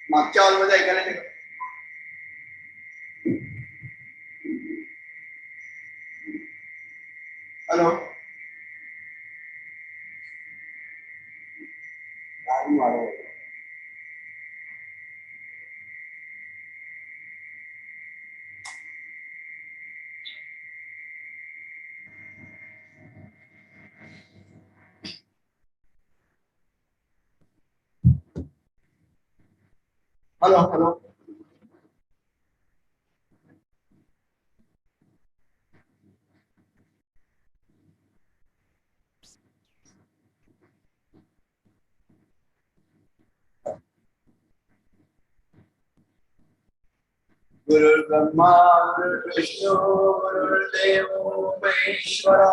मागच्या हॉलमध्ये ऐकायला नाही का? हॅलो. Hello hello. गुरुर्ब्रह्मा गुरुर्विष्णू गुरुर्देव महेश्वरा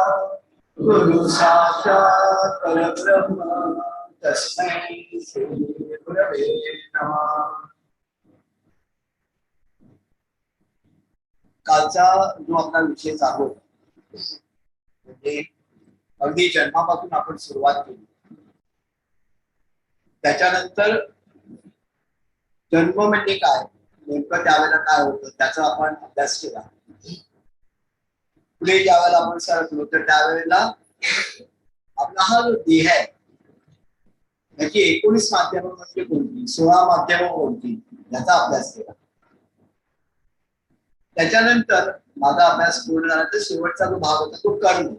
गुरु साक्षात परब्रह्म तस्मै श्री गुरवे नमः. कालचा जो आपला विषय चालू म्हणजे अगदी जन्मापासून आपण सुरुवात केली, त्याच्यानंतर जन्म म्हणजे काय, नेमकं त्यावेळेला काय होतं त्याचा आपण अभ्यास केला. पुढे ज्यावेळेला आपण सरकलो तर त्यावेळेला आपला हा जो देह आहे त्याची 19 माध्यम म्हणजे कोणती, 16 माध्यम कोणती याचा अभ्यास केला. त्याच्यानंतर माझा अभ्यास पूर्ण झाला तर शेवटचा जो भाग होता तो कर्म,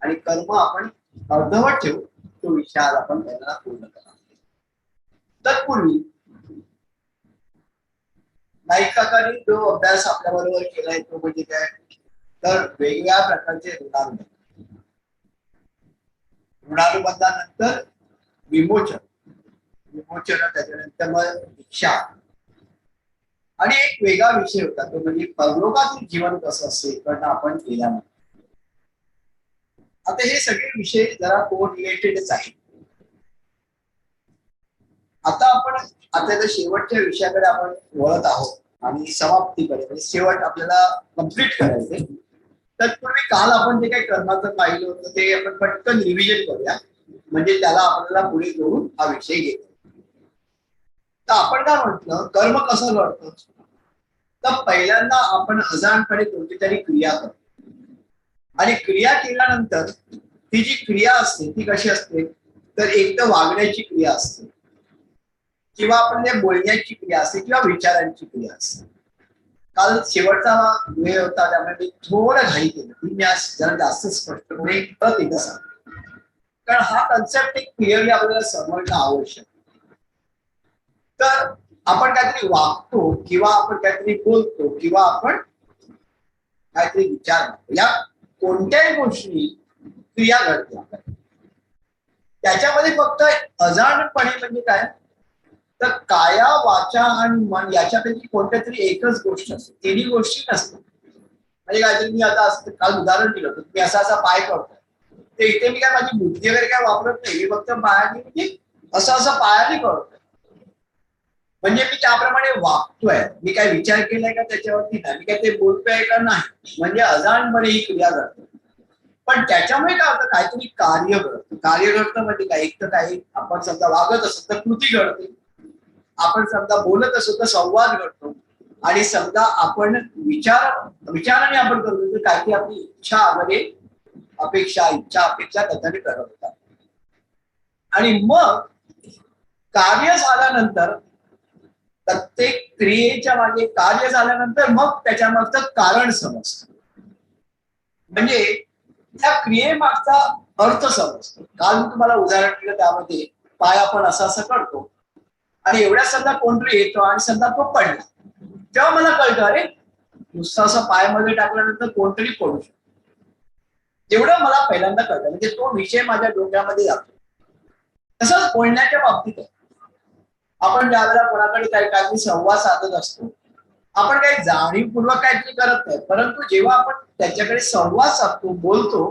आणि कर्म आपण अर्धवट ठेवू तो विषय आज आपण त्याला पूर्ण करणार. तत्पूर्वी नाईक काकांनी जो अभ्यास आपल्या बरोबर केलाय तो म्हणजे काय, तर वेगवेगळ्या प्रकारचे ऋणानुबंधानंतर विमोचन, त्याच्यानंतर मग दीक्षा, आणि एक वेगळा विषय होता तो म्हणजे परलोकातील जीवन कसं असेल कारण आपण केल्यानंतर. आता हे सगळे विषय जरा को रिलेटेडच आहेत. आता त्या शेवटच्या विषयाकडे आपण वळत आहोत आणि समाप्तीकडे, म्हणजे शेवट आपल्याला कम्प्लीट करायचे. तत्पूर्वी काल आपण जे काही कर्माचं पाहिलं होतं ते आपण पटकन रिव्हिजन करूया, म्हणजे त्याला आपल्याला पुढे जोडून हा विषय घेतो. तर आपण काय म्हटलं, कर्म कसं घडतं, तर पहिल्यांदा आपण अजाणपणे कोणती तरी क्रिया करतो, आणि क्रिया केल्यानंतर ती जी क्रिया असते ती कशी असते, तर एक तर वागण्याची क्रिया असते, किंवा आपण बोलण्याची क्रिया असते, किंवा विचारांची क्रिया असते. काल शेवटचा वेळ होता त्यामुळे मी थोडं घाई केलं, मी आज जरा जास्त स्पष्टपणे परत एकदा सांगतो, कारण हा कन्सेप्ट एक क्लिअरली आपल्याला समजणं आवश्यक. तर आपण काहीतरी वागतो, किंवा आपण काहीतरी बोलतो, किंवा आपण काहीतरी विचार करतो, या कोणत्याही गोष्टी क्रिया घडते. त्याच्यामध्ये फक्त अजाणपणे म्हणजे काय, तर काया वाचा आणि मन याच्यापैकी कोणत्या तरी एकच गोष्ट असते, तिन्ही गोष्टी नसतात. म्हणजे काहीतरी मी आता असं काल उदाहरण दिलं होतं, मी असा असा पाय करतो, ते इथे मी काय माझी बुद्धी वगैरे काय वापरत नाही, मी फक्त पायाने म्हणजे असं पायाने करतोय, म्हणजे मी त्याप्रमाणे वागतोय. मी काय विचार केलाय का त्याच्यावरती नाही, मी काय ते बोलतोय का नाही, म्हणजे अजाणपणे ही क्रिया करतो. पण त्याच्यामुळे काय होतं, काहीतरी कार्य घडतं. कार्य घडतं म्हणजे काय, एक तर काही आपण समजा वागत असतो तर कृती घडते, आपण समजा बोलत असो तर संवाद घडतो, आणि समजा आपण विचाराने आपण करतो तर काहीतरी आपली इच्छा वगैरे अपेक्षा कथाने करत होतात. आणि मग कार्य झाल्यानंतर, प्रत्येक क्रियेच्या मागे कार्य झाल्यानंतर मग त्याच्या मागचं कारण समजतं, म्हणजे त्या क्रियेमागचा अर्थ समजतो. काल मी तुम्हाला उदाहरण दिलं, त्यामध्ये पाय आपण असं असं करतो, आणि एवढ्या समजा कोणतरी येतो आणि समजा तो पडला, तेव्हा मला कळतं अरे नुसतं असं पायामध्ये टाकल्यानंतर कोणतरी पडू शकतो, तेवढं मला पहिल्यांदा कळतं, म्हणजे तो विषय माझ्या डोक्यामध्ये जातो. तसंच बोलण्याच्या बाबतीत आहे. आपण ज्यावेळेला कोणाकडे काहीतरी संवाद साधत असतो, आपण काही जाणीवपूर्वक काहीतरी करत नाही, परंतु जेव्हा आपण त्याच्याकडे संवाद साधतो, बोलतो,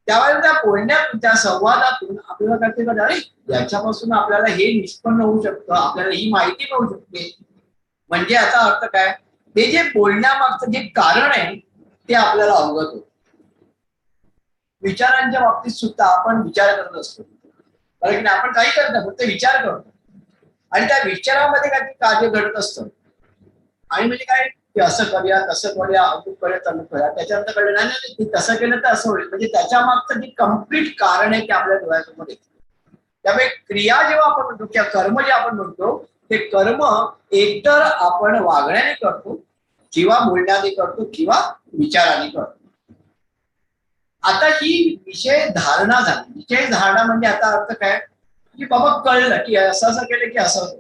त्यावेळेला त्या बोलण्यातून, त्या संवादातून आपल्याला काहीतरी कळतं, अरे याच्यापासून आपल्याला हे निष्पन्न होऊ शकतं, आपल्याला ही माहिती मिळू शकते. म्हणजे याचा अर्थ काय, ते जे बोलण्यामागचं जे कारण आहे ते आपल्याला अवगत होतं. विचारांच्या बाबतीत सुद्धा आपण विचार करत असतो, कारण की आपण काही करत नाही, फक्त विचार करतो. आणि त्या विचारामध्ये काही कार्य घडत असतं. आणि म्हणजे काय की असं करूया तसं करूया अमुक करूया तमुक करूया, त्याच्यानंतर कळलं नाही नाही तसं केलं तर असं होईल. म्हणजे त्याच्या मागचं जे कम्प्लीट कारण आहे ते आपल्या डोळ्यासमोर येतं. त्यामुळे क्रिया जेव्हा आपण म्हणतो किंवा कर्म जे आपण म्हणतो ते कर्म एकतर आपण वागण्याने करतो किंवा बोलण्याने करतो किंवा विचाराने करतो. आता ही विषय धारणा झाली. विषय धारणा म्हणजे आता अर्थ काय की बाबा कळलं की असं असं केलं की असं होतं.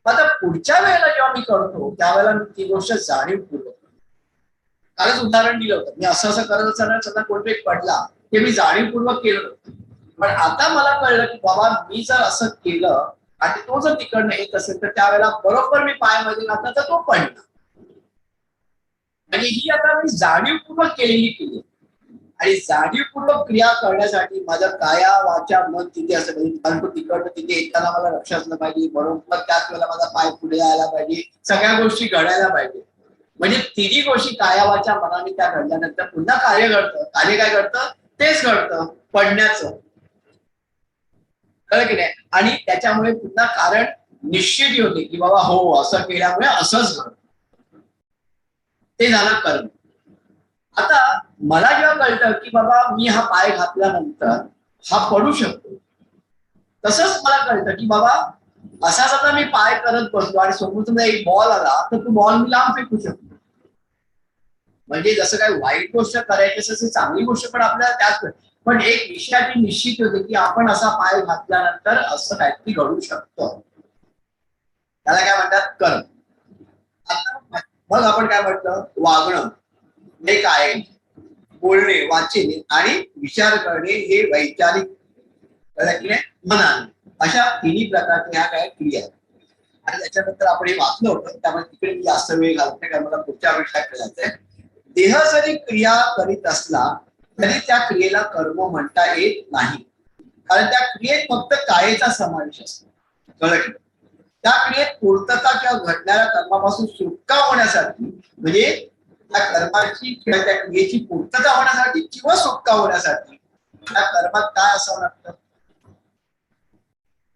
आता पुढच्या वेळेला जेव्हा मी करतो त्यावेळेला मी ती गोष्ट जाणीवपूर्वक, कालच उदाहरण दिलं होतं, मी असं असं करत असताना सध्या कोणतरी पडला ते मी जाणीवपूर्वक केलं होतं. पण आता मला कळलं की बाबा मी जर असं केलं आणि तो जर तिकडनं येत असेल तर त्यावेळेला बरोबर मी पायामध्ये घातला तर तो पडला. म्हणजे ही आता मी जाणीवपूर्वक केलेली क्रिया. आणि जाणीवपूर्वक क्रिया करण्यासाठी माझं काया वाचा मन तिथे असं पाहिजे. कारण तो तिकडनं तिथे येताना मला लक्ष असलं पाहिजे, बरोबर त्याच वेळेला माझा पाय पुढे यायला पाहिजे, सगळ्या गोष्टी घडायला पाहिजे. म्हणजे तिन्ही गोष्टी काया वाचा मनाने त्या घडल्यानंतर पुन्हा कार्य घडतं. कार्य काय घडतं? तेच घडतं, पडण्याचं. कळलं की नाही? आणि त्याच्यामुळे पुन्हा कारण निश्चित होते की बाबा हो असं केल्यामुळे असंच घडतं. ते झालं कर्म. आता मला जेव्हा कळतं की बाबा मी हा पाय घातल्यानंतर हा पडू शकतो, तसंच मला कळतं की बाबा असाच आता मी पाय करत बसलो आणि समोर समजा एक बॉल आला तर तो बॉल मी लांब फेकू शकतो. म्हणजे जसं काही वाईट गोष्ट करायची तसं चांगली गोष्ट पण आपल्याला त्याच, पण एक विषयाची निश्चित होते की आपण असा पाय घातल्यानंतर असं काहीतरी घडू शकतं. त्याला काय म्हणतात? कर्म. आता मग आपण काय म्हटलं? वागणं हे काय? बोलणे, वाचणे आणि विचार करणे हे वैचारिक मनाने, अशा तिन्ही प्रकारच्या ह्या काय क्रिया आहेत. आणि त्याच्यानंतर आपण हे वाचलं होतं त्यामुळे तिकडे मी जास्त वेळ घालत नाही कारण मला पुढच्या विषयाकडे जायचंय. देह जरी क्रिया करीत असला तरी त्या क्रियेला कर्म म्हणता येत नाही. कारण त्या क्रियेत फक्त कायेचा समावेश असतो. कळलं? त्या क्रियेत पूर्तता किंवा घडणाऱ्या कर्मापासून सुटका होण्यासाठी, म्हणजे त्या कर्माची किंवा त्या क्रियेची पूर्तता होण्यासाठी किंवा सुटका होण्यासाठी त्या कर्मात काय असावं लागतं?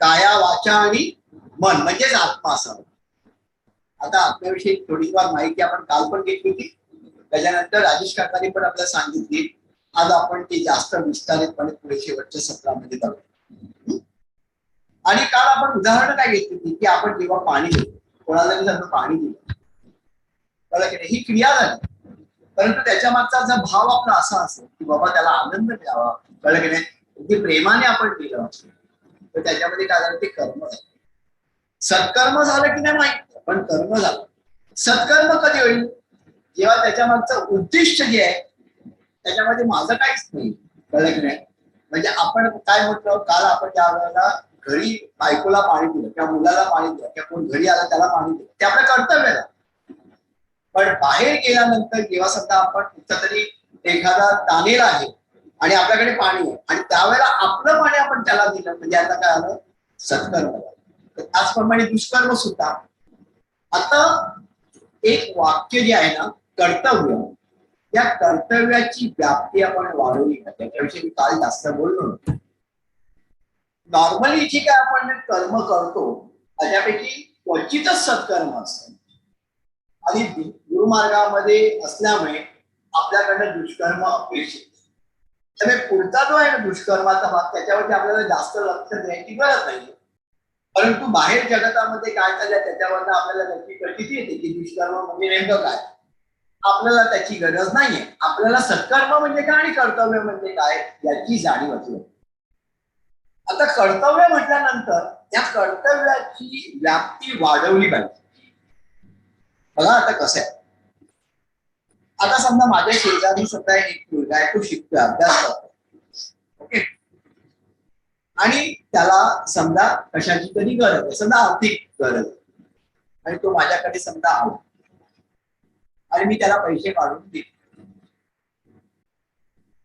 काया वाचा आणि मन म्हणजेच आत्मा असावा. आता आत्म्याविषयी थोडीफार माहिती आपण काल पण घेतली होती. त्याच्यानंतर राजेश काकांनी पण आपल्याला सांगितली. आज आपण ती जास्त विस्तारितपणे पुढे शेवटच्या सत्रामध्ये जाऊ. आणि काल आपण उदाहरण काय घेतली होती की आपण जेव्हा पाणी देतो, कोणाला जर पाणी दिलं, कळलं की नाही, ही क्रिया झाली. परंतु त्याच्या मागचा जर भाव आपला असा असेल की बाबा त्याला आनंद द्यावा, कळलं की नाही, अगदी प्रेमाने आपण केलं तर त्याच्यामध्ये काय झालं? ते कर्म झालं. सत्कर्म झालं की नाही माहिती, पण कर्म झालं. सत्कर्म कधी होईल? जेव्हा त्याच्या मागचं उद्दिष्ट जे आहे त्याच्यामध्ये माझं काहीच नाही. कळलं की नाही? म्हणजे आपण काय म्हटलं काल, आपण ज्या वेळेला घरी बायकोला पाणी दिलं किंवा मुलाला पाणी दिलं किंवा कोण घरी आला त्याला पाणी दिलं ते आपलं कर्तव्य आहे. पण बाहेर गेल्यानंतर जेव्हा समजा आपण कुठंतरी एखादा तानेला आहे आणि आपल्याकडे पाणी आहे आणि त्यावेळेला आपलं पाणी आपण त्याला दिलं म्हणजे आता काय आलं? सत्कर्म. त्याचप्रमाणे दुष्कर्म सुद्धा. आता एक वाक्य जे आहे ना, कर्तव्य, या कर्तव्याची व्याप्ती आपण वाढवली का त्याच्याविषयी मी काल जास्त बोललो. नॉर्मली जी काय आपण कर्म करतो त्याच्यापैकी क्वचितच सत्कर्म असतं आणि गुरुमार्गामध्ये असल्यामुळे आपल्याकडनं दुष्कर्म अपेक्षित. त्यामुळे पुढचा जो आहे ना दुष्कर्माचा भाग त्याच्यावरती आपल्याला जास्त लक्ष द्यायची गरज नाही. परंतु बाहेर जगतामध्ये काय चाललंय त्याच्यावरनं आपल्याला त्याची प्रचिती येते की दुष्कर्म म्हणजे नेमकं काय. आपल्याला त्याची गरज नाहीये. आपल्याला सत्कर्म म्हणजे काय आणि कर्तव्य म्हणजे काय याची जाणीव असते. आता कर्तव्य म्हटल्यानंतर या कर्तव्याची व्याप्ती वाढवली पाहिजे. बघा आता कसं आहे, आता समजा माझ्या शेजारी सुद्धा एक मुलगा आहे, तो शिकतोय, अभ्यास करतो. ओके. आणि त्याला समजा कशाची तरी गरज आहे, समजा आर्थिक गरज आहे आणि तो माझ्याकडे समजा आला आणि मी त्याला पैसे काढून दिले.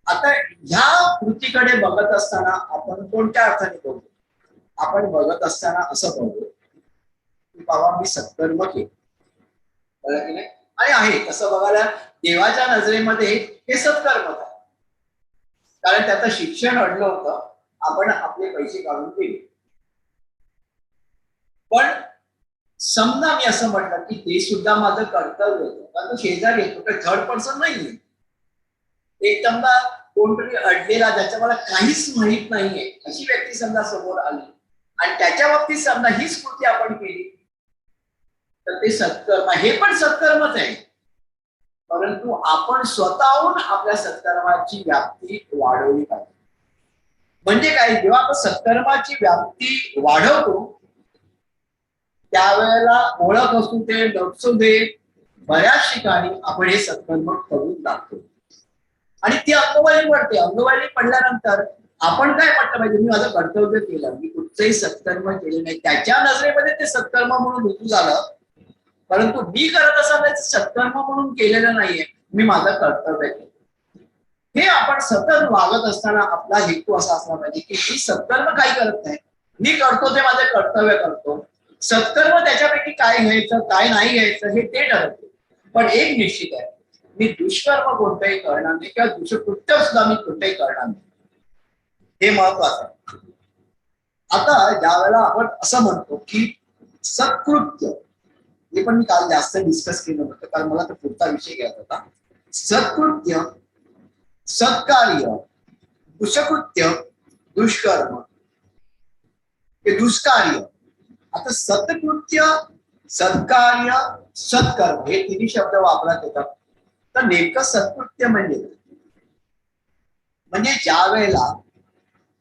आता ह्या कृतीकडे बघत असताना आपण कोणत्या अर्थाने बघतो? आपण बघत असताना असं बघतो की बाबा मी सत्कर्म केलं, कळलं की नाही? आणि आहे तसं बघायला देवाच्या नजरेमध्ये हे सत्कर्म आहे. कारण त्याचं शिक्षण अडलं होतं, आपण आपले पैसे काढून दिले. पण समजा मी असं म्हटलं की ते सुद्धा माझं कर्तव्य होतं, कारण तो शेजारी येतो काही थर्ड पर्सन नाहीये, एकदमदा कोणतरी अडलेला ज्याच्या मला काहीच माहित नाहीये अशी व्यक्ती समजा समोर आली आणि त्याच्या बाबतीत समजा हीच कृती आपण केली तर ते सत्कर्म, हे पण सत्कर्मच आहे. परंतु आपण स्वतःहून आपल्या सत्कर्माची व्याप्ती वाढवली पाहिजे. म्हणजे काय, जेव्हा आपण सत्कर्माची व्याप्ती वाढवतो त्यावेळेला ओळख असू दे नसू दे बऱ्याच ठिकाणी आपण हे सत्कर्म करून लागतो आणि ती अंगवळणी पडते. अंगवळणी पडल्यानंतर आपण काय म्हटलं पाहिजे, मी माझं कर्तव्य केलं, मी कुठचंही सत्कर्म केले नाही, त्याच्या नजरेमध्ये ते सत्कर्म म्हणून ऋतू झालं, परंतु मी करत असताना सत्कर्म म्हणून केलेलं नाहीये, मी माझं कर्तव्य केलं. हे आपण सतत वागत असताना आपला हेतू असा असला पाहिजे की मी सत्कर्म काही करत नाही, मी करतो ते माझे कर्तव्य करतो. सत्कर्म त्याच्यापैकी काय घ्यायचं काय नाही घ्यायचं हे ते ठरवते, पण एक निश्चित आहे, मी दुष्कर्म कोणतंही करणार नाही किंवा दुष्कृत्य सुद्धा मी कोणतंही करणार नाही, हे महत्वाचं आहे. आता ज्या वेळेला आपण असं म्हणतो की सत्कृत्य, हे पण मी काल जास्त डिस्कस केलं होतं कारण मला तो पुढचा विषय घ्यायचा होता. सत्कृत्य, सत्कार्य, दुष्कृत्य, दुष्कर्म, हे दुष्कार्य. आता सत्कृत्य, सत्कार्य, सत्कर्म हे तिन्ही शब्द वापरण्यात येतात. तर नेमकं सत्कृत्य म्हणजे ज्या वेळेला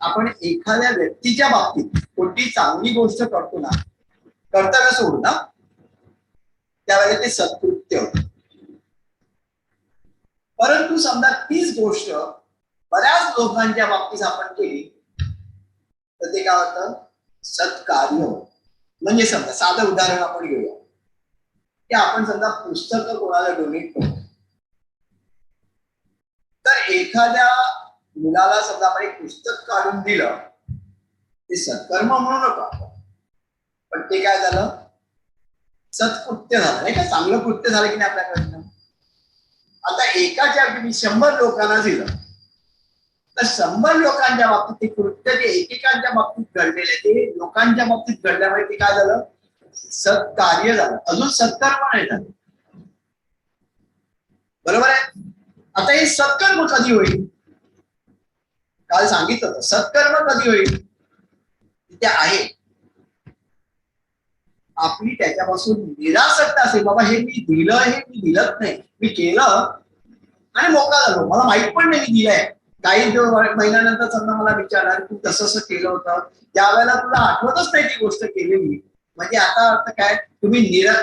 आपण एखाद्या व्यक्तीच्या बाबतीत कोणती चांगली गोष्ट करतो ना, कर्तव्य सोडून ना, त्यावेळेला ते सत्कृत्य होतं. परंतु समजा तीच गोष्ट बऱ्याच लोकांच्या बाबतीत आपण केली तर ते काय होतं, सत्कार्य. म्हणजे समजा साधं उदाहरण आपण घेऊया की आपण समजा पुस्तकं कोणाला डोनेट करतो, तर एखाद्या मुलाला समजा आपण एक पुस्तक काढून दिलं, ते सत्कर्म म्हणू नका, पण ते काय झालं, सत्कृत्य झालं नाही का, चांगलं कृत्य झालं की नाही आपल्याकडनं. आता एकाच्या अगदी 100 लोकांना दिलं तर 100 लोकांच्या बाबतीत ते कृत्य ते एकेकांच्या बाबतीत घडलेले ते लोकांच्या बाबतीत घडल्यामुळे ते काय झालं, सत्कार्य झालं, अजून सत्कर्म नाही झालं. बरोबर आहे. आता हे सत्कर्म कधी होईल, काल सांगितलं होतं सत्कर्म कधी होईल, ते आहे आपली त्याच्यापासून निरासक्त असेल, बाबा हे मी दिलं, हे मी दिलंच नाही, मी केलं आणि मोकळा झालो, मला माहित पण नाही मी दिलंय. काही महिन्यानंतर समजा मला विचारणार तू तसं असं केलं होतं, त्यावेळेला तुला आठवतच नाही ती गोष्ट केलेली, म्हणजे आता अर्थ काय, तुम्ही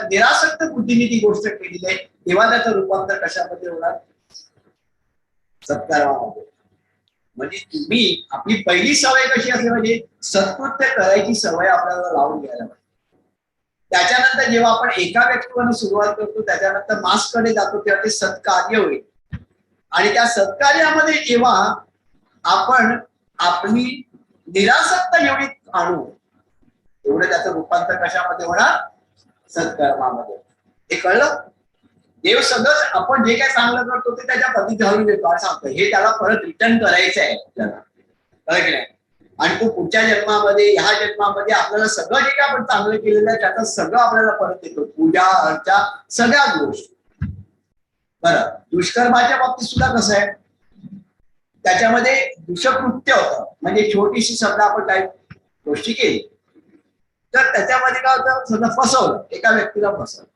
निरासक्त बुद्धीने ती गोष्ट केलेली आहे, तेव्हा त्याचं रूपांतर कशामध्ये होणार, सत्कर्मामध्ये. म्हणजे तुम्ही आपली पहिली सवय कशी असली पाहिजे, सत्कृत्य करायची सवय आपल्याला लावून घ्यायला पाहिजे. त्याच्यानंतर जेव्हा आपण एका व्यक्तीवर सुरुवात करतो त्याच्यानंतर मासकडे जातो तेव्हा ते सत्कार्य होईल आणि त्या सत्कार्यामध्ये जेव्हा आपण आपली निरासक्ता एवढी आणू एवढं त्याचं रूपांतर कशामध्ये होणार, सत्कर्मामध्ये. हे कळलं. देव सगळं आपण जे काय चांगलं करतो ते त्याच्या पती घालून देतो असं सांगतो, हे त्याला परत रिटर्न करायचं आहे आपल्याला, कळलं की नाही. आणि तो पुढच्या जन्मामध्ये ह्या जन्मामध्ये आपल्याला सगळं जे काय आपण चांगलं केलेलं आहे त्याचं सगळं आपल्याला परत येतो, पूजा अर्चा सगळ्याच गोष्टी. बरं, दुष्कर्माच्या बाबतीत सुद्धा कसं आहे, त्याच्यामध्ये दुष्कृत्य होतं, म्हणजे छोटीशी समजा आपण काही गोष्टी केली तर त्याच्यामध्ये काय होतं, समजा फसवलं, एका व्यक्तीला फसवलं,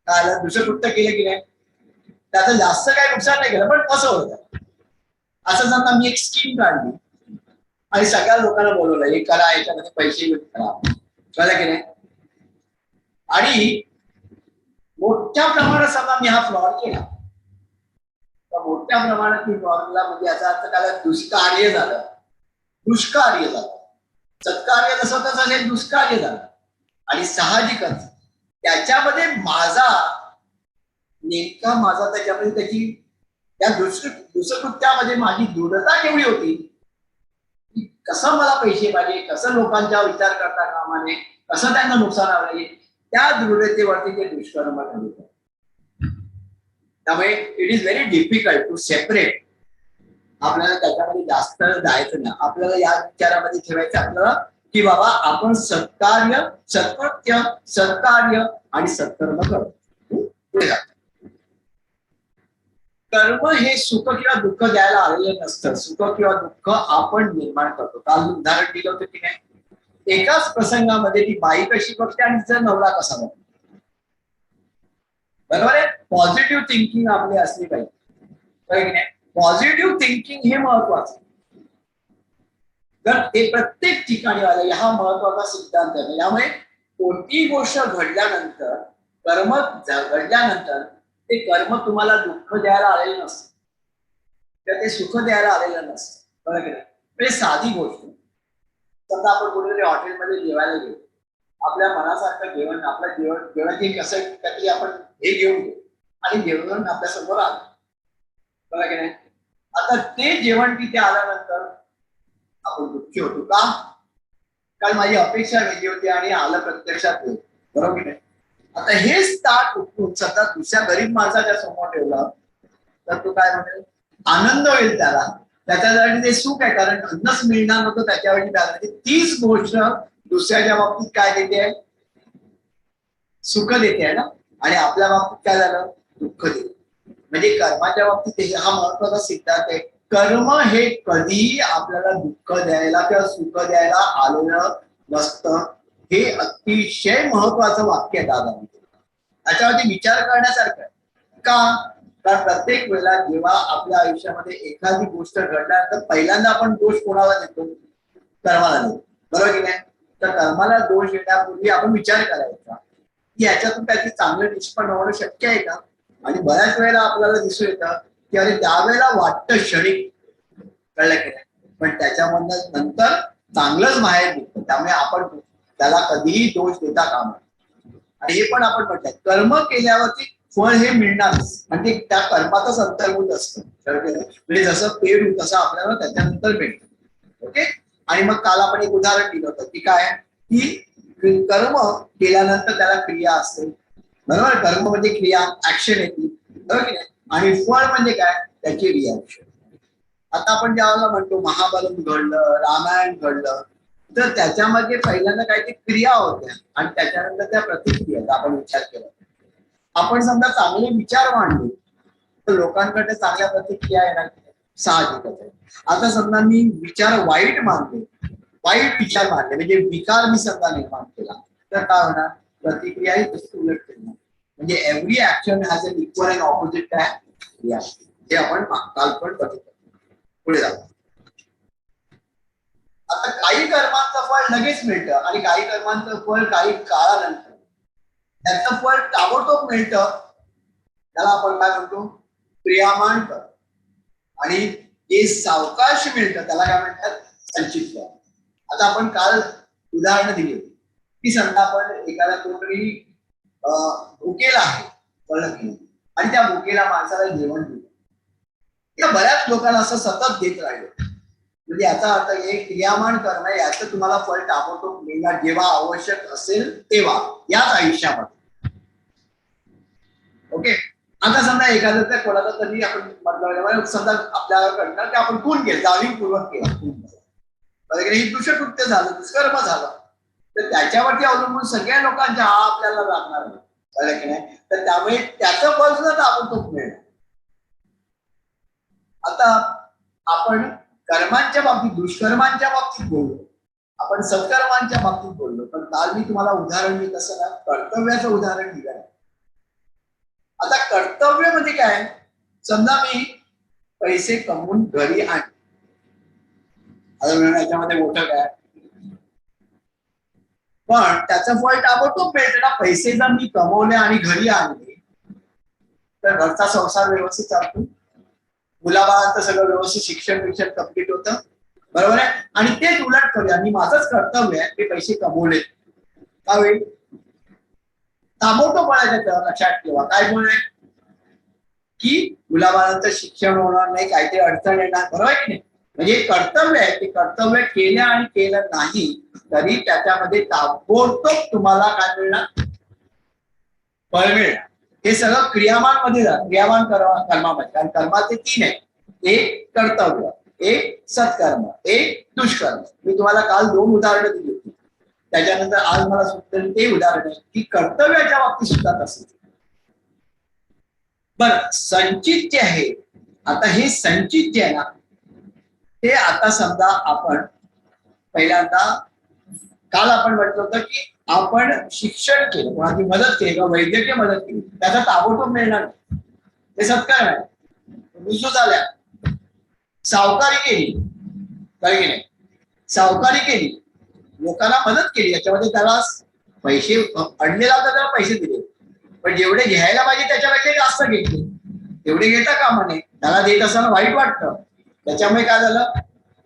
काय दुष्कृत्य केलं की नाही, त्याचं जास्त काही नुकसान नाही केलं पण फसवलं. असं समजा मी एक स्कीम काढली आणि सगळ्या लोकांना बोलवलं, हे करा, याच्यामध्ये पैसे करा, कळलं की नाही, आणि मोठ्या प्रमाणात समजा मी हा फ्रॉड केला, तर मोठ्या प्रमाणात मी फ्रॉडला म्हणजे याचा अर्थ काय, दुष्कार्य झालं, दुष्कार्य झालं. सत्कार्य जसं तसं हे दुष्कार्य झालं आणि साहजिकच त्याच्यामध्ये माझा त्याच्यामध्ये त्याची त्या दुष्कृत्यामध्ये माझी दृढता केवढी होती, कसं मला पैसे पाहिजे, कसं लोकांचा विचार करता कामा नये, कसं त्यांना नुकसान आलं, त्या दृढतेवरती ते दुष्कर्म घडवतात. त्यामुळे it is very difficult to separate. आपल्याला त्याच्यामध्ये जास्त जायचं नाही, आपल्याला या विचारामध्ये ठेवायचं आपल्याला की बाबा आपण सत्कार्य, सत्कृत्य, सत्कार्य आणि सत्कर्म करतो. पुढे जा. कर्म हे सुख किंवा दुःख द्यायला आलेलं नसतं. सुख किंवा दुःख आपण निर्माण करतो. काल उदाहरण दिलं होतं की नाही, एकाच प्रसंगामध्ये ती बाई कशी बघते आणि तिचा नवरा कसा बघतो. बरोबर आहे. पॉझिटिव्ह थिंकिंग आपली असली पाहिजे. पॉझिटिव्ह थिंकिंग हे महत्वाचं. तर हे प्रत्येक ठिकाणी आलं, हा महत्वाचा सिद्धांत आहे. यामुळे कोणतीही गोष्ट घडल्यानंतर, कर्म घडल्यानंतर ते कर्म तुम्हाला दुःख द्यायला आलेलं नसतं किंवा ते सुख द्यायला आलेलं नसतं. बरोबर आहे. म्हणजे साधी गोष्ट, समजा आपण कुठेतरी हॉटेलमध्ये जेवायला गेलो, आपल्या मनासारखं जेवण, आपलं जेवणाची कसं काहीतरी आपण हे घेऊन गेलो आणि जेवण आपल्या समोर आलं. बरोबर की नाही. आता ते जेवण तिथे आल्यानंतर आपण दुःखी होतो का? कारण माझी अपेक्षा वेगळी होती आणि आलं प्रत्यक्षात वेगळं. बरोबर की नाही. आता हेच ताट उठून सतत दुसऱ्या गरीब माणसाच्या समोर ठेवलं तर तो काय म्हणेल? आनंद होईल त्याला, त्याच्यासाठी ते सुख आहे, कारण अन्नच मिळणार नव्हतं त्याच्यावेळी त्याला. तीच गोष्ट दुसऱ्याच्या बाबतीत काय देते? सुख देते आहे ना. आणि आपल्या बाबतीत काय झालं? दुःख देते. म्हणजे कर्माच्या बाबतीत हा महत्वाचा सिद्धांत आहे. कर्म हे कधीही आपल्याला दुःख द्यायला किंवा सुख द्यायला आलेलं नसतं. हे अतिशय महत्वाचं वाक्य आहे दादा. त्याच्यावरती विचार करण्यासारखं आहे. का? तर प्रत्येक वेळेला जेव्हा आपल्या आयुष्यामध्ये एखादी गोष्ट घडल्यानंतर पहिल्यांदा आपण दोष कोणाला देतो? कर्माला देतो. बरोबर की नाही. तर कर्माला दोष देण्यापूर्वी आपण विचार करायचा की याच्यातून काहीतरी चांगलं निष्पन्न होणं शक्य आहे का? आणि बऱ्याच वेळेला आपल्याला दिसून येतं की अरे त्यावेळेला वाटतं क्षणिक, कळलं की नाही, पण त्याच्यामधनं नंतर चांगलंच बाहेर निघतं. त्यामुळे आपण त्याला कधीही दोष देता कामा. आणि हे पण आपण म्हटलंय, कर्म केल्यावरती फळ हे मिळणारच, म्हणजे त्या कर्मातच अंतर्भूत असतं. म्हणजे जसं पेरू तसं आपल्याला त्याच्यानंतर मिळतं. ओके. आणि मग काल आपण एक उदाहरण दिलं होतं की काय, की कर्म केल्यानंतर त्याला क्रिया असते. बरोबर. कर्म म्हणजे क्रिया, ऍक्शन येते. बरोबर की नाही. आणि फळ म्हणजे काय? त्याची रिॲक्शन. आता आपण ज्यावेळेला म्हणतो महाभारत घडलं, रामायण घडलं, तर त्याच्यामध्ये पहिल्यांदा काहीतरी क्रिया होत्या आणि त्याच्यानंतर त्या प्रतिक्रिया. आपण विचार केला, आपण समजा चांगले विचार मांडले तर लोकांकडे चांगल्या प्रतिक्रिया येणार, साहजिकच आहे. आता समजा मी विचार वाईट मानले, वाईट विचार मानले, म्हणजे विकार मी समजा निर्माण केला, तर काय होणार? प्रतिक्रियाही तशी उलट करणार. म्हणजे every action has an equal and opposite काय रिॲक्शन. हे आपण काल पण बघितलं. पुढे जाऊ. आता काही कर्मांचं फळ लगेच मिळतं आणि काही कर्मांचं फळ काही काळानंतर. त्याचं फळ ताबडतोब मिळतं, त्याला आपण काय म्हणतो? क्रियामान कर. आणि जे सावकाश मिळतं त्याला काय म्हणतात? संचित फळ. आता आपण काल उदाहरणं दिली होती की समजा आपण एखादा कोणतरी भुकेला आहे, कळलं की, आणि त्या भुकेला माणसाला जेवण दिलं. त्या बऱ्याच लोकांना असं सतत देत राहिलं, म्हणजे याचा अर्थ हे क्रियामान करणं, याचं तुम्हाला फळ ताबडतोब मिळणार जेव्हा आवश्यक असेल तेव्हा, याच आयुष्यामध्ये. ओके. आता समजा एखादं त्या कोणाला तरी आपण म्हटलं, समजा आपल्याला कळणार की आपण खून केलं, जाणीवपूर्वक केला, हे दुष्कृत्य झालं, दुष्कर्म झालं, तर त्याच्यावरती अवलंबून सगळ्या लोकांच्या हा आपल्याला लागणार नाही, कळलं की नाही. तर त्यामुळे त्याचं फळ सुद्धा ताबडतोब मिळणार. आता आपण कर्मांच्या बाबतीत, दुष्कर्मांच्या बाबतीत बोललो, आपण सत्कर्मांच्या बाबतीत बोललो, पण काल मी तुम्हाला उदाहरण मी कसं ना कर्तव्याचं उदाहरण दिलं. आता कर्तव्य म्हणजे काय? समजा मी पैसे कमवून घरी आणले, याच्यामध्ये मोठं काय, पण त्याचं फळ ताबडतोब मिळतं ना. पैसे जर मी कमवले आणि घरी आणले तर घरचा संसार व्यवस्थित चालतो, मुलाबाळांचं सगळं व्यवस्थित शिक्षण कम्प्लीट होतं, बरोबर आहे. आणि तेच उलट करूया, मी माझंच कर्तव्य आहे ते पैसे कमवले, का होईल? ताबडतोब पळायचं. लक्षात ठेवा काय बोलणे, की मुलाबाळांचं शिक्षण होणार नाही, काहीतरी अडचण येणार, बरोबर आहे की नाही. म्हणजे कर्तव्य आहे, ते कर्तव्य केलं आणि केलं नाही तरी त्याच्यामध्ये ताबडतोब तुम्हाला काय मिळणार? फळ मिळणार. हे सगळं क्रियामान मध्ये जात, क्रियामान कर्मामध्ये. कारण कर्माचे 3 आहे. एक कर्तव्य, एक सत्कर्म, एक दुष्कर्म. मी तुम्हाला काल 2 उदाहरणं दिली होती. त्याच्यानंतर आज मला सुचलं ते उदाहरण आहे की कर्तव्याच्या बाबतीत सुद्धा तसंच. बर, संचित जे आहे, आता हे संचित जे आहे ना, ते आता समजा आपण पहिल्यांदा काल आपण म्हटलं होतं की आपण शिक्षण केलं, कोणाची मदत केली किंवा वैद्यकीय मदत केली, त्याचा ताबडतोब मिळणार नाही, ते सत्कार आहे. रुजू झाल्या, सावकारी केली, काही की नाही, सावकारी केली, लोकांना मदत केली, याच्यामध्ये त्याला पैसे अडलेला होता, त्याला पैसे दिले, पण जेवढे घ्यायला पाहिजे त्याच्यापेक्षा जास्त घेतले. तेवढे घेता कामा नये, त्याला देत असताना वाईट वाटतं. त्याच्यामुळे काय झालं,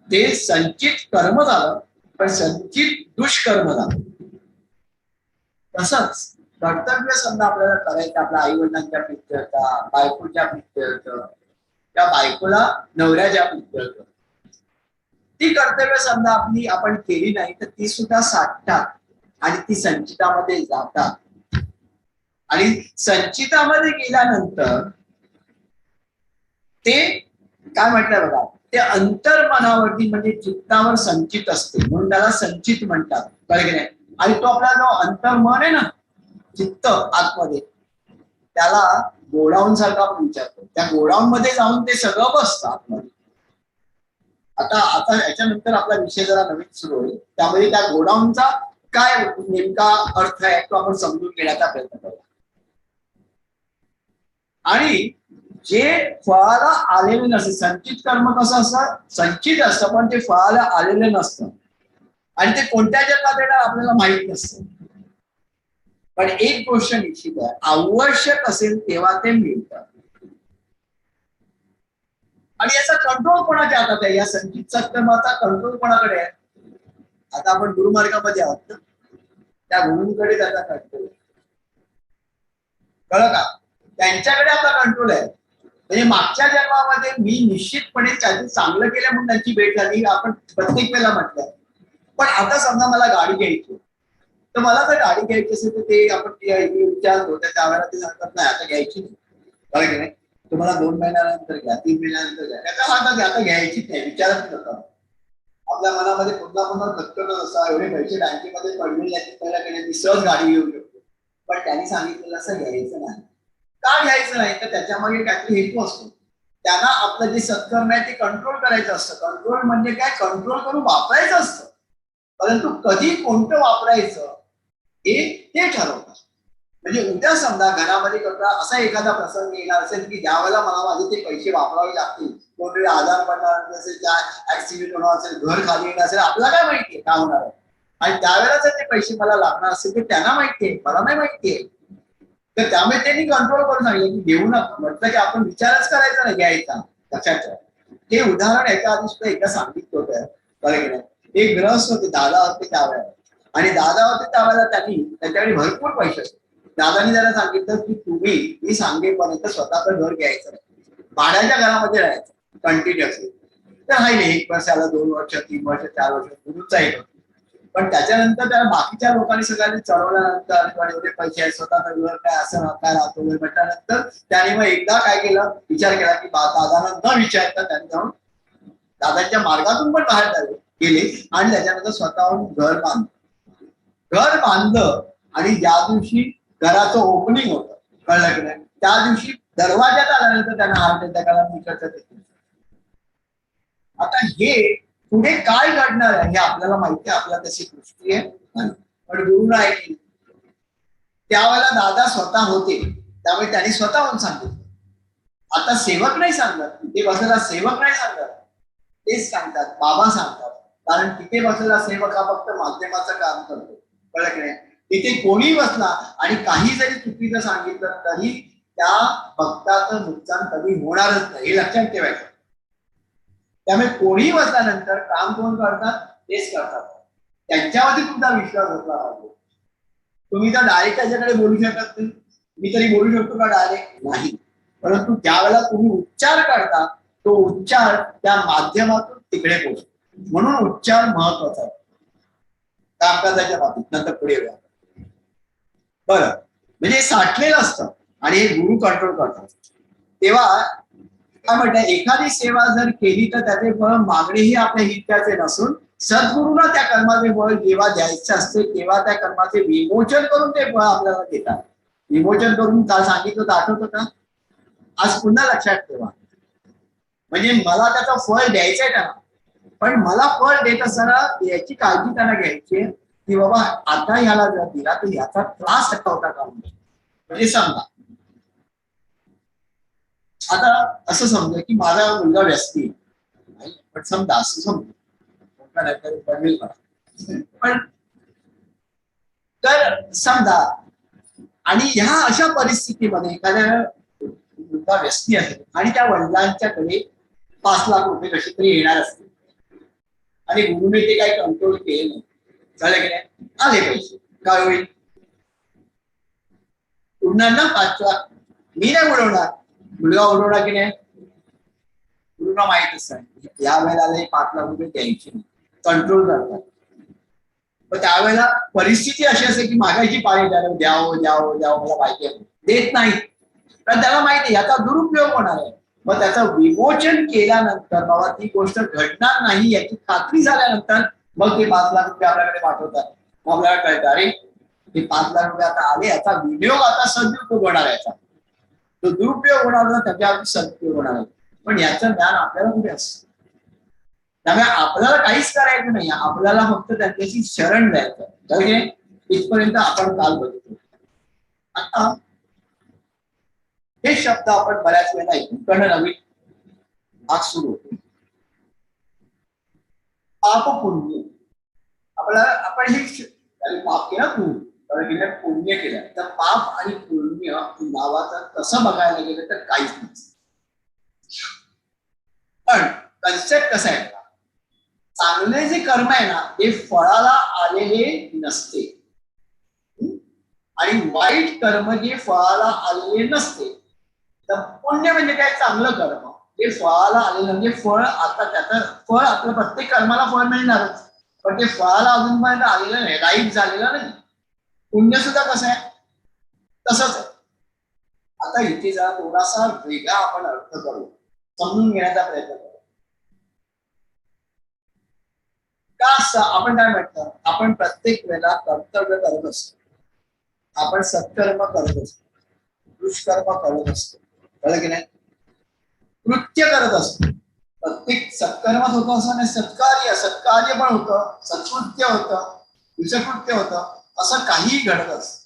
ते संचित कर्म झालं, पण संचित दुष्कर्म झालं. तसंच कर्तव्य समजा आपल्याला करायचं, आपल्या आई वडिलांच्या प्रित्यर्थ, बायकोच्या प्रित्यर्थ, त्या बायकोला नवऱ्याच्या प्रित्यर्थ, ती कर्तव्य समजा आपली आपण केली नाही तर ती सुद्धा साठतात आणि ती संचितामध्ये जातात. आणि संचितामध्ये गेल्यानंतर ते काय म्हटलं बघा, ते अंतर्मनावरती म्हणजे चित्तावर संचित असते, म्हणून त्याला संचित म्हणतात, कळलं की नाही. आणि तो आपला जो अंतर्मन आहे ना, चित्त आतमध्ये, त्याला गोडाऊन सारखा आपण विचारतो, त्या गोडाऊन मध्ये जाऊन ते सगळं बसतं आतमध्ये. आता आता याच्यानंतर आपला विषय जरा नवीन सुरू होईल, त्यामध्ये त्या गोडाऊनचा काय नेमका अर्थ आहे तो आपण समजून घेण्याचा प्रयत्न करूया. आणि जे फळाला आलेले नसते, संचित कर्म कसं असतं, संचित असतं पण ते फळाला आलेलं नसतं, आणि ते कोणत्या जन्मात येणार आपल्याला माहित नसतं. पण एक गोष्ट निश्चित आहे, आवश्यक असेल तेव्हा ते मिळतं. आणि याचा कंट्रोल कोणाच्या हातात आहे, या संचित सत्कर्माचा कंट्रोल कोणाकडे आहे. आता आपण गुरुमार्गामध्ये आहोत ना, त्या गुरूंकडे त्याचा कंट्रोल, कळलं का, त्यांच्याकडे आपला कंट्रोल आहे. म्हणजे मागच्या जन्मामध्ये मी निश्चितपणे काहीतरी चांगलं केलं म्हणून त्यांची भेट झाली, आपण प्रत्येक वेळेला म्हटलं. पण आता समजा मला गाडी घ्यायची, तर मला जर गाडी घ्यायची असेल तर ते आपण विचार होत्या त्यावेळेला ते सांगतात नाही आता घ्यायची नाही, बरं की नाही, तुम्हाला 2 महिन्यानंतर घ्या, 3 महिन्यानंतर घ्या, त्याच्या हातात आता घ्यायचीच नाही, विचारच नका. आपल्या मनामध्ये पुन्हा पुन्हा खटकत असा, एवढे पैसे बँकेमध्ये पडलेले आहेत, मी सहज गाडी घेऊ शकतो, पण त्यांनी सांगितलेलं असं घ्यायचं नाही. का घ्यायचं नाही, तर त्याच्यामागे काहीतरी हेतू असतो. त्यांना आपलं जे सत्कर्म आहे ते कंट्रोल करायचं असतं. कंट्रोल म्हणजे काय, कंट्रोल करून वापरायचं असतं, परंतु कधी कोणतं वापरायचं हे ते ठरवतात. म्हणजे उद्या समजा घरामध्ये असा एखादा प्रसंग येणार असेल की ज्यावेळेला मला माझे ते पैसे वापरावे लागतील, कोणतरी आजार पडणार असेल, ऍक्सिडेंट होणार असेल, घर खाली येणार असेल, आपल्याला काय माहितीये काय होणार आहे, आणि त्यावेळेला जर ते पैसे मला लागणार असेल तर त्यांना माहितीये, मला नाही माहितीये. तर त्यामुळे त्यांनी कंट्रोल करून सांगितलं की घेऊ नका, म्हटलं की आपण विचारच करायचा नाही घ्यायचा. लक्षात ठेवा, हे उदाहरण याच्या आधी सुद्धा एकदा सांगितलं होतं, बरं की नाही. एक ग्रहस्थ होते, दादा होते त्यावेळेला, आणि दादा होते त्यावेळेला त्यांनी त्यांच्याकडे भरपूर पैसे असते. दादानी त्याला सांगितलं की तुम्ही मी सांगेपर्यंत स्वतःचं घर घ्यायचं नाही, भाड्याच्या घरामध्ये राहायचं कंटिन्युअसली. तर हाय नाही, 1 वर्षाला 2 वर्ष 3 वर्ष 4 वर्ष पुढून जाईल. पण त्याच्यानंतर त्याला बाकीच्या लोकांनी सगळ्यांनी चढवल्यानंतर एवढे पैसे आहेत, स्वतःचं घर काय असं काय राहतो म्हटल्यानंतर त्याने मग एकदा काय केलं, विचार केला की दादांना न विचारता त्यांनी जाऊन दादांच्या मार्गातून पण बाहेर झाले गेले, आणि त्याच्यानंतर स्वतःहून घर बांधलं. आणि ज्या दिवशी घराचं ओपनिंग होतं, कळलं की नाही, त्या दिवशी दरवाज्यात आल्यानंतर त्यांना हार्ट अटॅक आला, निकटच. आता हे पुढे काय घडणार आहे हे आपल्याला माहिती आहे, आपल्याला तशी दृष्टी आहे, पण गुरु नाही. त्यावेळेला दादा स्वतः होते, त्यामुळे त्यांनी स्वतःहून सांगितलं. आता सेवक नाही सांगत, तिथे बसलेला सेवक नाही सांगत, तेच सांगतात, बाबा सांगतात. कारण तिथे बसलेला सेवक हा फक्त माध्यमाचं काम करतो, कळलं की नाही. तिथे कोणी बसला आणि काही जरी चुकीचं सांगितलं तरी त्या भक्ताचं नुकसान कधी होणारच नाही, हे लक्षात ठेवायचं. त्यामुळे कोणी बसल्यानंतर काम कोण करतात, तेच करतात. त्यांच्यावरती तुमचा विश्वास असला पाहिजे. तुम्ही तर डायरेक्ट त्याच्याकडे बोलू शकत नाही, मी तरी बोलू शकतो का डायरेक्ट, नाही. परंतु ज्या वेळेला तुम्ही उच्चार करता तो उच्चार त्या माध्यमातून तिकडे पोहोचतो, म्हणून उच्चार महत्वाचा आहे कामकाजाच्या बाबतीत. नंतर पुढे येऊया. बरं, म्हणजे साठलेलं असतं आणि हे गुरु कंट्रोल करतात. तेव्हा काय म्हणतात, एखादी सेवा जर केली तर त्याचे फळ मागणेही आपल्या हिताचे नसून सद्गुरूंना त्या कर्माचे फळ जेव्हा द्यायचं असते तेव्हा त्या कर्माचे विमोचन करून ते फळ आपल्याला देतात. विमोचन करून काल सांगितलं तर आठवतं का? आज पुन्हा लक्षात ठेवा. म्हणजे मला त्याचं फळ द्यायचंय त्यांना, पण मला फळ देत असताना याची काळजी त्यांना घ्यायची की बाबा आता ह्याला जर दिला तर याचा त्रास होता का. म्हणजे समजा आता असं समजा की माझा मुलगा व्यस्ती नाही, पण समजा असं समजा पण तर समजा आणि ह्या अशा परिस्थितीमध्ये एखाद्या मुलगा व्यस्ती आहे आणि त्या वडिलांच्याकडे 5 लाख रुपये कशी तरी येणार असते आणि गुरुने ते काही कंट्रोल केले नाही, झालं की नाही, आले पैसे, काय होईल? उडणार ना 5 लाख. मी नाही उडवणार, मुलगा उडवणार की नाही? गुरुना माहितच नाही या वेळेला 5 लाख रुपये द्यायचे नाही, कंट्रोल करतात. पण त्यावेळेला परिस्थिती अशी असते की मागायची पाळी द्यावं द्यावं द्यावं मला पाहिजे, देत नाही. कारण त्याला माहिती याचा दुरुपयोग होणार आहे. मग त्याचं विमोचन केल्यानंतर बाबा ती गोष्ट घडणार नाही याची खात्री झाल्यानंतर मग ते 5 लाख रुपये आपल्याकडे पाठवतात. मग आपल्याला कळतं अरे हे 5 लाख रुपये आता आले, याचा विनियोग आता सदुपयोग होणार, याचा तो दुरुपयोग होणार ना त्याच्या सदुपयोग होणार आहे. पण याचं ज्ञान आपल्याला कुठे असतं? त्यामुळे आपल्याला काहीच करायचं नाही, आपल्याला फक्त त्यांच्याशी शरण द्यायचं. इथपर्यंत आपण काल बघितलं. आता हे शब्द आपण बऱ्याच वेळेला ऐकून पण नवीन भाग सुरू होतो. पाप पुण्य आपल्याला आपण हे पाप केलं पुण्य केलं तर पाप आणि पुण्य नावाचं तसं बघायला गेलं तर काहीच नाही. पण कन्सेप्ट कसं आहे, चांगले जे कर्म आहे ना ते फळाला आलेले नसते आणि वाईट कर्म जे फळाला आलेले नसते. तर पुण्य म्हणजे काय, चांगलं कर्म ते फळाला आलेलं, म्हणजे फळ आता त्याचं फळ आपलं प्रत्येक कर्माला फळ मिळणारच, पण ते फळाला अजूनपर्यंत आलेलं नाही, राईट झालेलं नाही. पुण्य सुद्धा कसं आहे तसंच आहे. आता इथे जरा थोडासा वेगळा आपण अर्थ करू, समजून घेण्याचा प्रयत्न करू. का आपण काय म्हणतो, आपण प्रत्येक वेळेला कर्तव्य करत असतो, आपण सत्कर्म करत असतो, दुष्कर्म करत असतो, कळलं की नाही, कृत्य करत असतो. प्रत्येक सत्कर्मात होतं असं नाही, सत्कार्य पण होतं, सत्कृत्य होतं, विषकृत्य होतं, असं काही घडत असत.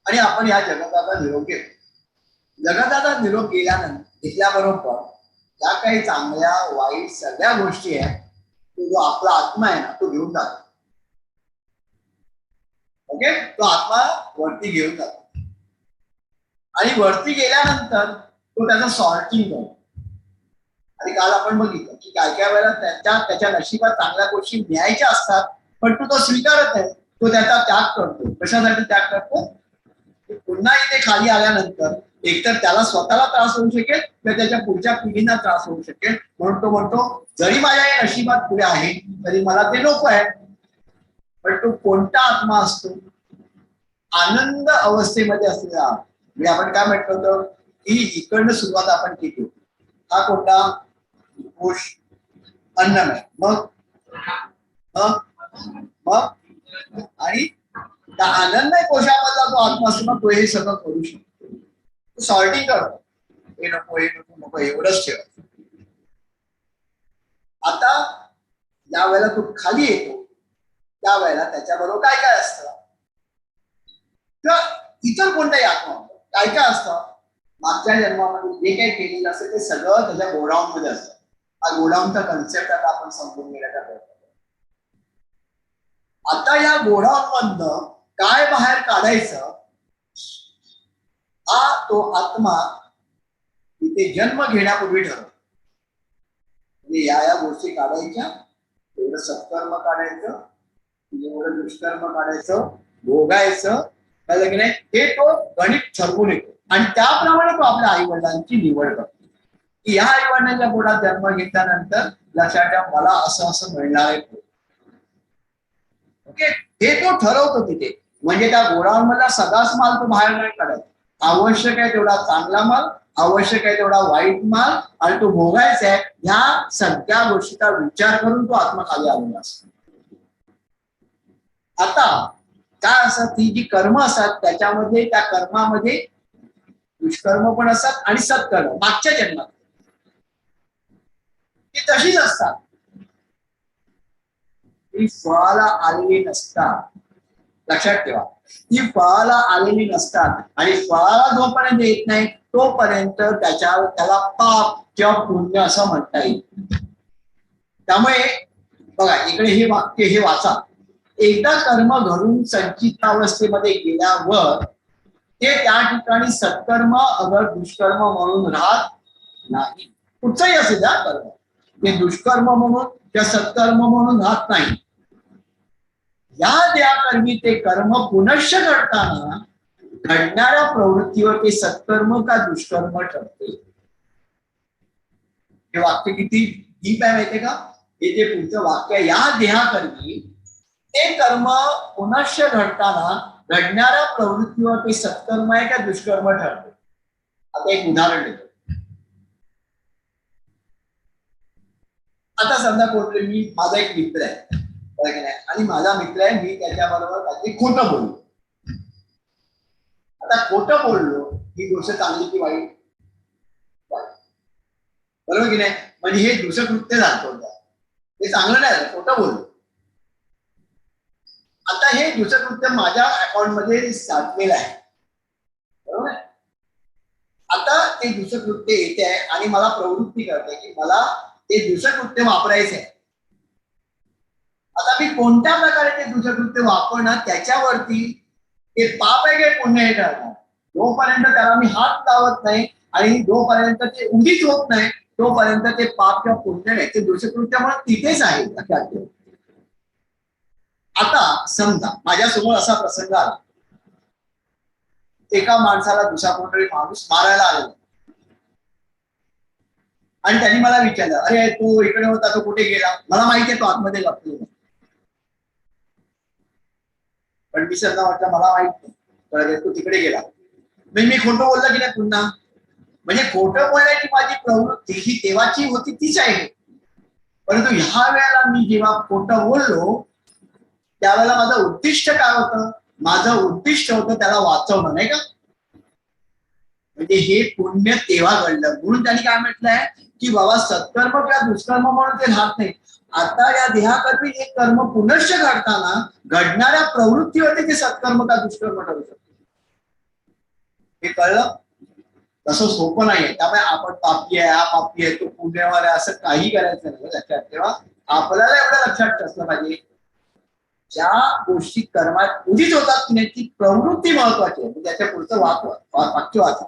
आणि आपण या जगताचा निरोप घेतो. जगताचा निरोप घेतल्याबरोबर ज्या काही चांगल्या वाईट सगळ्या गोष्टी आहेत तो जो आपला आत्मा आहे ना तो घेऊन जातो. ओके, तो आत्मा वरती घेऊन जातो आणि वरती गेल्यानंतर तो त्याचं सॉर्टिंग करतो. आणि काल आपण बघितलं की काय काय वेळेला त्याच्या नशिबात चांगल्या गोष्टी न्यायच्या असतात पण तो स्वीकारत आहे, तो त्याचा त्याग करतो. कशासाठी त्याग करतो? पुन्हा इथे खाली आल्यानंतर एकतर त्याला स्वतःला त्रास होऊ शकेल किंवा त्याच्या पुढच्या पिढींना त्रास होऊ शकेल, म्हणून तो म्हणतो जरी माझ्या या नशिबात पुढे आहे तरी मला ते नको आहे. पण तो कोणता आत्मा असतो? आनंद अवस्थेमध्ये असलेला. म्हणजे आपण काय म्हणतो होतो की इकडनं सुरुवात आपण केली, हा कोणता कोश अन्नमय, मग आणि त्या आनंदमय कोशामधला जो आत्मा असतो ना तो हे सगळं करू शकतो, सॉर्टिंग करतो, हे नको हे नको नको एवढंच ठेवायचं. आता ज्या वेळेला तो खाली येतो त्यावेळेला त्याच्याबरोबर काय काय असतं किंवा इतर कोणताही आत्मा काय काय असतं, मागच्या जन्मामध्ये जे काही केलेलं असतं ते सगळं त्याच्या गोडाऊन मध्ये असतं. हा गोडाऊनचा कन्सेप्ट आता आपण समजून घेण्याचा प्रयत्न करतो. आता या गोडाऊन मधनं काय बाहेर काढायचं हा तो आत्मा तिथे जन्म घेण्यापूर्वी ठरवतो. म्हणजे या गोष्टी काढायच्या, एवढं सत्कर्म काढायचं, एवढं दुष्कर्म काढायचं, भोगायचं, कळलं की नाही, हे तो गणित ठरवून येतो आणि त्याप्रमाणे तो आपल्या आई वडिलांची निवड करतो की ह्या आई वडिलांच्या पोटात जन्म घेतल्यानंतर लक्षात ठेवा मला असं असं मिळणार आहे. ओके, हे तो ठरवतो तिथे. म्हणजे त्या गोडाऊन मधला सगळाच माल तो बाहेर नाही काढायचा, आवश्यक आहे तेवढा चांगला माल, आवश्यक आहे तेवढा वाईट माल, आणि तो भोगायचा आहे, ह्या सगळ्या गोष्टीचा विचार करून तो आत्मा खाली आलेला असतो. आता काय असतात, ती जी कर्म असतात त्याच्यामध्ये, त्या कर्मामध्ये दुष्कर्म पण असतात आणि सत्कर्म मागच्या जन्मात ती तशीच असतात, ती फळाला आलेली नसतात. लक्षात ठेवा, ती फळाला आलेली नसतात, आणि फळाला जोपर्यंत येत नाही तोपर्यंत त्याला पाप किंवा पुण्य असं म्हणता येईल. त्यामुळे बघा, इकडे हे वाक्य हे वाचा, एकदा कर्म घडून संचितावस्थेमध्ये गेल्यावर ते त्या ठिकाणी सत्कर्म अगर दुष्कर्म म्हणून राहत नाही. कुठचंही असेल ना कर्म, ते दुष्कर्म म्हणून किंवा सत्कर्म म्हणून राहत नाही. या देहाकर्मी ते कर्म पुनश्च घडताना घडणाऱ्या प्रवृत्तीवर ते सत्कर्म का दुष्कर्म ठरते. हे वाक्य किती डीप आहे माहितीये का? हे जे पुढचं वाक्य, या देहाकर्मी ते कर्म पुनश्च घडताना घडणाऱ्या प्रवृत्तीवर ते सत्कर्म आहे का दुष्कर्म ठरते. आता एक उदाहरण देतो. आता समजा कोणतरी, मी माझा एक मित्र आहे आणि माझा मित्र आहे, मी त्याच्याबरोबर काहीतरी खोटं बोललो. आता खोटं बोललो ही गोष्ट चांगली की वाईट? बरोबर की नाही? म्हणजे हे दुसरं कृत्य झालं, हे चांगलं नाही झालं, खोटं बोललो. आता हे दुसरं कृत्य माझ्या अकाउंट मध्ये साठलेलं आहे, बरोबर. आता ते दुसरं कृत्य येते आहे आणि मला प्रवृत्ती करते की मला ते दुसरं कृत्य वापरायचं आहे. आता मी कोणत्या प्रकारे ते दुसरं कृत्य वापरणार त्याच्यावरती ते पाप आहे की पुण्य हे ठरणार. जोपर्यंत त्याला मी हात लावत नाही आणि जोपर्यंत ते उदीच होत नाही तोपर्यंत ते पाप किंवा पुण्य नाही, ते दुसरं कृत्य म्हणून तिथेच आहे. लक्षात ठेवा. आता समजा माझ्यासमोर असा प्रसंग आला, एका माणसाला दुसरा कोणतरी माणूस मारायला आलेला आणि त्यांनी मला विचारलं, अरे तू इकडे होता, तो कुठे गेला? मला माहिती आहे तो आतमध्ये लपलेला, पण मी सध्या म्हटलं मला माहित नाही, तू तिकडे गेला. मी खोटं बोललं की नाही पुन्हा? म्हणजे खोटं बोलण्याची माझी प्रवृत्ती ही तेव्हाची होती तीच आहे, परंतु ह्या वेळेला मी जेव्हा खोटं बोललो त्यावेळेला माझं उद्दिष्ट काय होतं? माझं उद्दिष्ट होतं त्याला वाचवणं, नाही का? म्हणजे हे पुण्य तेव्हा घडलं. म्हणून त्यांनी काय म्हटलंय की बाबा सत्कर्म किंवा दुष्कर्म म्हणून ते राहत नाही. आता या देहाकर्मी एक कर्म पुनश्च घडताना घडणाऱ्या प्रवृत्तीवरती ते सत्कर्म का दुष्कर्म ठरू शकतो. हे कळलं? तसं सोपं नाहीये. त्यामुळे आपण पापी आहे, हा पापी आहे, तो पुण्यवान आहे असं काही करायचं नाही. लक्षात ठेवा. आपल्याला एवढं लक्षात असलं पाहिजे, ज्या गोष्टी कर्मात उदित होतात की नाही ती प्रवृत्ती महत्वाची आहे. त्याच्या पुढचं वाक्य वाचा.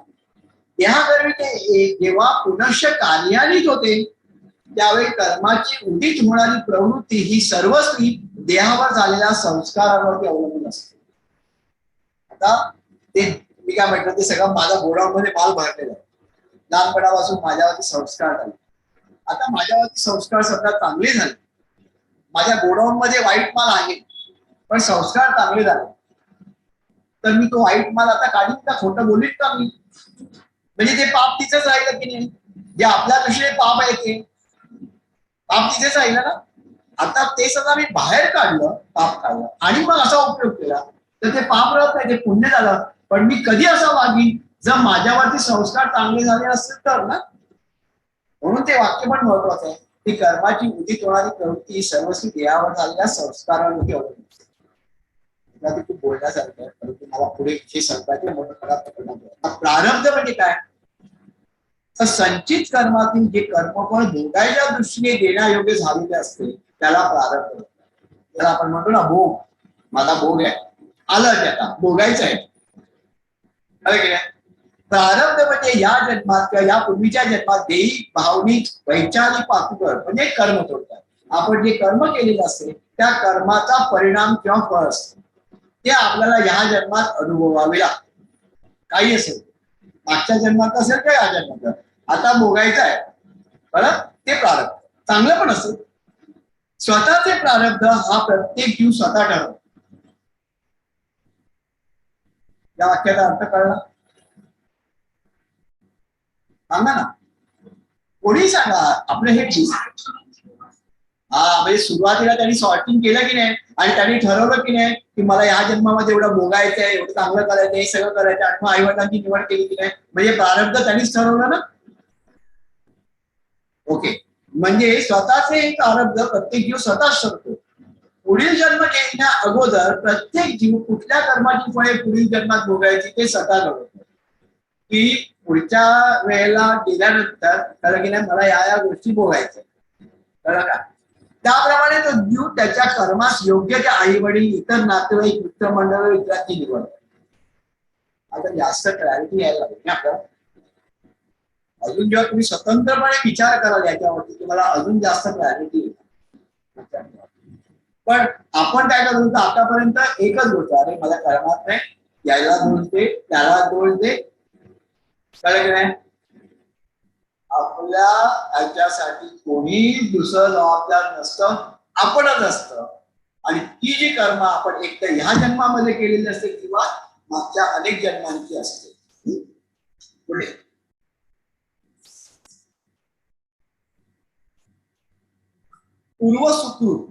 देहाकर्मी ते जेव्हा पुनश्च कार्यान्वित होते त्यावेळी कर्माची उदित होणारी प्रवृत्ती ही सर्वस्वी देहावर झालेल्या संस्कारावरती अवलंबून असते. आता ते मी काय म्हटलं, ते सगळं माझ्या गोडाऊनमध्ये माल भरलेला आहे. लहानपणापासून माझ्यावरती संस्कार झाले. आता माझ्यावरती संस्कार सध्या चांगले झाले, माझ्या गोडाऊन मध्ये वाईट माल आहे पण संस्कार चांगले झाले, तर मी तो वाईट माल आता काढीन का? खोटं बोलीन का मी? म्हणजे ते पाप तिथेच राहिलं की नाही? जे आपल्यापेक्षा पाप आहे ते पाप तिथेच राहिलं ना. आता ते सगळं मी बाहेर काढलं, पाप काढलं आणि मग असा उपयोग केला तर ते पाप राहत नाही, ते पुण्य झालं. पण मी कधी असं वागीन जर माझ्यावरती संस्कार चांगले झाले असतील तर ना. म्हणून ते वाक्य पण महत्वाचं आहे की कर्माची उदित होणारी प्रवृत्ती सर्वस्वी देहावर झालेल्या संस्कारावरती अवलंबून असते. ते खूप बोलण्यासारखं आहे, परंतु मला पुढे हे सांगायचे म्हणून मला प्रारब्ध म्हणजे काय? तर संचित कर्मातील जे कर्मफळ भोगायच्या दृष्टीने देण्यायोग्य झालेले असते त्याला प्रारब्ध. त्याला आपण म्हणतो ना भोग, माझा भोग आहे, आलं त्याला भोगायचं आहे. प्रारब्ध म्हणजे या जन्मात किंवा या पूर्वीच्या जन्मात देही भावनिक वैचारिक पातळीवर म्हणजे कर्म थोडक्यात आपण जे कर्म केलेलं असते त्या कर्माचा परिणाम किंवा फळ असते, ते आपल्याला या जन्मात अनुभवावे लागते. काही असेल, मागच्या जन्मात असेल का या जन्मात, आता भोगायचं आहे बरं, ते प्रारब्ध चांगलं पण असेल. स्वतःचे प्रारब्ध हा प्रत्येक जीव स्वतः ठरवतो. या वाक्याचा अर्थ कळला? सांगा ना, कोणी सांगा. आपलं हे हा म्हणजे सुरुवातीला त्यांनी सॉर्टिंग केलं की नाही आणि त्यांनी ठरवलं की नाही की मला या जन्मामध्ये एवढं भोगायचंय, एवढं चांगलं करायचंय, हे सगळं करायचं आणि मग आईवडिलांची निवड केली की नाही, म्हणजे प्रारब्ध त्यांनीच ठरवलं ना. ओके, म्हणजे स्वतःचे प्रारब्ध प्रत्येक जीव स्वतःच ठरतो. पुढील जन्म घेण्या अगोदर प्रत्येक जीव कुठल्या कर्माची फळे पुढील जन्मात भोगायची ते स्वतः ठरवतो. की पुढच्या वेळेला गेल्यानंतर कळलं की नाही मला या गोष्टी भोगायच्या, कळलं का. त्याप्रमाणे तो जीव त्याच्या कर्मास योग्य ते आई वडील, इतर नातेवाईक, मित्रमंडळ इत्यादी निवड. आता जास्त क्लॅरिटी यायला लागली आपल्याला. अजून जेव्हा तुम्ही स्वतंत्रपणे विचार कराल याच्यावरती तुम्हाला अजून जास्त क्लॅरिटी येईल. पण आपण काय करतो तर आतापर्यंत एकच गोष्ट, अरे मला कर्मात नाही, यायला दोष दे, त्याला दोष दे, कळलं की नाही. आपल्या ह्याच्यासाठी कोणी दुसरं जबाबदार नसतं, आपणच असतं. आणि ती जी कर्म आपण एक तर ह्या जन्मामध्ये केलेली असते किंवा मागच्या अनेक जन्मांची असते. पुढे पूर्वसुकृत.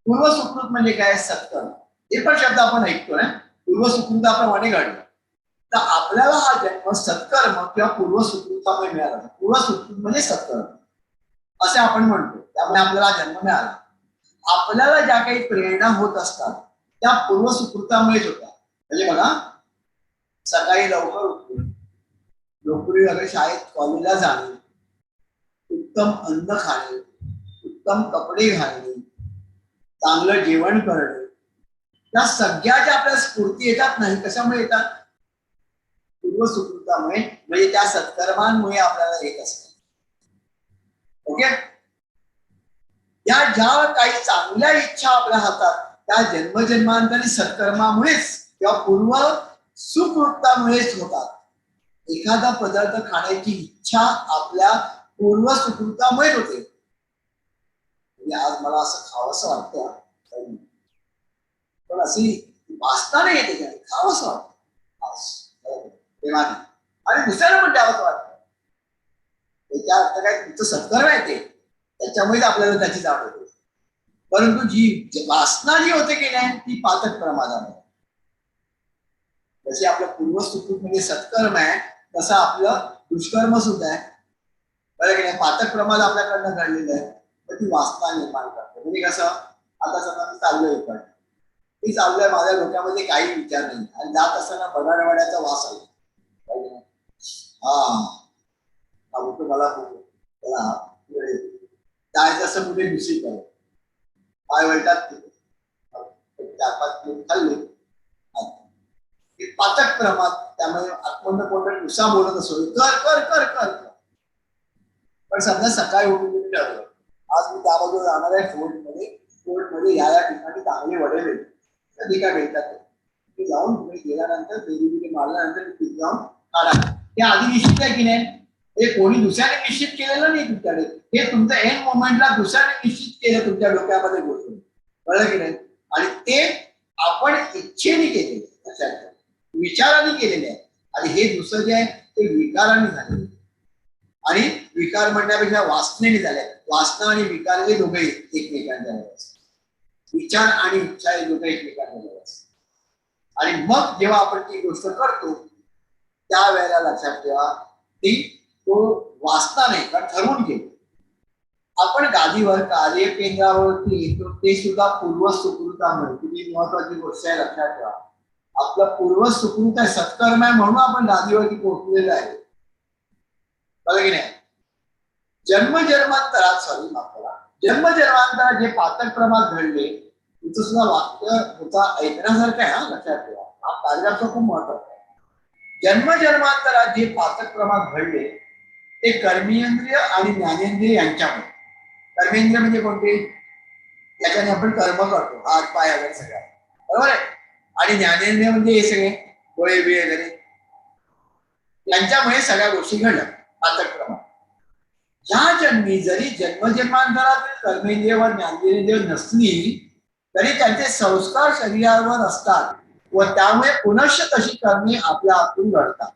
पूर्वसुकृत म्हणजे काय, सत्कर्म. हे पण शब्द आपण ऐकतो ना, पूर्वसुकृताप्रमाणे घडलं. तर आपल्याला हा जन्म सत्कर्म किंवा पूर्वसुकृतामुळे मिळाला. पूर्वसुकृत म्हणजे सत्कर्म असे आपण म्हणतो, त्यामुळे आपल्याला जन्म मिळाला. आपल्याला ज्या काही प्रेरणा होत असतात त्या पूर्वसुकृतामुळेच होतात. म्हणजे बघा, सकाळी लवकर उठून नोकरी वगैरे, शाळेत कॉलेजला जाणे, उत्तम अन्न खाणे, उत्तम कपडे घालणे, चांगलं जेवण करणे, या सगळ्या ज्या आपल्या स्फूर्ती येतात नाही, कशामुळे येतात, पूर्वसुकृतामुळे, म्हणजे त्या सत्कर्मांमुळे आपल्याला येत असतात. ओके, या ज्या काही चांगल्या इच्छा आपल्या हातात त्या जन्मजन्मांतरी सत्कर्मामुळेच किंवा पूर्व सुकृतामुळेच होतात. एखादा पदार्थ खाण्याची इच्छा आपल्या पूर्व सुकृतामुळेच होते. म्हणजे आज मला असं खावंसं वाटतं, पण अशी वासना नाही येते, खावंसं वाटतं प्रेमाने, आणि दुसऱ्याला पण द्यावंसं वाटतं. त्याच्या अर्थ काय, तुमचं सत्कर्म आहे ते, त्याच्यामुळेच आपल्याला त्याची जाण होते. परंतु जी वासना जी होते की नाही ती पातक प्रमादाने. जसे आपलं पूर्वसुकृत म्हणजे सत्कर्म आहे, तसं आपलं दुष्कर्म सुद्धा आहे, बरं की नाही. पातक प्रमाद आपल्याकडनं घडलेलं आहे, तर ती वासना निर्माण करते. म्हणजे कसं, आता समजा मी चाललोय पण मी चाललोय, माझ्या डोक्यामध्ये काही विचार नाही, आणि जात असताना बडाडवाड्याचा वास आला, हा मला जायचं असं कुठे मिश्रित आहे, पाय वळतात, 4-5 किलो खाल्ले, पाचक प्रमाद. त्यामुळे आत्मन कोण नुसा बोलत असो, कर कर कर कर. पण समजा सकाळी उठून तुम्ही ठरवलं आज मी त्या बाजूला जाणार आहे फोर्टमध्ये या ठिकाणी चांगले वडे मिळतात, कधी काय मिळतात ते जाऊन तुम्ही गेल्यानंतर फेरी मारल्यानंतर जाऊन काढा. ते आधी निश्चित आहे की नाही, हे कोणी दुसऱ्याने निश्चित केलेलं नाही तुमच्याकडे, हे तुमचं एंड मोमेंटला दुसऱ्याने निश्चित केलं तुमच्या डोक्यामध्ये गोष्ट, कळलं की नाही. आणि ते आपण इच्छेने केलेले, लक्षात विचाराने केलेले आहे. आणि हे दुसरं जे आहे ते विकाराने झालेले, आणि विकार म्हणण्यापेक्षा वासनेने झाले. वासना आणि विकार हे दोघे एकमेकांच्या, विचार आणि इच्छा हे दोघे एकमेकांच्या. आणि मग जेव्हा आपण ती गोष्ट करतो त्या वेळेला लक्षात ठेवा ती तो वासना नाही, कारण ठरवून घेतो. आपण गादीवर कार्य केंद्रावरती येतो ते सुद्धा पूर्व सुकृतामुळे. तुम्ही महत्वाची गोष्ट आहे लक्षात ठेवा, आपलं पूर्व सुकृत आहे, सत्कर्म आहे, म्हणून आपण गादीवरती पोहोचलेलं आहे, बघा की नाही. जन्मजन्मांतरात जन्मजन्मांतरात जे पातक प्रमाद घडले तिचं सुद्धा वाक्य होता ऐकण्यासारखं आहे, हा लक्षात ठेवा. हा कार्याचं खूप महत्वाचं आहे. जन्मजन्मांतरात जे पातक प्रमाद घडले ते कर्मेंद्रिय आणि ज्ञानेंद्रिय यांच्यामुळे. कर्मेंद्रिय म्हणजे कोणते, याच्याने आपण कर्म करतो, हात पाय वगैरे सगळ्या, बरोबर आहे. आणि ज्ञानेंद्रिय म्हणजे हे सगळे डोळे बिळे वगैरे, यांच्यामुळे सगळ्या गोष्टी घडल्या पातक प्रमाद. ह्या जन्मी जरी जन्मजन्मांतरातील कर्मेंद्रिय व ज्ञानेंद्रिय नसली तरी त्यांचे संस्कार शरीरावर असतात व त्यामुळे पुनश्च तशी कर्मे आपल्या हातून घडतात.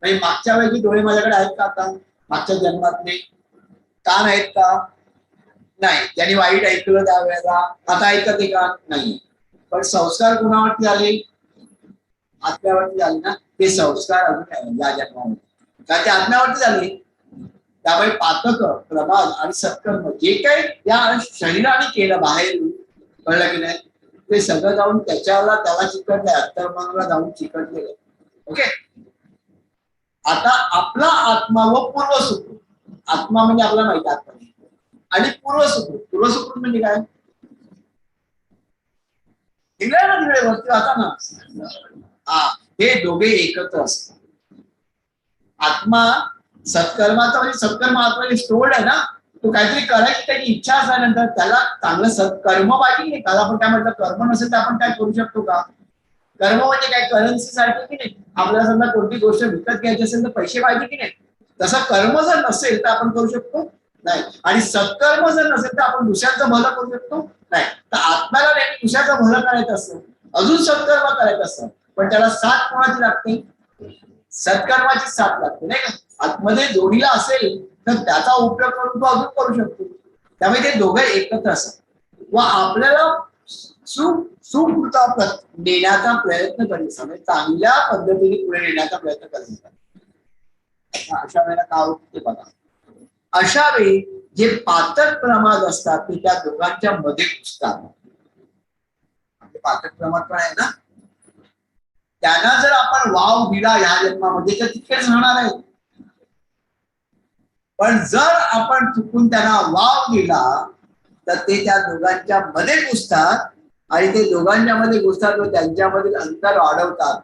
म्हणजे मागच्या वेळी डोळे माझ्याकडे आहेत का आता, मागच्या जन्मातले कान आहेत का, नाही. त्यांनी वाईट ऐकलं त्यावेळेला, आता ऐकत आहे का, नाही. पण संस्कार कुणावरती आले, आत्म्यावरती आले ना, ते संस्कार अजून या जन्मामध्ये कारण ते आत्म्यावरती झाले. त्यामुळे पातक प्रमाद आणि सत्कर्म जे काही या शरीराने केलं बाहेर, कळलं की नाही, ते सगळं जाऊन त्याला चिकटलंय, अंतर्मनाला जाऊन चिकटलेलं. ओके. आता आपला आत्मा व पूर्वसुकृत, आत्मा म्हणजे आपल्याला माहिती आत्मा आणि पूर्वसुकृत, पूर्वसुकृत म्हणजे काय, तिकडे ना तिकडे वरती राहता ना, हा, हे दोघे एकत्र असतात. आत्मा सत्कर्माचा म्हणजे सत्कर्म आत्मा स्टोर्ड आहे ना, तो काहीतरी करायची त्याची इच्छा असल्यानंतर त्याला चांगलं सत्कर्म पाहिजे की त्याला आपण काय म्हटलं, कर्म नसेल तर आपण काय करू शकतो का, कर्म म्हणजे काय, करन्सी सारखं की नाही. आपल्याला समजा कोणती गोष्ट विकत घ्यायची असेल तर पैसे पाहिजे की नाही, तसं कर्म जर नसेल तर आपण करू शकतो नाही. आणि सत्कर्म जर नसेल तर आपण दुसऱ्याचं भलं करू शकतो नाही. तर आत्म्याला नेहमी दुसऱ्याचं भलं करायचं असतं, अजून सत्कर्म करायचं असतं, पण त्याला साथ कोणाची लागते, सत्कर्माची साथ लागते नाही का. आतमध्ये जोडीला असेल तर त्याचा उपयोग करून तो अजून करू शकतो. त्यामुळे ते दोघे एकत्र असतात व आपल्याला सुख देण्याचा प्रयत्न करायचा, म्हणजे चांगल्या पद्धतीने पुढे नेण्याचा प्रयत्न करायचा. अशा वेळेला काय होतं ते बघा, अशा वेळी जे पातक प्रमाद असतात ते त्या दोघांच्या मध्ये घुसतात. पातक प्रमाद पण आहे ना, त्यांना जर आपण वाव दिला या जन्मामध्ये तर तितकेच राहणार आहे. पण जर आपण चुकून त्यांना वाव दिला तर ते त्या दोघांच्या मध्ये घुसतात आणि ते दोघांच्या मध्ये घुसतात व त्यांच्यामधील अंतर वाढवतात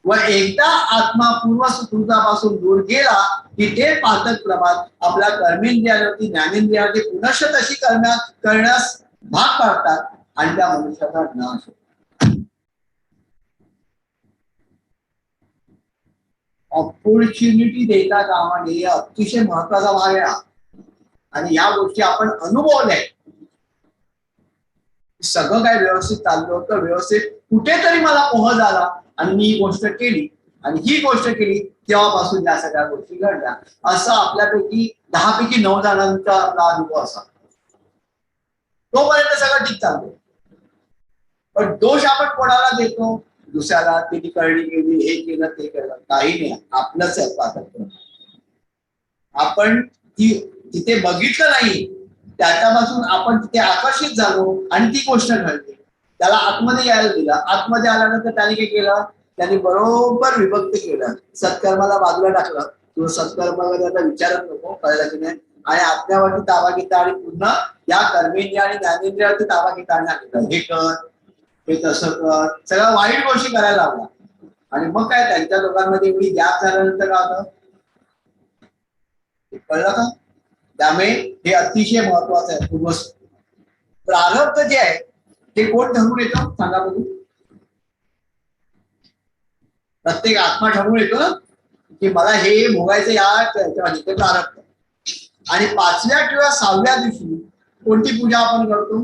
व एकदा आत्मा पूर्वसुकृतापासून दूर गेला की ते पातक प्रमाद आपल्या कर्मेंद्रियावरती ज्ञानेंद्रियावरती पुनश्च तशी करण्यास भाग पाडतात आणि त्या मनुष्याचा नाश होतो. ऑपॉर्च्युनिटी देता कामा नये, अतिशय महत्वाचा भाग आहे. आणि या गोष्टी आपण अनुभवल्या, सगळं काय व्यवस्थित चाललं होतं, व्यवस्थित कुठेतरी मला मोह झाला आणि मी ही गोष्ट केली आणि ही गोष्ट केली, तेव्हापासून या सगळ्या गोष्टी घडल्या. असं आपल्यापैकी 10 पैकी 9 जणांचा आपला अनुभव असा, तोपर्यंत सगळं ठीक चाललं. पण दोष आपण कोणाला देतो, दुसऱ्याला, तिने करणी केली, हे केलं ते केलं, काही नाही, आपलंच आहे पातक. आपण तिथे बघितलं नाही, त्याच्यापासून आपण तिथे आकर्षित झालो आणि ती गोष्ट घडली. त्याला आतमध्ये यायला दिलं, आतमध्ये आल्यानंतर त्याने काय केलं, त्यांनी बरोबर विभक्त केलं, सत्कर्माला बाजूला टाकलं. तो सत्कर्माला आता विचारत नको, कळलं की नाही, आणि आत्म्यावरती ताबा घेता आणि पुन्हा या कर्मेंद्रिय आणि ज्ञानेंद्रियावरती ताबा घेता आणि सांगितलं हे कर, हे तसं कर, सगळ्या वाईट गोष्टी करायला लागला. आणि मग काय त्यांच्या लोकांमध्ये एवढी गॅप झाल्यानंतर काय होतं, कळलं का. त्यामुळे हे अतिशय महत्वाचं आहे. प्रारब्ध जे आहे ते कोण ठरवून येतं सांगा बघू, प्रत्येक आत्मा ठरवून येतो ना की मला हे भोगायचं या ते प्रारब्ध. आणि 5व्या किंवा 6व्या दिवशी कोणती पूजा आपण करतो,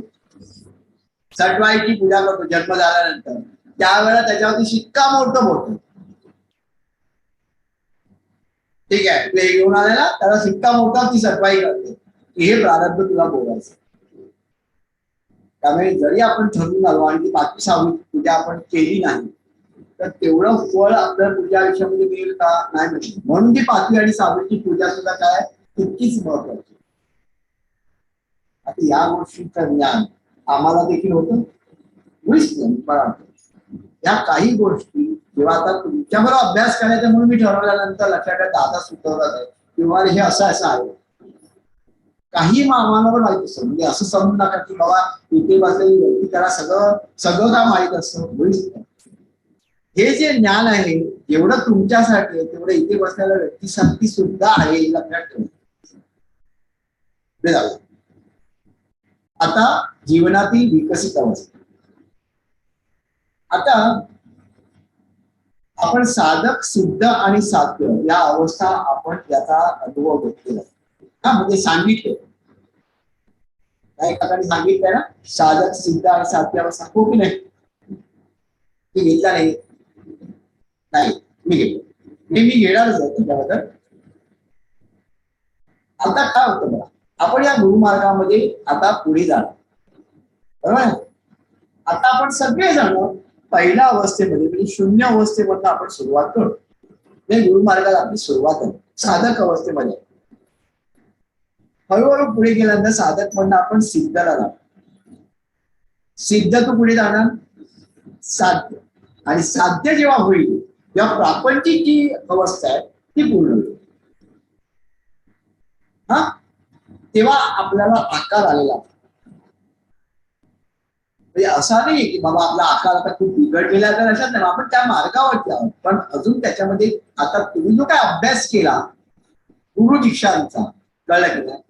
सटवाईची पूजा करतो जन्म झाल्यानंतर, त्यावेळेला त्याच्यावरती शिक्कामोर्तब होतं. ठीक आहे, तू घेऊन आलेला त्याला शिक्कामोर्तब ती सटवाई करते की हे प्रारब्ध तुला भोगायचं. त्यामुळे जरी आपण ठरवून आलो आणि ती 5वी 6वी पूजा आपण केली नाही तर तेवढं फळ आपल्या पूजा आयुष्यामध्ये मिळेल का, नाही मिळेल. म्हणून ती 5वी आणि 6वीची पूजा सुद्धा काय तितकीच महत्वाची. आता या गोष्टीचं ज्ञान आम्हाला देखील होतं, या काही गोष्टी जेव्हा आता तुमच्याबरोबर अभ्यास करायचा म्हणून मी ठरवल्यानंतर लक्षात दादा सुचवतात आहे किंवा हे असं असं आहे. काही आम्हाला पण माहित असतं, म्हणजे असं समजू नका की बाबा इथे बसलेली व्यक्ती त्याला सगळं काय माहित असतं. हे जे ज्ञान आहे जेवढं तुमच्यासाठी आहे तेवढं इथे बसलेल्या व्यक्तीसाठी सुद्धा आहे, लक्षात ठेवा. आता जीवनातील विकसित अवस्था, आता आपण साधक सिद्ध आणि साध्य या अवस्था आपण याचा अनुभव घेतलेला हा, म्हणजे सांगितले काही ठिकाणी सांगितलंय ना, साधक सिद्ध आणि साध्य अवस्था, हो की नाही, मी घेतला नाही, मी घेतलो. हे मी घेणारच आहे त्याच्याबद्दल. आता काय होतं बघा, आपण या गुरुमार्गामध्ये आता पुढे जाणार, बरोबर आहे. आता आपण सगळेजण पहिल्या अवस्थेमध्ये म्हणजे शून्य अवस्थेमधून आपण सुरुवात करू. गुरुमार्गाला आपली सुरुवात आहे साधक अवस्थेमध्ये. हळूहळू पुढे गेल्यानंतर साधक म्हणून आपण सिद्धला जाणार. सिद्ध तू पुढे जाणार साध्य, आणि साध्य जेव्हा होईल तेव्हा प्रापंचिक जी अवस्था आहे ती पूर्ण होईल. हा, तेव्हा आपल्याला आकार आलेला. म्हणजे असा नाही की बाबा आपला आकार आता खूप बिघडलेला तर अशात नाही, आपण त्या मार्गावरती आहोत. पण अजून त्याच्यामध्ये आता तुम्ही जो काय अभ्यास केला गुरु दीक्षांचा, कळलं की नाही,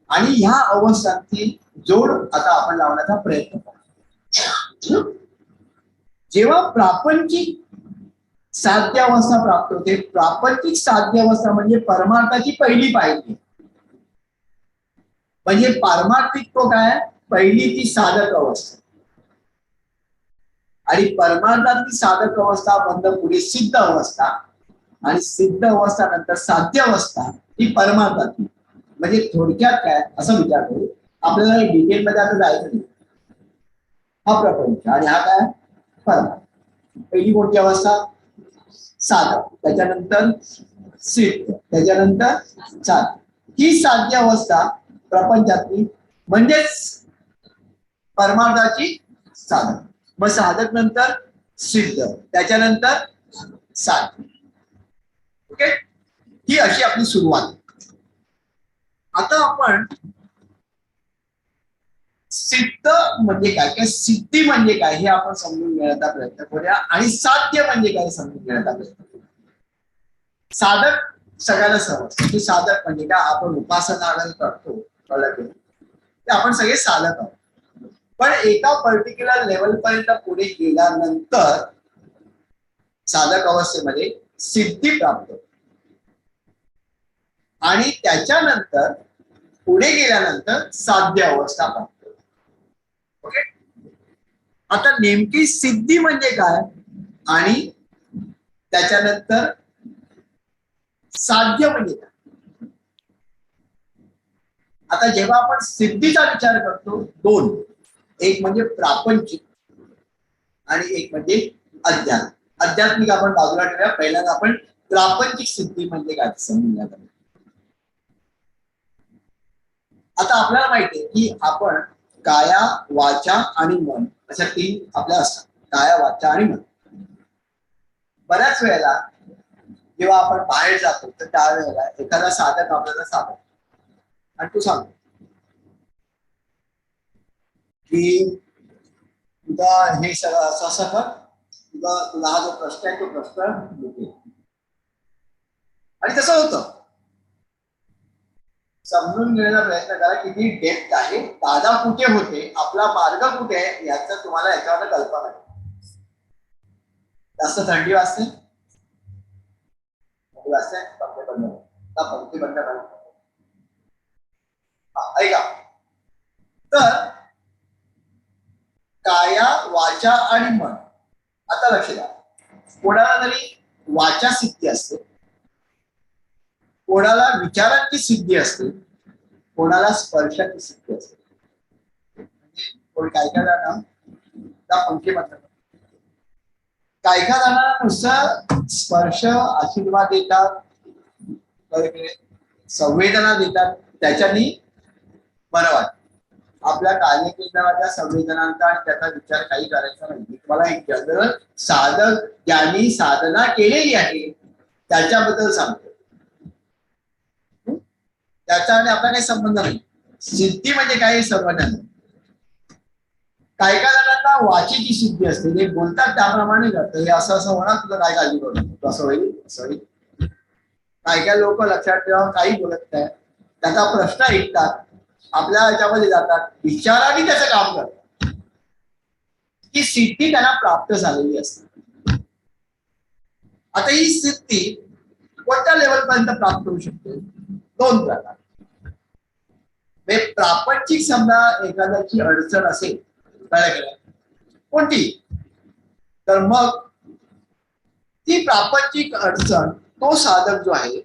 आणि ह्या अवस्थांची जोड आता आपण लावण्याचा प्रयत्न करू. जेव्हा प्रापंचिक साध्य अवस्था प्राप्त होते, प्रापंचिक साध्य अवस्था म्हणजे परमार्थाची पहिली पायरी. म्हणजे पारमार्थिक तो काय, पहिली ती साधक अवस्था, आणि परमार्थातली साधक अवस्था बंद पुढे सिद्ध अवस्था, आणि सिद्ध अवस्था नंतर साध्य अवस्था ही परमार्थातली. म्हणजे थोडक्यात काय असं विचार करू, आपल्याला डिटेल मध्ये आता जायचं नाही. हा प्रपंच आणि हा काय परमार्थ. पहिली कोणती अवस्था साधक, त्याच्यानंतर सिद्ध, त्याच्यानंतर साध्य. ही साध्य अवस्था प्रपंचातली म्हणजेच परमार्थाची साधक. मग साधक नंतर सिद्ध, त्याच्यानंतर साध्य. ओके, ही अशी आपली सुरुवात. आता आपण सिद्ध म्हणजे काय किंवा सिद्धी म्हणजे काय हे आपण समजून घेण्याचा प्रयत्न करूया, आणि साध्य म्हणजे काय समजून घेण्याचा प्रयत्न करूया. साधक सगळ्यांना समजतं की साधक म्हणजे काय, आपण उपासना करतो, कळलं की ते आपण सगळे साधक आहोत. पण एका पर्टिक्युलर लेवल पर्यंत पुढे गेल्यानंतर साधक अवस्थेमध्ये सिद्धी प्राप्त होते, आणि त्याच्यानंतर पुढे गेल्यानंतर साध्य अवस्था प्राप्त होते. ओके, आता नेमकी सिद्धी म्हणजे काय आणि त्याच्यानंतर साध्य म्हणजे काय. आता जेव्हा आपण सिद्धीचा विचार करतो, दोन, एक म्हणजे प्रापंचिक आणि एक म्हणजे अध्यात्म. आध्यात्मिक आपण बाजूला ठेवूया, पहिल्यांदा आपण प्रापंचिक सिद्धी म्हणजे काय समजून घ्या. आता आपल्याला माहिती आहे की आपण काया वाचा आणि मन अशा तीन आपल्या असतात, काया वाचा आणि मन. बऱ्याच वेळेला जेव्हा आपण बाहेर जातो तर त्यावेळेला एखादा साधक आपल्याला सांगतो आणि तू सांगतो की तुझा हे सगळं असं असं कर, तुला हा जो प्रश्न आहे तो प्रश्न, आणि तसं होतं. समजून घेण्याचा प्रयत्न करा किती डेप्थ आहे, दादा कुठे होते, आपला मार्ग कुठे आहे, याचं तुम्हाला याच्यावर कल्पना आहे. जास्त थंडी वाजते, पंक्ती बंद करा. ऐका, तर काया वाचा आणि मन. आता लक्ष द्या, कोणाला तरी वाचा सिद्धी असते, कोणाला विचारांची सिद्धी असते, कोणाला स्पर्शाची सिद्धी असते. म्हणजे काय काय जण त्या पंक्ती म्हणतात, काय काय जणांना नुसतं स्पर्श आशीर्वाद देतात, संवेदना देतात, त्याच्यानी बरं वाटतं. आपल्या कार्यकेंद्राच्या संवेदनांचा आणि त्याचा विचार काही करायचा नाही. तुम्हाला एक जनरल साधक ज्यांनी साधना केलेली आहे त्याच्याबद्दल सांगतो, त्याचा आणि आपला काही संबंध नाही. सिद्धी म्हणजे काही सर्वज्ञान. काय काय जणांना वाचीची सिद्धी असते, जे बोलतात त्याप्रमाणे करतं, हे असं असं होणार, तुला काय काळजी करू नको, असं होईल असं होईल. काय काय लोक लक्षात ठेवा काही बोलत नाही, त्याचा प्रश्न ऐकतात, आपल्या ह्याच्यामध्ये जातात, विचाराने त्याचं काम करतात, ही सिद्धी त्यांना प्राप्त झालेली असते. आता ही सिद्धी कोणत्या लेवल पर्यंत प्राप्त होऊ शकते, दोन प्रकार. प्रापंचिक समजा एखाद्याची अडचण असेल, कोणती, तर मग ती प्रापंचिक अडचण तो साधक जो आहे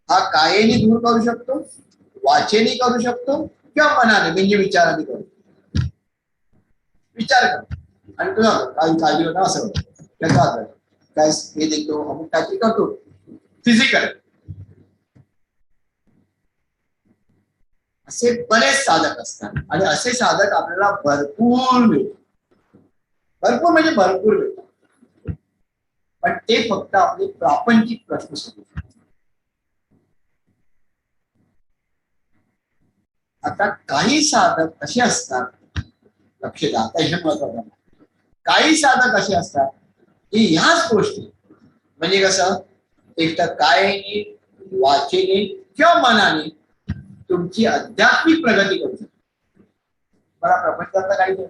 हा कायेने दूर करू शकतो, वाचेने करू शकतो किंवा मनाने म्हणजे विचाराने करू. विचार कर आणि तुला काही काळजी होता असं होतं त्याचा आधार काय हे देखतो आपण काहीतरी करतो फिजिकल. असे बरेच साधक असतात आणि असे साधक आपल्याला भरपूर मिळतात. भरपूर म्हणजे भरपूर मिळतात. पण ते फक्त आपले प्रापंचिक प्रश्न सोडवतात. आता काही साधक असे असतात, लक्ष द्या आता हे महत्वाचं. काही साधक असे असतात की ह्याच गोष्टी म्हणजे कसं एक तर कायेने, वाचेने किंवा मनाने तुमची आध्यात्मिक प्रगती करू शकतो. मला प्रपंचाचा काही नाही.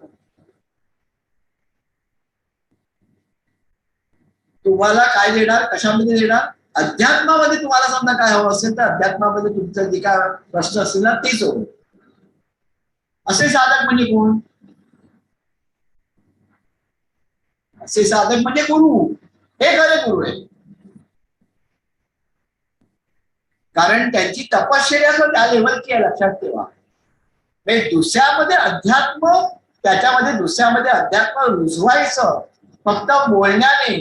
तुम्हाला काय देणार, कशामध्ये देणार? अध्यात्मामध्ये तुम्हाला समजा काय हवं असेल तर अध्यात्मामध्ये तुमचं जे काय प्रश्न असतील ना तेच होईल. असे साधक म्हणजे कोण? असे साधक म्हणजे गुरु. हे खरे गुरु आहे. कारण त्यांची तपश्चर्या त्या लेवलची आहे, लक्षात ठेवा. दुसऱ्यामध्ये अध्यात्म, त्याच्यामध्ये दुसऱ्यामध्ये अध्यात्म रुजवायचं फक्त बोलण्याने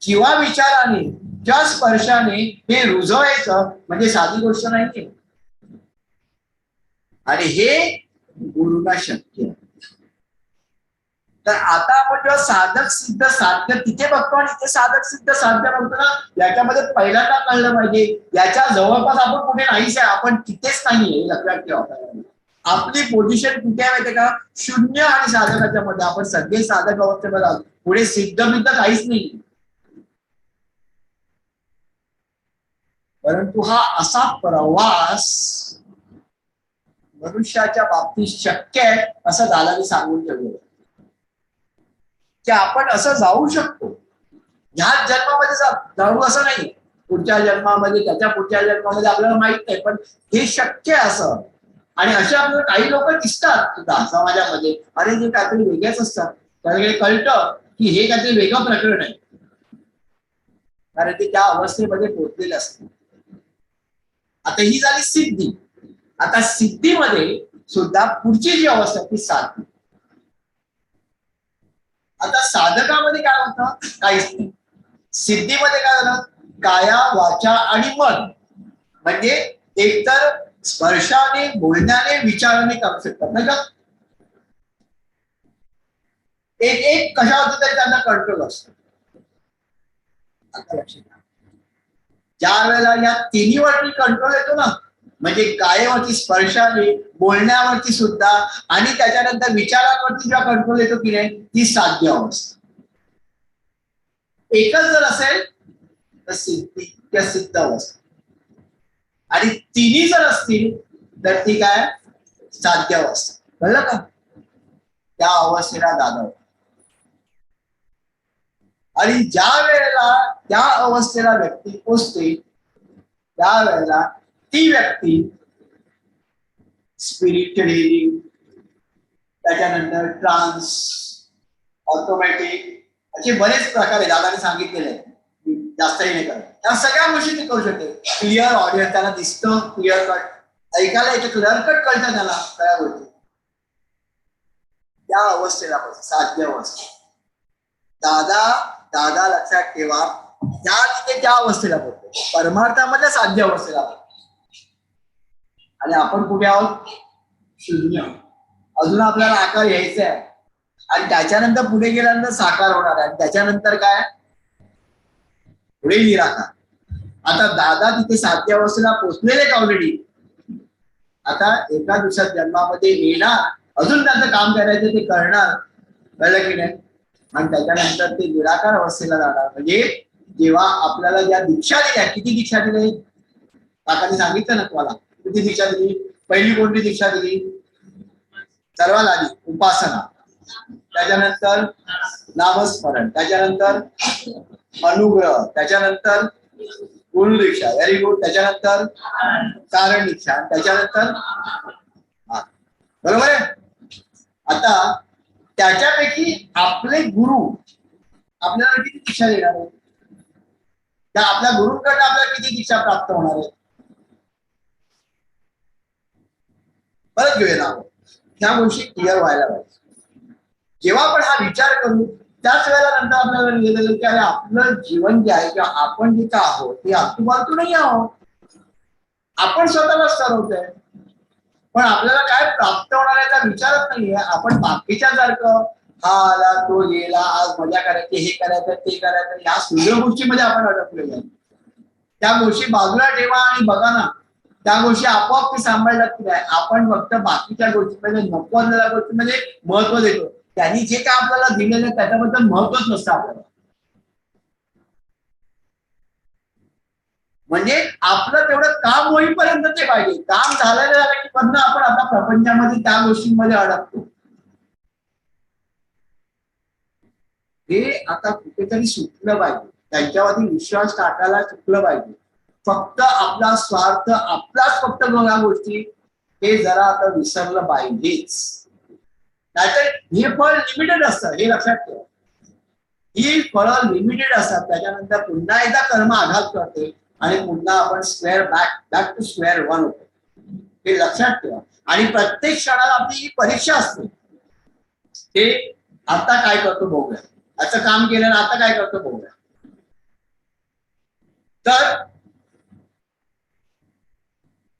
किंवा विचाराने किंवा स्पर्शाने हे रुजवायचं म्हणजे साधी गोष्ट नाहीये. आणि हे गुरुला शक्य आहे. तर आता आपण जेव्हा साधक सिद्ध साध्य तिथे बघतो आणि इथे साधक सिद्ध साध्य बघतो ना, याच्यामध्ये पहिल्यांदा कळलं पाहिजे याच्या जवळपास आपण कुठे नाहीच आहे, आपण तिथेच नाहीये लक्षात ठेवा. आपली पोझिशन कुठे आहे माहितीये का? शून्य आणि साधकाच्या मध्ये. आपण सगळे साधक अवस्थेमध्ये आहोत, पुढे सिद्ध बिद्ध काहीच नाही. परंतु हा असा प्रवास मनुष्याच्या बाबतीत शक्य आहे असं दादानी सांगून ठेवलं की आपण असं जाऊ शकतो. ह्याच जन्मामध्ये जाऊ असं नाही, पुढच्या जन्मामध्ये त्याच्या पुढच्या जन्मामध्ये आपल्याला माहित नाही, पण हे शक्य आहे असं. आणि असे आपल्याला काही लोक दिसतात सुद्धा समाजामध्ये, अरे जे काहीतरी वेगळेच असतात, त्याला कळतं की हे काहीतरी वेगळं प्रकरण आहे, कारण ते त्या अवस्थेमध्ये पोहोचलेले असतात. आता ही झाली सिद्धी. आता सिद्धीमध्ये सुद्धा पुढची जी अवस्था ती साधना. आता साधकामध्ये काय होतं? काहीच नाही. सिद्धीमध्ये काय झालं? काया, वाचा आणि मन म्हणजे एकतर स्पर्शाने, बोलण्याने, विचाराने करू शकतात नाही का? एक एक कशावरती तरी त्यांना कंट्रोल असतो. आता लक्षात घ्या, ज्या वेळेला या तिन्हीवरती कंट्रोल येतो ना, म्हणजे कायेवरती, स्पर्शाने, बोलण्यावरती सुद्धा आणि त्याच्यानंतर विचारांवरती जेव्हा कंट्रोल येतो की नाही, ती साध्य अवस्था. एकच जर असेल तर सिद्धी किंवा सिद्ध अवस्था, आणि तिन्ही जर असतील तर ती काय? साध्य अवस्था. कळलं का? त्या अवस्थेला दादा. आणि ज्या वेळेला त्या अवस्थेला व्यक्ती पोचते त्यावेळेला ती व्यक्ती स्पिरिच्युअल हिलिंग, त्याच्यानंतर ट्रान्स, ऑटोमॅटिक असे बरेच प्रकार आहे दादाने सांगितलेले आहेत. जास्तही नाही करत, त्या सगळ्या गोष्टी ते करू शकते. क्लिअर ऑडियन्स त्याला दिसतं, क्लिअर कट ऐकायला येतं, क्लिअर कट कळतं त्याला सगळ्या गोष्टी. त्या अवस्थेला साध्य अवस्था. दादा दादा लक्षात ठेवा, त्या तिथे त्या अवस्थेला पोहोचतो, परमार्थामध्ये साध्य अवस्थेला पोहोचतो. आणि आपण कुठे आहोत? शून्य. अजून आपल्याला आकार यायचा आहे आणि त्याच्यानंतर पुढे गेल्यानंतर साकार होणार आहे, त्याच्यानंतर काय? पुढे निराकार. आता दादा तिथे साध्य अवस्थेला पोहोचलेले का ऑलरेडी? आता एका दिवसात जन्मामध्ये येणार, अजून त्यांचं काम करायचं ते करणार, कळलं की नाही? आणि त्याच्यानंतर ते निराकार अवस्थेला जाणार. म्हणजे जेव्हा आपल्याला ज्या दीक्षा दिल्या, किती दीक्षा दिली काकांनी सांगितलं ना तुम्हाला, किती दीक्षा दिली? पहिली कोणती दीक्षा दिली? सर्वात आधी उपासना, त्याच्यानंतर नामस्मरण, त्याच्यानंतर अनुग्रह, त्याच्यानंतर गुरु दीक्षा, व्हेरी गुड, त्याच्यानंतर कारण दीक्षा, त्याच्यानंतर बरोबर आहे. आता त्याच्यापैकी आपले गुरु आपल्याला किती दीक्षा देणार आहे? त्या आपल्या गुरुंकडनं आपल्याला किती दीक्षा प्राप्त होणार आहे? परत घेऊया ना, ह्या गोष्टी क्लिअर व्हायला पाहिजे. जेव्हा आपण हा विचार करू त्याच वेळेला नंतर आपल्याला निवेदन की अरे आपलं जीवन जे आहे किंवा आपण जे का आहोत ते आलतू नाही आहोत, आपण स्वतःलाच ठरवतोय. पण आपल्याला काय प्राप्त होणार आहे याचा विचारच नाहीये. आपण बाकीच्या सारखं हा आला तो गेला, आज मजा करायची, हे करायचं ते करायचं, ह्या सुंदर गोष्टीमध्ये आपण अडकलेलो आहे. त्या गोष्टी बाजूला ठेवा आणि बघा ना, त्या गोष्टी आपोआप ते सांभाळतात की नाही. आपण फक्त बाकीच्या गोष्टीमध्ये नको असलेल्या गोष्टीमध्ये महत्व देतो. त्यांनी जे काय आपल्याला दिलेलं त्याच्याबद्दल महत्वच नसतं आपल्याला. म्हणजे आपलं तेवढं काम होईपर्यंत ते पाहिजे. काम झालेलं झालं की पुन्हा आपण आता प्रपंचामध्ये त्या गोष्टींमध्ये अडकतो. हे आता कुठेतरी सुटलं पाहिजे. त्यांच्यावरती विश्वास टाकायला सुटलं पाहिजे. फक्त आपला स्वार्थ, आपलाच फक्त बघा गोष्टी, हे जरा आता विसरलं पाहिजेच. नाहीतर हे फळ लिमिटेड असतं, हे लक्षात ठेवा. ही फळं लिमिटेड असतात. त्याच्यानंतर पुन्हा एकदा कर्म आघात करते आणि पुन्हा आपण बॅक टू स्क्वेअर वन होतो. हे लक्षात ठेवा. आणि प्रत्येक क्षणाला आपली ही परीक्षा असते. ते आता काय करतो बघूया, असं काम केलं ना, आता काय करतो बघूया. तर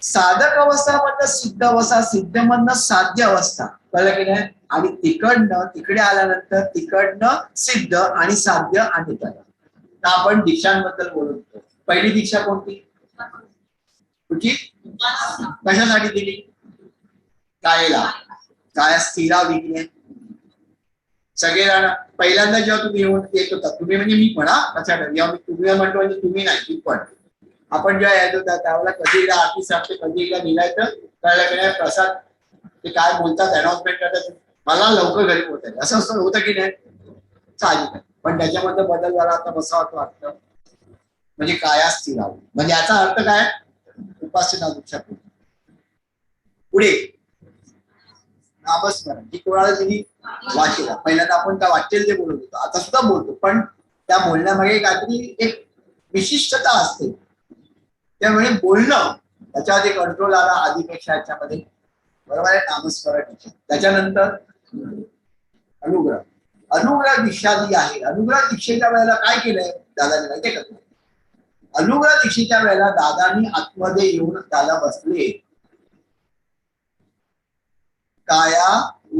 साधक अवस्था मधनं सिद्ध अवस्था, सिद्ध मधनं साध्य अवस्था, कळलं की नाही. आणि तिकडनं तिकडे आल्यानंतर तिकडनं सिद्ध आणि साध्य आणि त्याला. तर आपण दीक्षांबद्दल बोलत होतो. पहिली दीक्षा कोणती? कुठली? कशासाठी दिली? कायला. काय स्थिरा विज्ञान. सगळे पहिल्यांदा जेव्हा तुम्ही येत होता, तुम्ही म्हणजे मी म्हणा, लक्षात जेव्हा मी तुम्ही म्हणतो म्हणजे तुम्ही नाही, मी पण. आपण जेव्हा येत होता त्यावेळेला कधी एकदा आरती सांगते, कधी एकदा निघायचं, कळलं की नाही. प्रसाद ते काय बोलतात, अनाउन्समेंट करतात, मला लवकर घरी पोहोचायचं, असं असं होतं की नाही. चालेल. पण त्याच्यामध्ये बदल झाला. आता बसावं वाटतं. म्हणजे काया स्थिर राहू. म्हणजे याचा अर्थ काय? उपासना दीक्षा. पुढे नामस्मरण. ही कोणाला दिली? वाचेला. पहिल्यांदा आपण काय वाचेल ते बोलत होतो, आता सुद्धा बोलतो, पण त्या बोलण्यामागे काहीतरी एक विशिष्टता असते. त्यामुळे बोलणं त्याच्यामध्ये कंट्रोल आला आधीपेक्षा याच्यामध्ये, बरोबर आहे. नामस्मरण. त्याच्यानंतर अनुग्रह. अनुग्रह दीक्षा जी आहे, अनुग्रह दीक्षेच्या वेळेला काय केलंय दादाने माहितीये का? अनुग्रह दीक्षेच्या वेळेला दादानी आतमध्ये येऊन दादा बसले. काया,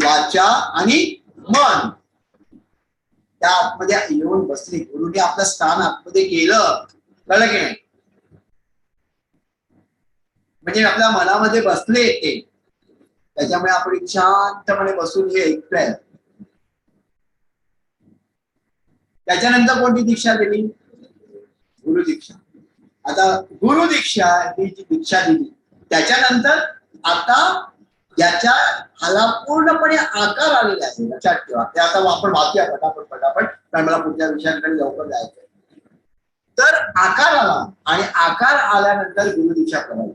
वाचा आणि मन त्या आतमध्ये येऊन बसले. गुरुने आपलं स्थान आतमध्ये केलं, कळलं की नाही. म्हणजे आपल्या मनामध्ये बसले ते, त्याच्यामुळे आपण शांतपणे बसून हे ऐकतोय. त्याच्यानंतर कोणती दीक्षा दिली? गुरु दीक्षा. आता गुरु दीक्षा ही जी दीक्षा दिली त्याच्यानंतर आता याच्या हाला पूर्णपणे आकार आलेला आहे, लक्षात ठेवा. ते आता आपण वाचूया पटापट, कारण मला पुढच्या विषयांकडे लवकर जायचंय. तर आकार आला आणि आकार आल्यानंतर गुरुदीक्षा प्रवाहित.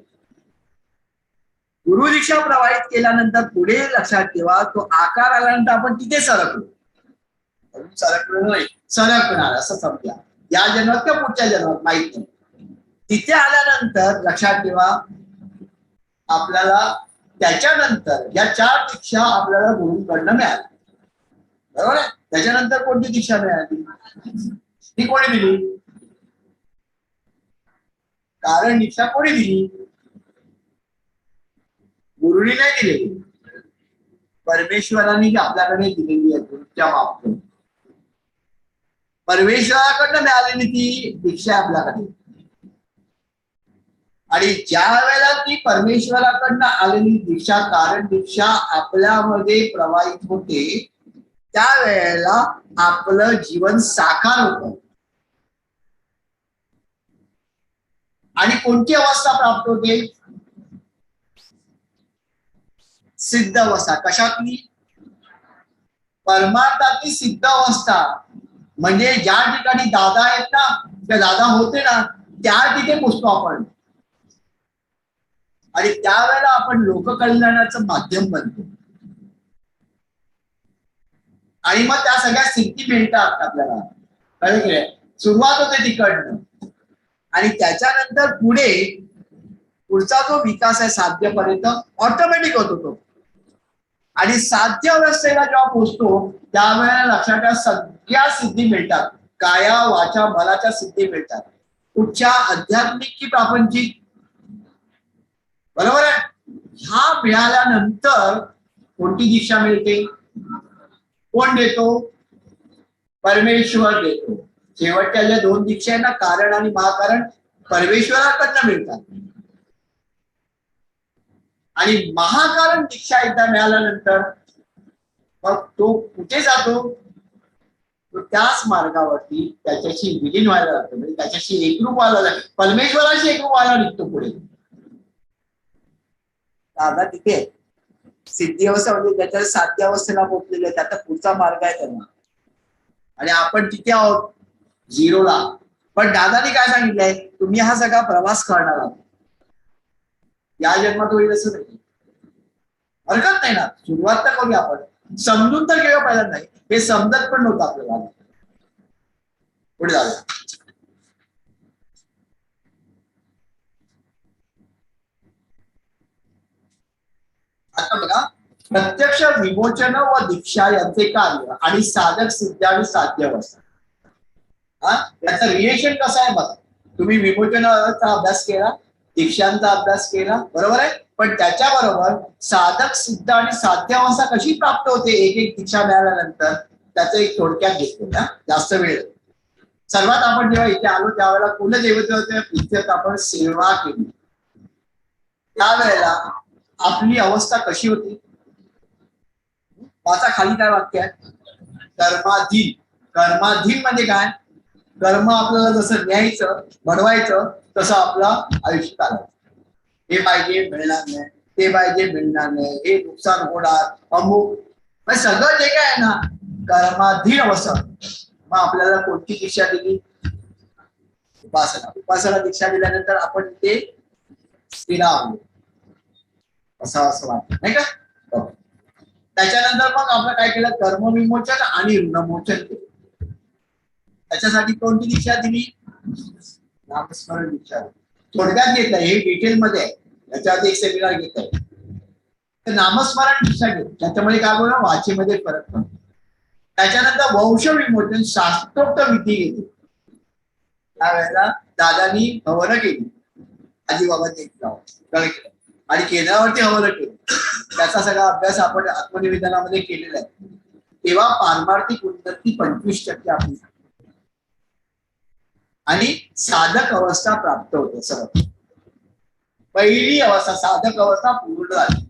गुरुदीक्षा प्रवाहित केल्यानंतर पुढे लक्षात ठेवा, तो आकार आल्यानंतर आपण तिथे सरकलो. सरकलो नाही, सरकणार असं समजा. या जन्मात किंवा पुढच्या जन्मात माहित नाही. तिथे आल्यानंतर लक्षात ठेवा, आपल्याला त्याच्यानंतर या 4 दीक्षा आपल्याला गुरुंकडनं मिळाल्या, बरोबर आहे. त्याच्यानंतर कोणती दीक्षा मिळाली? ती कोणी दिली? कारण दीक्षा कोणी दिली? गुरुनी नाही दिलेली, परमेश्वरांनी आपल्याकडे दिलेली आहे. गुरुच्या बाबतीत परमेश्वराकडनं मिळालेली ती दीक्षा आपल्याकडे. आणि ज्या वेळेला ती परमेश्वराकडनं आलेली दीक्षा, कारण दीक्षा आपल्यामध्ये प्रवाहित होते, त्यावेळेला आपलं जीवन साकार होतं. आणि कोणती अवस्था प्राप्त होते? सिद्ध अवस्था. कशातली? परमार्थातली सिद्ध अवस्था. म्हणजे ज्या ठिकाणी दादा आहेत ना, त्या दादा होते ना, त्या तिथे पोचतो आपण. आणि त्यावेळेला आपण लोककल्याणाचं माध्यम बनतो. आणि मग त्या सगळ्या सिद्धी मिळतात आपल्याला, कळलं की नाही. सुरुवात होते तिकडनं. आणि त्याच्यानंतर पुढचा जो विकास आहे साध्यपर्यंत ऑटोमॅटिक होतो तो. आणि साध्य अवस्थेला जेव्हा पोचतो त्यावेळेला लक्षात ठेवा सगळ्या सिद्धी मिळतात. काया वाचा बलाच्या सिद्धी मिळतात. कुठच्या आध्यात्मिक की प्रापंचिक, बरोबर आहे. ह्या मिळाल्यानंतर कोणती दीक्षा मिळते, कोण देतो, परमेश्वर देतो. शेवटच्या ज्या 2 दीक्षा आहे ना, कारण आणि महाकारण, परमेश्वराकडनं मिळतात. आणि महाकारण दीक्षा एकदा मिळाल्यानंतर मग तो कुठे जातो, तो त्याच मार्गावरती त्याच्याशी विलीन व्हायला लागतो. म्हणजे त्याच्याशी एकरूप व्हायला लागतो, परमेश्वराशी एकरूप व्हायला निघतो पुढे. आता तिथे सिद्धी अवस्था म्हणजे त्याच्या साध्य अवस्थेला पोहोचलेले आहे, त्याचा पुढचा मार्ग आहे त्यांना. आणि आपण तिथे आहोत झिरोला. पण दादानी काय सांगितलंय, तुम्ही हा सगळा प्रवास करणार आहात. या जन्मात होईल असं नाही, हरकत नाही ना, सुरुवात तर करूया आपण. समजून तर केलं पाहिजे नाही, हे समजत पण नव्हतं आपल्याला. पुढे जाऊया. आता बघा, प्रत्यक्ष विमोचन व दीक्षा यांचे कार्य आणि साधक सिद्ध आणि साध्य अवस्था, याचं रिलेशन कसं आहे बघा. तुम्ही विमोचनाचा अभ्यास केला, दीक्षांचा अभ्यास केला, बरोबर आहे. पण त्याच्याबरोबर साधक सिद्ध आणि साध्य अवस्था कशी प्राप्त होते एक एक दीक्षा मिळाल्यानंतर, त्याचं एक थोडक्यात घेतलं. जास्त वेळ. सर्वात आपण जेव्हा इथे आलो त्यावेळेला कुलदेवतेच्या आपण सेवा केली, त्यावेळेला आपली अवस्था कशी होती. माझा खाली काय वाक्य आहे, कर्माधीन. कर्माधीन म्हणजे काय, कर्म आपल्याला जसं न्यायचं बनवायचं तसं आपलं आयुष्य चालायचं. हे पाहिजे मिळणार नाही, ते पाहिजे मिळणार नाही, हे नुकसान होणार, अमुक सगळं जे काय आहे ना कर्माधीन अवस्था. मग आपल्याला कोणती दीक्षा दिली, उपासना. उपासना दीक्षा दिल्यानंतर आपण ते स्थिरावलो असं वाटतं नाही का. त्याच्यानंतर मग आपण काय केलं, कर्मविमोचन आणि ऋणमोचन केलं. त्याच्यासाठी कोणती दीक्षा दिली, नामस्मरण दीक्षा. थोडक्यात घेतलंय, हे डिटेल मध्ये आहे, याच्यावरती एक सेमिनार घेत आहे. तर नामस्मरण दीक्षा घेतली, त्याच्यामध्ये काय बोलणार, वाचेमध्ये फरक पडतो. त्याच्यानंतर वंश विमोचन शास्त्रोक्त विधी घेतली. त्यावेळेला दादानी हवन केली, आजीबाबांनी केलं आणि केंद्रावरती हवन केलं. त्याचा सगळा अभ्यास आपण आत्मनिवेदनामध्ये केलेला आहे. तेव्हा पारमार्थिक उन्नती 25% आपली आणि साधक अवस्था प्राप्त होते. सर्व पहिली अवस्था साधक अवस्था पूर्ण झाली.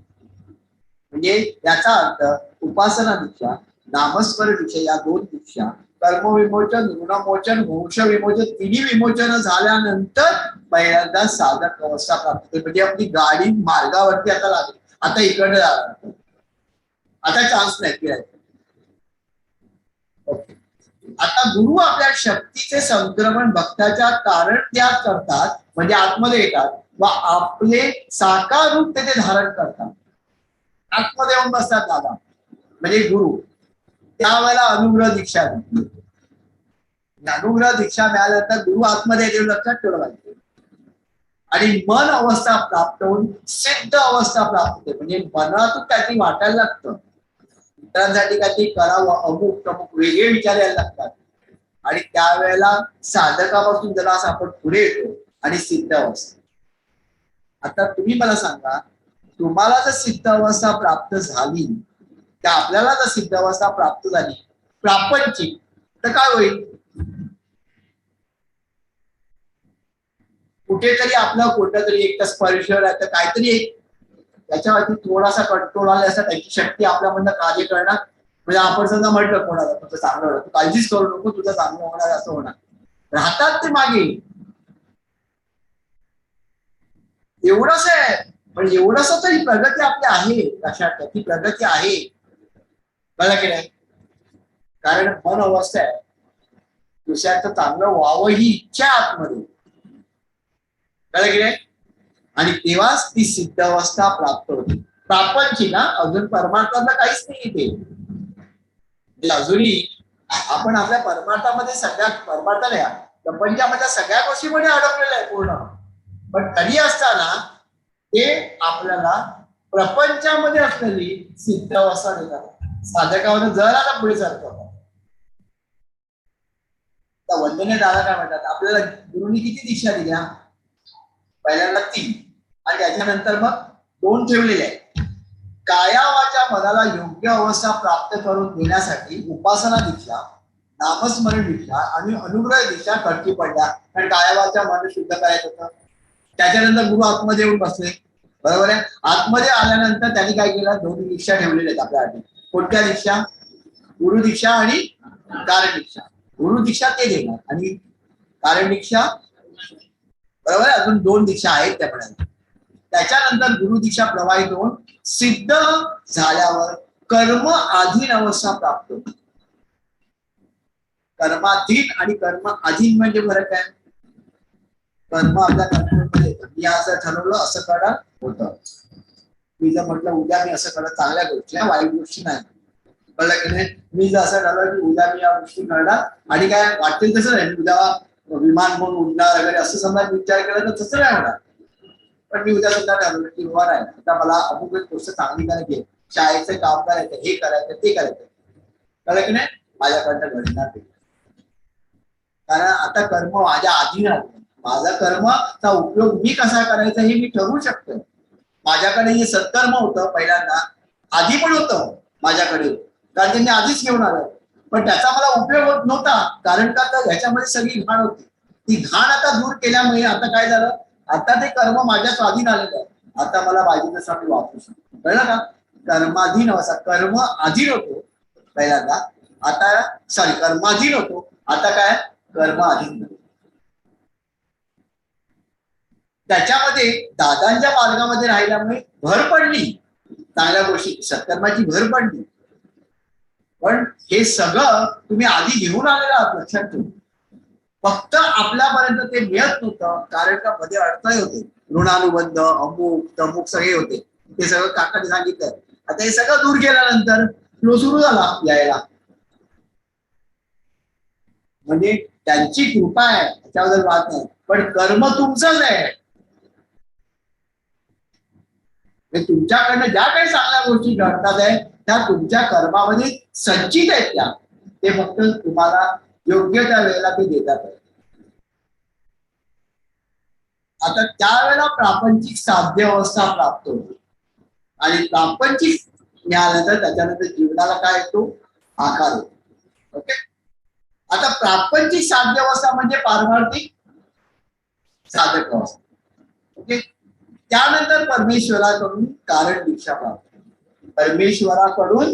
म्हणजे याचा अर्थ उपासना दीक्षा, नामस्मरण दीक्षा, या 2 दीक्षा, कर्मविमोचन, ऋणमोचन, वंश विमोचन, तिन्ही विमोचन झाल्यानंतर पहिल्यांदा साधक अवस्था प्राप्त होते. म्हणजे आपली गाडी मार्गावरती आता लागली, आता इकडे जाणार, आता चान्स नाही फिरायचा. ओके. आता गुरु आपल्या शक्तीचे संक्रमण भक्ताच्या कारण त्याग करतात, म्हणजे आतमध्ये येतात व आपले साकार रूप ते धारण करतात. आतमध्ये येऊन बसतात दादा म्हणजे गुरु. त्यावेळेला अनुग्रह दीक्षा दिली. अनुग्रह दीक्षा मिळाल्यानंतर गुरु आतमध्ये येऊन लक्षात ठेवलं पाहिजे. आणि मन अवस्था प्राप्त होऊन सिद्ध अवस्था प्राप्त होते. म्हणजे मनातून काहीतरी वाटायला लागतं, इतरांसाठी काहीतरी करावं, अमुक अमुक वेगळे विचार यायला लागतात. आणि त्यावेळेला साधकापासून जरा असं आपण पुढे येतो आणि सिद्ध अवस्था. आता तुम्ही मला सांगा, तुम्हाला जर सिद्ध अवस्था प्राप्त झाली, त्या आपल्याला जर सिद्ध अवस्था प्राप्त झाली प्रापंचिक, तर काय होईल, कुठेतरी आपलं कुठेतरी एक स्पर्श तर काहीतरी एक त्याच्यावरती थोडासा कंट्रोल आला असता, त्याची शक्ती आपल्यामधनं कार्य करणार. म्हणजे आपण समजा म्हटलं कोणाला तुझं चांगलं होणार, तू काळजीच करू नको, तुझं चांगलं होणार असं होणार, राहतात ते मागे. एवढंच आहे, पण एवढंच तरी प्रगती आपली आहे. लक्षात ती प्रगती आहे, कळलं की नाही. कारण मन अवस्था आहे, दुसऱ्याचं चांगलं व्हावं ही इच्छा आतमध्ये, कळलं की नाही. आणि तेव्हाच ती सिद्ध अवस्था प्राप्त होते. प्रापंचिक ना, अजून परमार्थाला काहीच नाही ते. अजूनही आपण आपल्या परमार्थामध्ये सगळ्यात परमार्थाला या प्रपंचामधल्या सगळ्या गोष्टीमध्ये अडकलेलं आहे पूर्ण, पण तरी असताना ते आपल्याला प्रपंचामध्ये असलेली सिद्ध अवस्था देतात. साधकावर जरा पुढे चालतो. वंदने दादा काय म्हणतात, आपल्याला गुरुनी किती दीक्षा दिल्या? पहिल्यांदा 3 आणि त्याच्यानंतर मग 2 ठेवलेले आहेत. काया वाचा मनाला योग्य अवस्था प्राप्त करून देण्यासाठी उपासना दीक्षा, नामस्मरण दीक्षा आणि अनुग्रह दीक्षा खर्ची पडल्या. कारण काया वाचा मन शुद्ध करायचं होतं. त्याच्यानंतर गुरु आतमध्ये येऊन बसले, बरोबर आहे. आतमध्ये आल्यानंतर त्यांनी काय केलं, 2 दीक्षा ठेवलेल्या आहेत आपल्यासाठी. कोणत्या दीक्षा? गुरु दीक्षा आणि कारण दीक्षा. गुरु दीक्षा ते देणार आणि कारण दीक्षा, बरोबर आहे. अजून 2 दीक्षा आहेत त्या पण. त्याच्यानंतर गुरु दीक्षा प्रवाहित होऊन सिद्ध झाल्यावर कर्म अधीन अवस्था प्राप्त होते. कर्माधीन आणि कर्म अधीन म्हणजे फरक आहे. कर्म आपल्या कंट्रोलमध्ये येतं. मी असं ठरवलं असं करा होतं. मी जर म्हटलं उद्या मी असं करत, चांगल्या गोष्टी वाईट गोष्टी नाही, कळलं की नाही. मी जर असं ठरवलं की उद्या मी या गोष्टी करणार आणि काय वाटेल तसं नाही, उद्या विमान म्हणून उडणार वगैरे असं समजा विचार केला तर तसं नाही होणार. पण मी उद्या सुद्धा ठरवलं की बाबा नाही, आता मला अमुक एक गोष्ट चांगली करायची आहे, शाळेचं काम करायचं, हे करायचं ते करायचं, कळलं की नाही. माझ्याकडनं घडणार ते, कारण आता कर्म माझ्या अधीन आहे. माझा कर्मचा उपयोग मी कसा करायचा हे मी ठरवू शकतो. माझ्याकडे जे सत्कर्म होतं पहिल्यांदा, आधी पण होतं माझ्याकडे, कारण ते मी आधीच घेऊन आलो, पण त्याचा मला उपयोग होत नव्हता. कारण का तर ह्याच्यामध्ये सगळी घाण होती. ती घाण आता दूर केल्यामुळे आता काय झालं, आता ते कर्म माझ्या स्वाधीन आलेलं आहे. आता मला पाहिजे तसं मी वापरू शकतो, कळलं का. कर्माधीन असा, कर्म अधीन होतो पहिल्यांदा, आता सॉरी कर्माधीन होतो, आता काय कर्म अधीन. त्याच्यामध्ये दादांच्या मार्गामध्ये राहिल्यामुळे भर पडली चांगल्या गोष्टी, सत्कर्माची भर पडली. पण हे सगळं तुम्ही आधी घेऊन आलेला आहात, लक्षात ठेवून. फक्त आपल्यापर्यंत ते मिळत नव्हतं, कारण का मध्ये अडथळे होते, ऋणानुबंध अमुक तमुक सगळे होते. ते सगळं काकाने सांगितलं. आता हे सगळं दूर केल्यानंतर फ्लो सुरू झाला यायला. म्हणजे त्यांची कृपा आहे, त्याच्याबद्दल वाद नाही, पण कर्म तुमचंच आहे. तुमच्याकडनं ज्या काही चांगल्या गोष्टी घडतात आहे त्या तुमच्या कर्मामध्ये संचित आहेत. त्या ते फक्त तुम्हाला योग्य त्या वेळेला ते देतात आहे. आता त्यावेळेला प्रापंचिक साध्य अवस्था प्राप्त होते आणि प्रापंचिक मिळाल्यानंतर त्याच्यानंतर जीवनाला काय येतो, आकार होतो. ओके. आता प्रापंचिक साध्य अवस्था म्हणजे पारमार्थिक साधक अवस्था. ओके. त्यानंतर परमेश्वराकडून कारण दीक्षा प्राप्त. परमेश्वराकडून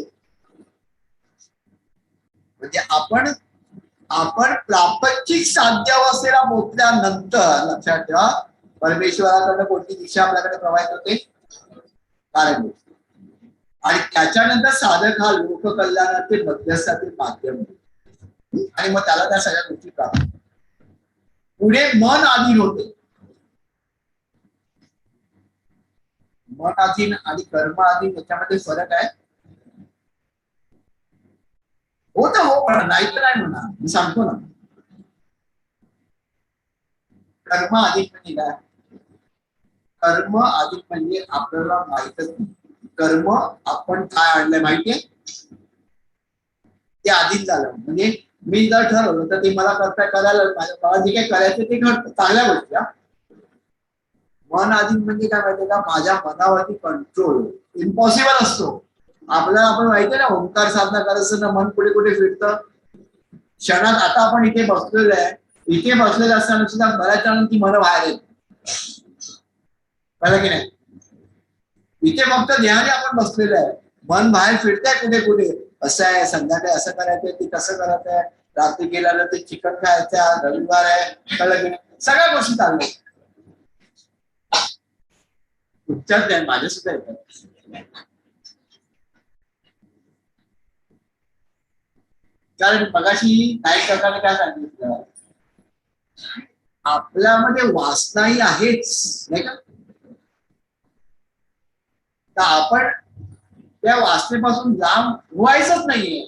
म्हणजे आपण प्रापंचिक साध्य अवस्थेला पोहोचल्यानंतर लक्षात ठेवा, परमेश्वराकडनं कोणती दीक्षा आपल्याकडे प्रवाहित होते, कारण दीक्षा. आणि त्याच्यानंतर साधक हा लोककल्याणातील मध्यस्थातील माध्यम आणि मग त्याला त्या सगळ्या गोष्टी प्राप्त. पुढे मन अधीन होते. मन अधीन आणि कर्म अधीन याच्यामध्ये फरक आहे. होत हो, पण नाही तर नाही म्हणा, मी सांगतो ना. कर्म अधिक म्हणजे काय? कर्म अधिक म्हणजे आपल्याला माहितच नाही कर्म आपण काय आणलंय माहितीये, ते आधीच झालं. म्हणजे मी जर ठरवलं तर ते मला करायला, मला जे काही करायचं ते घडतं, चांगल्या गोष्टी. मन अधीन म्हणजे काय माहितीये का, माझ्या मनावरती कंट्रोल इम्पॉसिबल असतो. आपल्याला आपण माहितीये ना, ओंकार साधना करायचं ना, मन कुठे कुठे फिरतं क्षणात. आता आपण इथे बसलेलो आहे, इथे बसलेलं असताना सुद्धा बऱ्याच जणांची ती मन बाहेर येत, कळलं की नाही. इथे फक्त ध्यान आपण बसलेलं आहे, मन बाहेर फिरतंय कुठे कुठे. असं आहे, संध्याकाळी असं करायचंय, ते कसं करायचं आहे, रात्री गेल्यानं ते चिकन खायचं, रविवार आहे, कळलं की नाही. सगळ्या गोष्टी चालल्या. तुमच्याच ध्यान माझ्या सुद्धा येतात. कारण मगाशी नाही करताना काय सांगितलं, आपल्यामध्ये वासनाही आहेच नाही का. तर आपण त्या वासनेपासून लांब व्हायचंच नाहीये,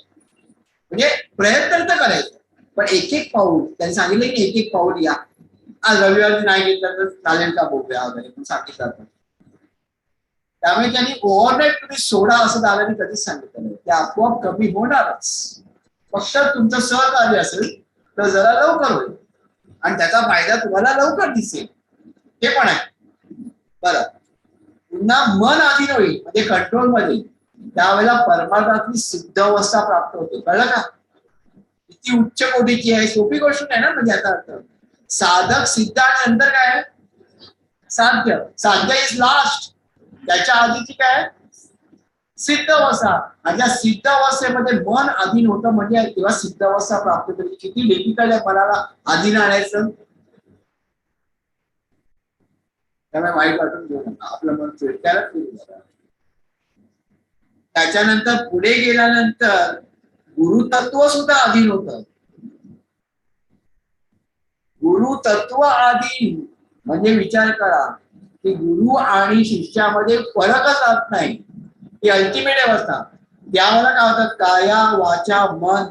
म्हणजे प्रयत्न तर करायचं. पण एक एक पाऊल त्यांनी सांगितलं की एक एक पाऊल या. आज रविवारी नाही घेतलं तर चालेल का बघूया वगैरे पण सांगितलं. त्यामुळे त्यांनी ओव्हरनाईट तुम्ही सोडा असं दादानी कधीच सांगितलं नाही. ते आपोआप कमी होणारच. फक्त तुमचं सहकार्य असेल तर जरा लवकर होईल आणि त्याचा फायदा तुम्हाला लवकर दिसेल. हे पण आहे. बरं, पुन्हा मन अधीन होईल म्हणजे कंट्रोल मध्ये. त्यावेळेला परमार्थातली सिद्ध अवस्था प्राप्त होते. कळलं का? किती उच्च कोटीची आहे. सोपी गोष्ट नाही ना. म्हणजे आता अर्थ साधक सिद्ध आणि नंतर काय साध्य. साध्य इज लास्ट. त्याच्या आधीची काय सिद्ध अवस्था. आणि या सिद्ध अवस्थेमध्ये मन अधीन होतं म्हणजे तेव्हा सिद्ध अवस्था प्राप्त होते. किती डिफिकल्ट आहे मनाला अधीन आणायचं. त्यामुळे वाईट वाटून घेऊ नका. आपलं मन चिडकायला सुरू झालं. त्याच्यानंतर पुढे गेल्यानंतर गुरुतत्व सुद्धा अधीन होतं. गुरुतत्व अधीन म्हणजे विचार करा की गुरु आणि शिष्यामध्ये फरकच राहत नाही. ही अल्टिमेट अवस्था. त्यावेळेला काय होतं काया वाचा मन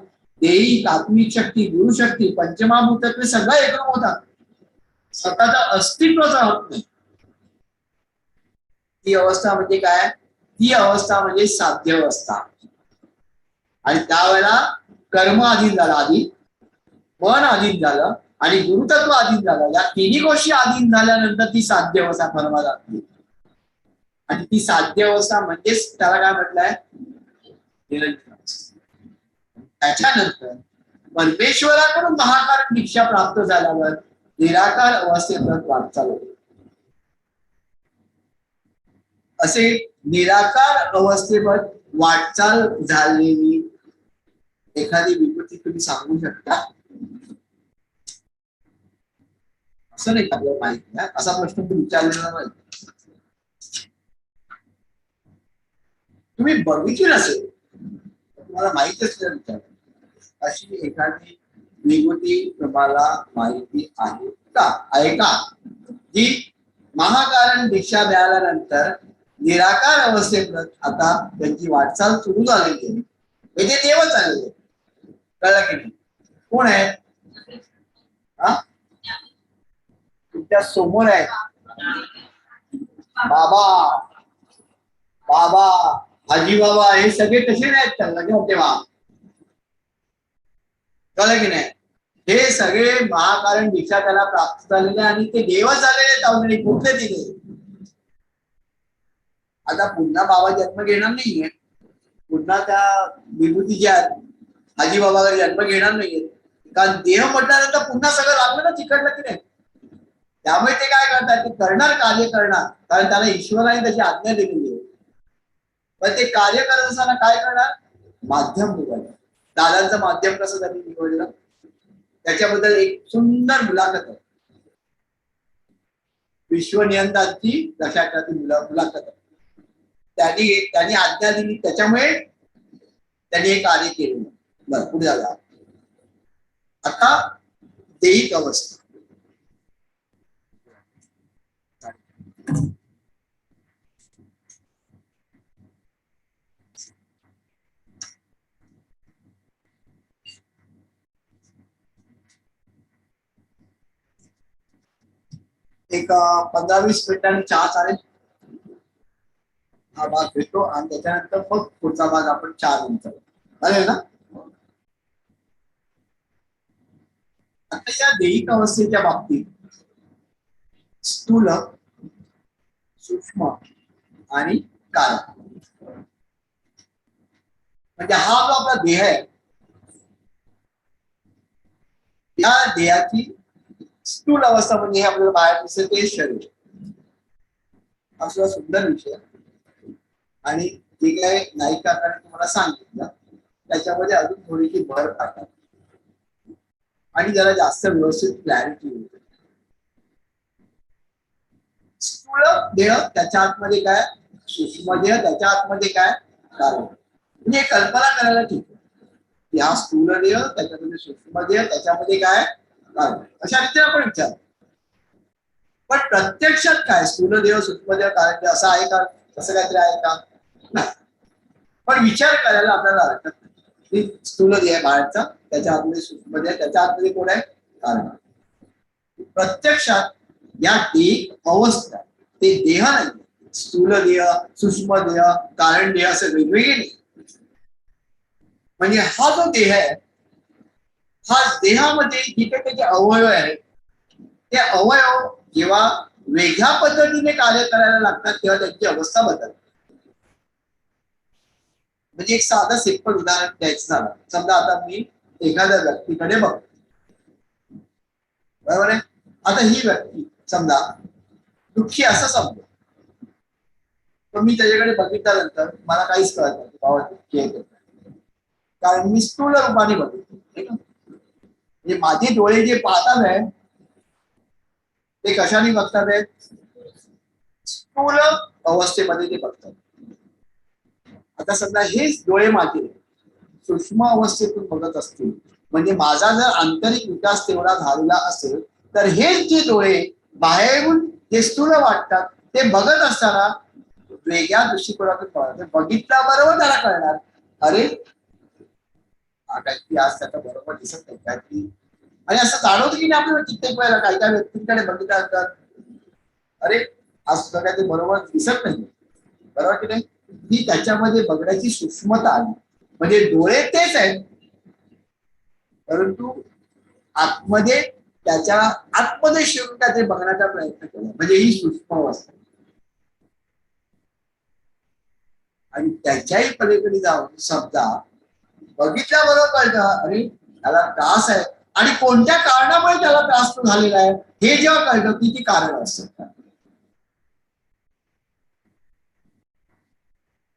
देही आत्मिक शक्ती गुरुशक्ती पंचमहाभूतत्वे सगळं एकरूप होतात. स्वतःचं अस्तित्वच राहत नाही. ती अवस्था म्हणजे काय? ती अवस्था म्हणजे साध्य अवस्था. आणि त्यावेळेला कर्म अधीन झालं, आधी मन अधीन झालं आणि गुरुतत्व अधीन झालं. या तिन्ही गोष्टी अधीन झाल्यानंतर ती साध्य अवस्था परमार्थातली. आणि ती साध्य अवस्था म्हणजेच त्याला काय म्हटलंय त्याच्यानंतर परमेश्वराकडून महाकारण दीक्षा प्राप्त झाल्यावर निराकार अवस्थेपर्यंत वाटचाल होते. असे निराकार अवस्थेवर वाटचाल झालेली एखादी विभूती तुम्ही सांगू शकता? असं नाही आपल्याला माहिती आहे. असा प्रश्न तुम्ही विचारलेला नाही. तुम्ही बघितली नसेल तुम्हाला माहिती असलेलं विचार अशी एखादी विभूती तुम्हाला माहिती आहे का? आहे का जी महाकारण दीक्षा मिळाल्यानंतर निराकार अवस्थेपर्यंत आता त्यांची वाटचाल सुरू झालेली आहे. म्हणजे देवच आलेले. कळलं की नाही? कोण आहे? तुमच्या समोर आहे बाबा. बाबा हाजी बाबा हे सगळे तसे नाहीत. त्यांना तेव्हा कळलं की नाही? हे सगळे महाकारण दीक्षा त्याला प्राप्त झालेले आणि ते देवच झालेले ऑलरेडी. कुठले दिले? आता पुन्हा बाबा जन्म घेणार नाहीये. पुन्हा त्या विभूती ज्या हाजी बाबा जन्म घेणार नाहीये. कारण देह म्हटल्यानंतर पुन्हा सगळं लागलं ना तिकडलं की नाही. त्यामुळे ते काय करतात? ते करणार, कार्य करणार. कारण त्याला ईश्वराने तशी आज्ञा दिलेली आहे. पण ते कार्य करत असताना काय करणार? माध्यम निवडलं. दादांचं माध्यम कसं त्यांनी निवडलं त्याच्याबद्दल एक सुंदर मुलाखत आहे. विश्वनियंत्यांची दशाकाची मुलाखत आहे. त्यांनी आज्ञा दिली त्याच्यामुळे त्यांनी हे कार्य केलं. बरं, पुढे झाला. आता देहिक अवस्था. एक 15-20 मिनिटांनी चहा चालेल. हा भाग घेतो आणि त्याच्यानंतर मग पुढचा भाग आपण 4 मिनिटं चालेल ना? आता या देहिक अवस्थेच्या बाबतीत स्थूल, सूक्ष्म आणि कारण म्हणजे हा जो आपला देह आहे या देहाची स्थूल अवस्था म्हणजे हे आपल्याला बाहेर दिसेल ते शरीर. हा सुद्धा सुंदर विषय आणि जे काही नायिकाकाने तुम्हाला सांगितलं त्याच्यामध्ये अजून थोडीशी भर टाकतात आणि जरा जास्त व्यवस्थित क्लॅरिटी होते. स्थूल देह त्याच्या आतमध्ये काय, सूक्ष्म देह त्याच्या आतमध्ये काय, कारण म्हणजे कल्पना करायला ठीक आहे. हा स्थूल देह त्याच्यामध्ये सूक्ष्म देह त्याच्यामध्ये काय कारण अशा रीतीने आपण विचार. पण प्रत्यक्षात काय स्थूल देह सूक्ष्म देह कारण असं आहे का? असं काहीतरी आहे का? नाही. पण विचार करायला आपल्याला हरकत नाही. स्थूल देह बाहेरचा त्याच्या आतमध्ये सूक्ष्म देह, त्याच्या आतमध्ये कोण आहे? कारण. प्रत्यक्षात या अवस्था ते देह नाही, स्थूल देह, सूक्ष्म देह, कारण देह असं वेगवेगळे नाही. म्हणजे हा जो देह आहे, हा देहामध्ये जे काही त्याचे अवयव आहेत, ते अवयव जेव्हा वेगळ्या पद्धतीने कार्य करायला लागतात तेव्हा त्यांची अवस्था बदलते. म्हणजे एक साधं सिंपल उदाहरण द्यायचं झालं, समजा आता मी एखाद्या व्यक्तीकडे बघतो, बरोबर आहे. आता ही व्यक्ती समजा दुःखी असं समजतो, पण मी त्याच्याकडे बघितल्यानंतर मला काहीच कळत नाही बाबा दुःखी आहे, कारण मी स्थूल रूपाने बघितलं. म्हणजे माझे डोळे जे पाहतात आहे ते कशाने बघतात आहेत? स्थूल अवस्थेमध्ये ते बघतात. आता समजा हेच डोळे माझे सूक्ष्म अवस्थेतून बघत असतील, म्हणजे माझा जर आंतरिक विकास तेवढा झालेला असेल तर हेच जे डोळे बाहेरून जे स्थूल वाटतात ते बघत असताना वेगळ्या दृष्टिकोनातून बघतात. बघितल्याबरोबर त्याला कळणार, अरे हा काहीतरी आज त्याचा बरोबर दिसत नाही काहीतरी. आणि असं जाणवतं की नाही आपल्याला कित्येक वेळेला काही काही व्यक्तींकडे बघितल्यानंतर, अरे आज सुद्धा काय ते बरोबर दिसत नाही, बरोबर की नाही. ही त्याच्यामध्ये बघण्याची सूक्ष्मता आली. म्हणजे डोळे तेच आहेत, परंतु आतमध्ये त्याच्या आतमध्ये शिरून काहीतरी बघण्याचा प्रयत्न केला, म्हणजे ही सूक्ष्म अवस्था. आणि त्याच्याही पलीकडे जाऊन समजा बघितल्याबरोबर कळतं, अरे त्याला त्रास आहे आणि कोणत्या कारणामुळे त्याला त्रास तो झालेला आहे हे जेव्हा कळतं की ती कारण असतात.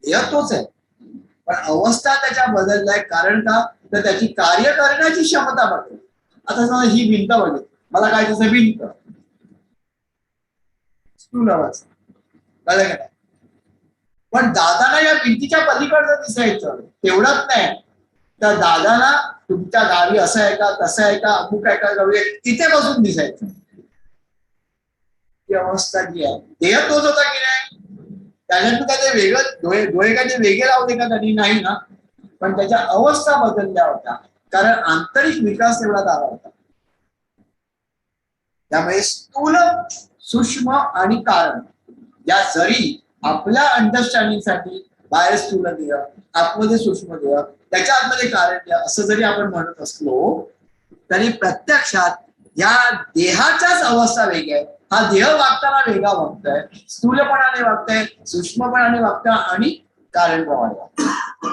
हे तोच आहे, पण अवस्था त्याच्या बदललाय. कारण का? तर त्याची कार्य करण्याची क्षमता बदलली. आता समजा ही भिंत बघितली, मला काय तसं भिंत स्थूल अवस्था, कळलं का नाही. पण दादाला या भिंतीच्या पलीकडचं दिसायचं तेवढंच नाही, तर दादाला तुमच्या गावी असं आहे का, तसं आहे का, अमुक आहे का, जाऊया तिथे बसून दिसायचं. ती अवस्था जी आहे, देह तोच होता की नाही. त्याच्यातून काय ते वेगळं डोळे डोळे काय ते वेगळे लावले का त्यांनी? नाही ना. पण त्याच्या अवस्था बदलल्या होत्या, कारण आंतरिक विकास तेवढा झाला होता. त्यामुळे स्थूल, सूक्ष्म आणि कारण या जरी आपल्या अंडरस्टँडिंगसाठी बाहेर स्थूल देह, आतमध्ये सूक्ष्म देह, त्याच्या आतमध्ये कारण देह असं जरी आपण म्हणत असलो तरी प्रत्यक्षात या देहाच्याच अवस्था वेगळ्या आहेत. हा देह वागताना वेगळा वागतोय, स्थूलपणाने वागतोय, सूक्ष्मपणाने वागतोय आणि कारणप्रमाणे वागतोय.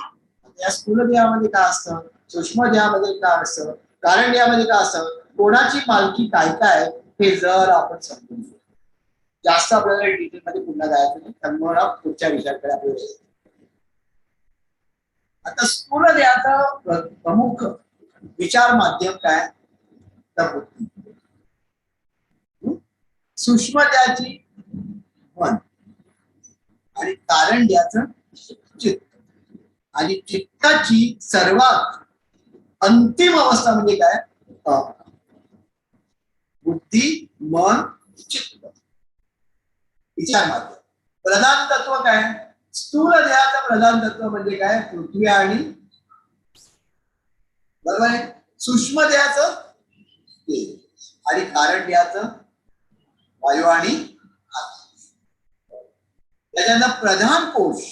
या स्थूल देहामध्ये काय असतं, सूक्ष्म देहामध्ये काय असतं, कारण देहामध्ये काय असतं, कोणाची मालकी काय काय हे जर आपण समजून घेऊ. जास्त आपल्याला डिटेलमध्ये पुन्हा जायचं नाही, त्यामुळे पुढच्या विषयाकडे आपल्याला. आता स्थूल देहाचा प्रमुख विचार माध्यम काय, तर बुद्धी. सूक्ष्म देहाची मन आणि कारण देहाचं चित्त. आणि चित्ताची सर्वात अंतिम अवस्था म्हणजे काय, बुद्धी, मन, चित्त, विचार माध्यम. प्रधान तत्व काय, स्थूल देहाचं प्रधान तत्व म्हणजे काय, पृथ्वी आणि, बरोबर आहे. सूक्ष्म देहाचं तेज आणि कारण देहाचं वायू आणि त्याच्यानंतर प्रधान कोश.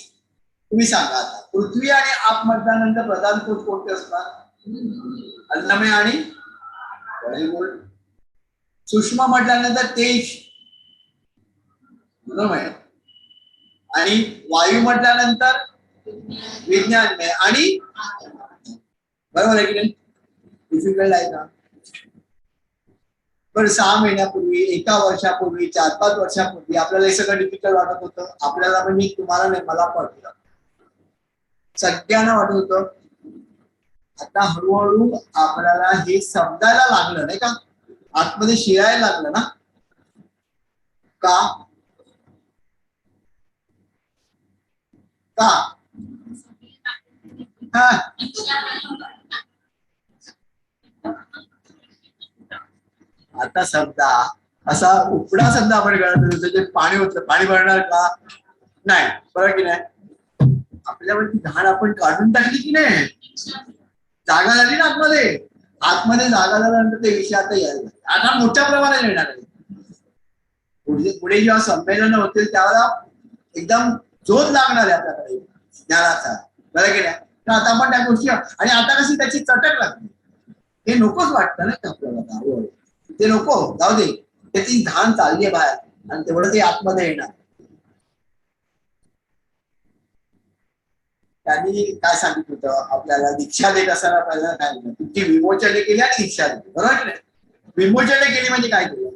तुम्ही सांगा आता पृथ्वी आणि आप म्हटल्यानंतर प्रधान कोश कोणते असतात, अन्नमय आणि वायुमय. सूक्ष्म म्हटल्यानंतर तेज, बरोबर, आणि वायू म्हटल्यानंतर विज्ञानमय आणि, बरोबर आहे की नाही. डिफिकल्ट आहे का. पण 6 महिन्यापूर्वी, 1 वर्षापूर्वी, 4-5 वर्षापूर्वी आपल्याला हे सगळं डिफिकल्ट वाटत होतं. आपल्याला म्हणजे तुम्हाला नाही, मला पडलं, सगळ्यांना वाटत होतं. आता हळूहळू आपल्याला हे समजायला लागलं नाही का, आतमध्ये शिरायला लागलं ना. का का आता समजा असा उपडा समजा आपण गळत पाणी होतं, पाणी भरणार का नाही, बरोबर की नाही. आपल्यावरती घाण आपण काढून टाकली की नाही, जागा झाली ना आतमध्ये, आतमध्ये जागा झाल्यानंतर ते विषय आता यायला आता मोठ्या प्रमाणात येणार आहे. पुढे पुढे जेव्हा संमेलन होतील त्यावेळेला एकदम जोर लागणार आहे आपल्याकडे ज्ञानाचा, बरं की नाही. तर आता आपण त्या गोष्टी आणि आता कशी त्याची चटक लागते, हे नकोच वाटतं ना आपल्याला, ते नको जाऊ दे, त्याची घाण चालली आहे बाहेर आणि तेवढं ते आतमध्ये येणार. त्यांनी काय सांगितलं होतं आपल्याला, दीक्षा देत असताना पहिल्यांदा काय म्हणलं, तुमची विमोचने केली आणि दीक्षा दिली, बरोबर की नाही. विमोचने केली म्हणजे काय केलं,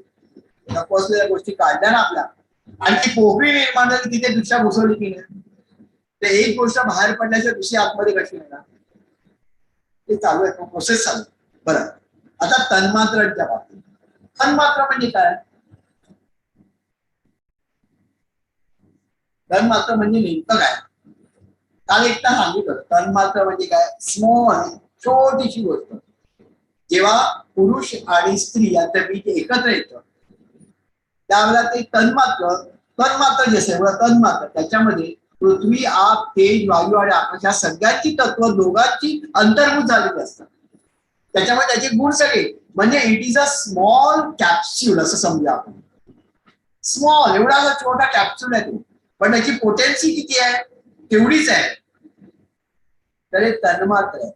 नको असलेल्या गोष्टी काढल्या ना आपल्या, आणि ती पोकळी निर्माण झाली तिथे दीक्षा घुसवली की नाही. ते एक गोष्ट बाहेर पडल्याच्या दुसरी आतमध्ये कशी येणार, ते चालू आहे, प्रोसेस चालू आहे. बरं, आता तन्मात्रांच्या बाबतीत, तन्मात्रा म्हणजे काय, तन्मात्र म्हणजे नेमकं काय. काल एकदा सांगितलं तन्मात्र म्हणजे काय, स्मॉल छोटीशी गोष्ट. जेव्हा पुरुष आणि स्त्री यांचं बीज एकत्र येतं त्यावेळेला ते तन्मात्र, तन्मात्र जे असेल तन्मात्र त्याच्यामध्ये पृथ्वी, आग, तेज, वायू आणि आकाश या सगळ्यांची तत्व दोघांची अंतर्भूत झालेली असतात. त्याच्यामुळे त्याचे गुण सगळे, म्हणजे it is a small capsule असं समजा आपण. स्मॉल एवढा छोटा कॅप्सूल आहे तो, पण त्याची पोटेन्सी किती आहे तेवढीच आहे. तर हे तन्मात्र आहे.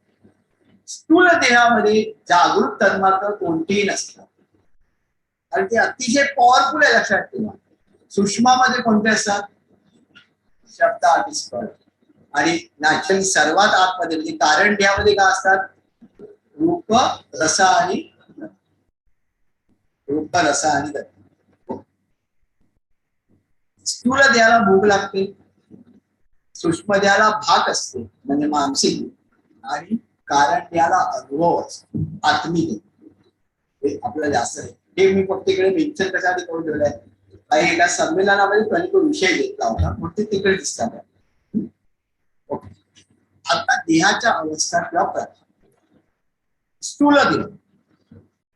स्थूल देहामध्ये जागृत तन्मात्र कोणतीही नसतात आणि ते अतिशय पॉवरफुल आहे, लक्षात ठेवा. सूक्ष्मामध्ये कोणते असतात, शब्द आणि स्पर्श, आणि नॅचरली सर्वात आतमध्ये म्हणजे कारण देहामध्ये काय असतात, रूप, रस आणि रूप, रस आणि गती. स्थूल देहाला भूक लागते, सूक्ष्म देहाला भाग असते म्हणजे मानसिक, आणि कारण देहाला अनुभव असतो आत्मिक. हे आपल्याला जास्त आहे. हे मी फक्त इकडे मेन्शन कशासाठी करून ठेवलंय, काही एका संमेलनामध्ये त्यांनी तो विषय घेतला होता म्हणून ते तिकडे दिसतात. ओके, आता देहाच्या अवस्था किंवा प्रकार. स्थूल देह,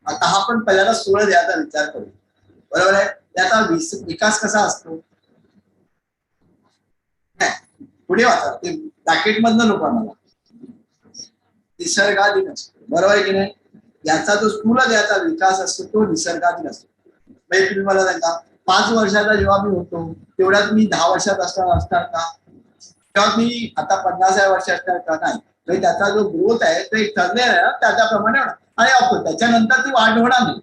आता हा पण पहिल्यांदा स्थूल देहाचा विचार करू, बरोबर आहे. त्याचा विकास कसा असतो, पुढे वाचा ते पॅकेट मधनं नको मला, निसर्गाधीन असतो, बरोबर आहे की नाही. याचा जो स्थूल देहाचा विकास असतो तो निसर्गाधीन असतो. म्हणजे तुम्ही मला सांगा 5 वर्षाचा जेव्हा मी होतो तेवढ्यात मी 10 वर्षात असणार का, तेव्हा मी आता 50 वर्ष असणार का, नाही. म्हणजे त्याचा जो ग्रोथ आहे तो एक ठरलेला आहे, त्याच्याप्रमाणे होणार, आणि ऑफ त्याच्यानंतर ती वाढ होणार नाही,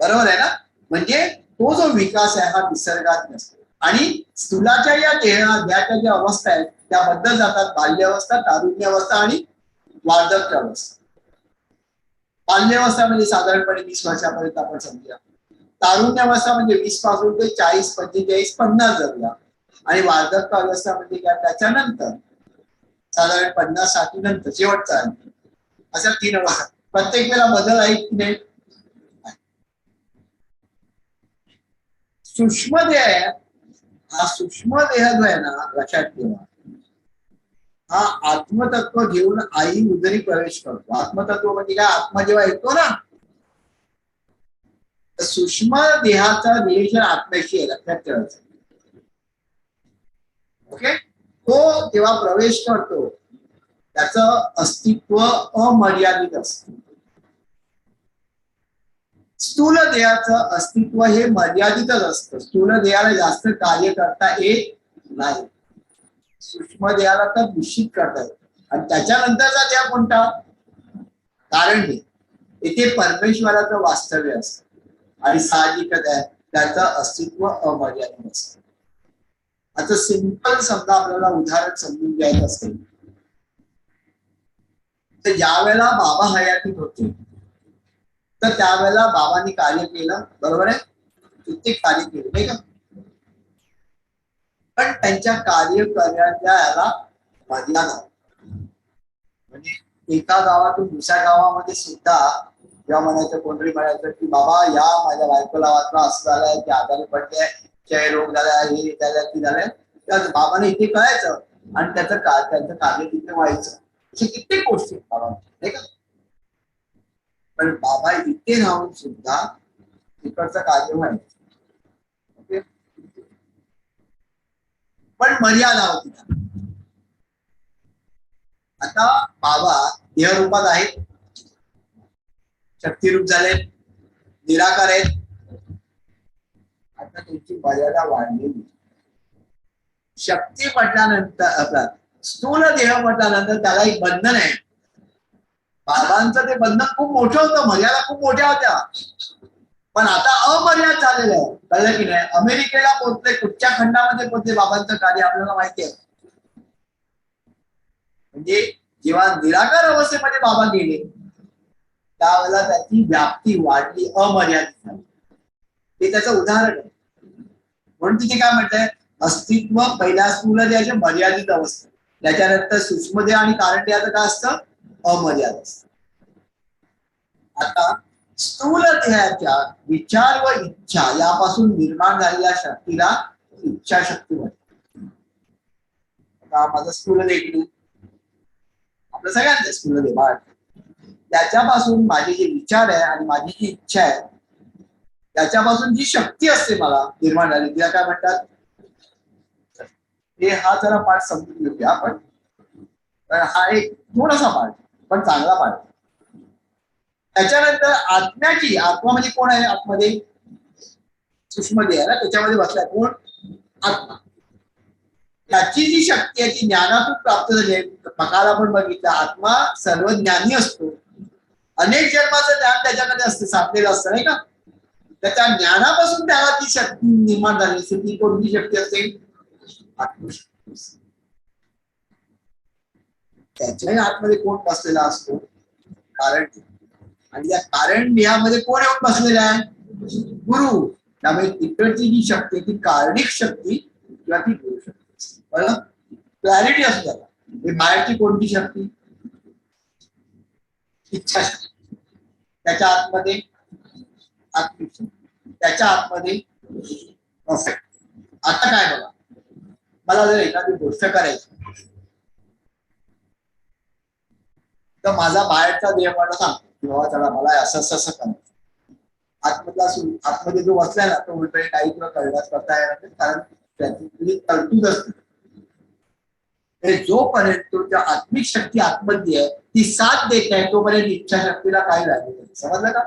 बरोबर आहे ना. म्हणजे तो जो विकास आहे हा निसर्गात नसतो. आणि स्थूलाच्या या देहाच्या ज्या अवस्था आहेत त्याबद्दल जातात बाल्यावस्था, तारुण्य अवस्था आणि वार्धक्य अवस्था. बाल्यावस्था म्हणजे साधारणपणे 20 वर्षापर्यंत आपण समजूया. तारुण्य अवस्था म्हणजे 20 पासून ते 40, 45, 50 जरूया. आणि वार्धक्य अवस्था म्हणजे काय, त्याच्यानंतर साधारण 50-60 नंतर शेवटचा आहे. अशा 3 अवस्था. प्रत्येक वेळेला बदल आहे की नाही. सूक्ष्म देह आहे, हा सूक्ष्म देह जो आहे ना, लक्षात ठेवा, हा आत्मतत्व घेऊन आई उदरी प्रवेश करतो. आत्मतत्व म्हणजे काय, आत्मा जेव्हा येतो ना, तर सूक्ष्म देहाचा रिलेशन आत्म्याशी आहे, लक्षात ठेवायचं. ओके, तो जेव्हा प्रवेश करतो त्याचं अस्तित्व अमर्यादित असतं. स्थूल देहाचं अस्तित्व हे मर्यादितच असतं. स्थूल देहाला जास्त कार्य करता येत नाही, सूक्ष्म देहाला तर निश्चित करता येत. आणि त्याच्यानंतरचा देह कोणता, कारण इथे परमेश्वराचं वास्तव्य असतं आणि साहजिकच आहे त्याचं अस्तित्व अमर्यादित असतं. आता सिंपल समजा आपल्याला उदाहरण समजून घ्यायचं असेल तर ज्या वेळेला बाबा हयातीत होते तर त्यावेळेला बाबांनी कार्य केलं, बरोबर आहे, कित्येक कार्य केले नाही का. पण त्यांच्या कार्य करण्याच्या याला मर्यादा, म्हणजे एका गावातून दुसऱ्या गावामध्ये सुद्धा जेव्हा म्हणायचं, कोणतरी म्हणायचं की बाबा या माझ्या बायकोला वाचला, असं झालंय, ते आजारी पडले, क्षय रोग झाला, हे झालं ती झालंय, त्या बाबाने इथे कळायचं आणि त्यांचं कार्य तिथे व्हायचं. अशी कित्येक गोष्टी नाही का. पण बाबा इथे राहून सुद्धा तिकडचं कार्य व्हायचं. ओके, पण मर्यादा होती. आता बाबा देहरूपात आहेत, शक्तिरूप झाले, निराकार आहेत. आता त्यांची मर्यादा वाढलेली. शक्ती म्हटल्यानंतर आपला स्थूल देह म्हटल्यानंतर त्याला एक बंधन आहे. बाबांचं ते बंधन खूप मोठं होतं, मर्यादा खूप मोठ्या होत्या. पण आता अमर्याद झालेलं आहे. कळलं की नाही? अमेरिकेला पोहोचले, कुठच्या खंडामध्ये पोहोचले बाबांचं कार्य आपल्याला माहिती आहे. म्हणजे जेव्हा निराकार अवस्थेमध्ये बाबा गेले त्यावेळेला त्याची व्याप्ती वाढली, अमर्यादित झाली. हे त्याचं उदाहरण आहे. म्हणून तिथे काय म्हणतंय, अस्तित्व पहिल्या स्थूल देहाचे मर्यादित अवस्था, त्याच्यानंतर सूक्ष्म देह आणि कारण देहाचं काय असतं, अमर्यादित असतं. आता स्थूल देहाच्या विचार व इच्छा यापासून निर्माण झालेल्या शक्तीला इच्छा शक्ती म्हणतात. आता माझं स्थूल देह, आपलं सगळ्यांचं स्थूल देह, त्याच्यापासून माझे जे विचार आहे आणि माझी जी इच्छा आहे त्याच्यापासून जी शक्ती असते मला निर्माण झाली, तिला काय म्हणतात. हे हा जरा पाठ समजून घेऊया आपण. हा एक थोडासा पाठ पण चांगला पाठ. त्याच्यानंतर आत्म्याची, आत्मा म्हणजे कोण आहे, आतमध्ये सूक्ष्म देह ना, त्याच्यामध्ये बसलाय कोण, आत्मा. त्याची जी शक्ती आहे ती ज्ञानातून प्राप्त झाली आहे. काल आपण बघितलं आत्मा सर्व ज्ञानी असतो, अनेक जन्माचं ज्ञान त्याच्यामध्ये असते, साधलेलं असतं नाही का. त्याच्या ज्ञानापासून त्याला ती शक्ती निर्माण झाली असते. ती कोणती शक्ती असते, आत्मशक्ती. त्याच्याही आतमध्ये कोण बसलेला असतो, कारण. आणि या कारण देहामध्ये कोण येऊन बसलेला आहे, गुरु. त्यामुळे तिकडची जी शक्ती ती कारणिक शक्ती किंवा ती गुरु शक्ती. बरं, क्लॅरिटी असू द्या. बाहेरची कोणती शक्ती, इच्छा शक्ती. त्याच्या आतमध्ये आत्मिक शक्ती, त्याच्या आतमध्ये परफेक्ट. आता काय बघा, मला जर एखादी गोष्ट करायची तर माझा बाहेरचा देह मला सांगतो की बाबा चला मला असं असं असं करायचं. आतमधला आतमध्ये जो बसलाय ना तो म्हणतोय काही तुला कळण्यास करता येणार, कारण त्याची तरतूद असते. जोपर्यंत तुमच्या आत्मिक शक्ती आतमध्ये आहे ती साथ देत आहे तोपर्यंत इच्छा शक्तीला काय झालं, समजलं का.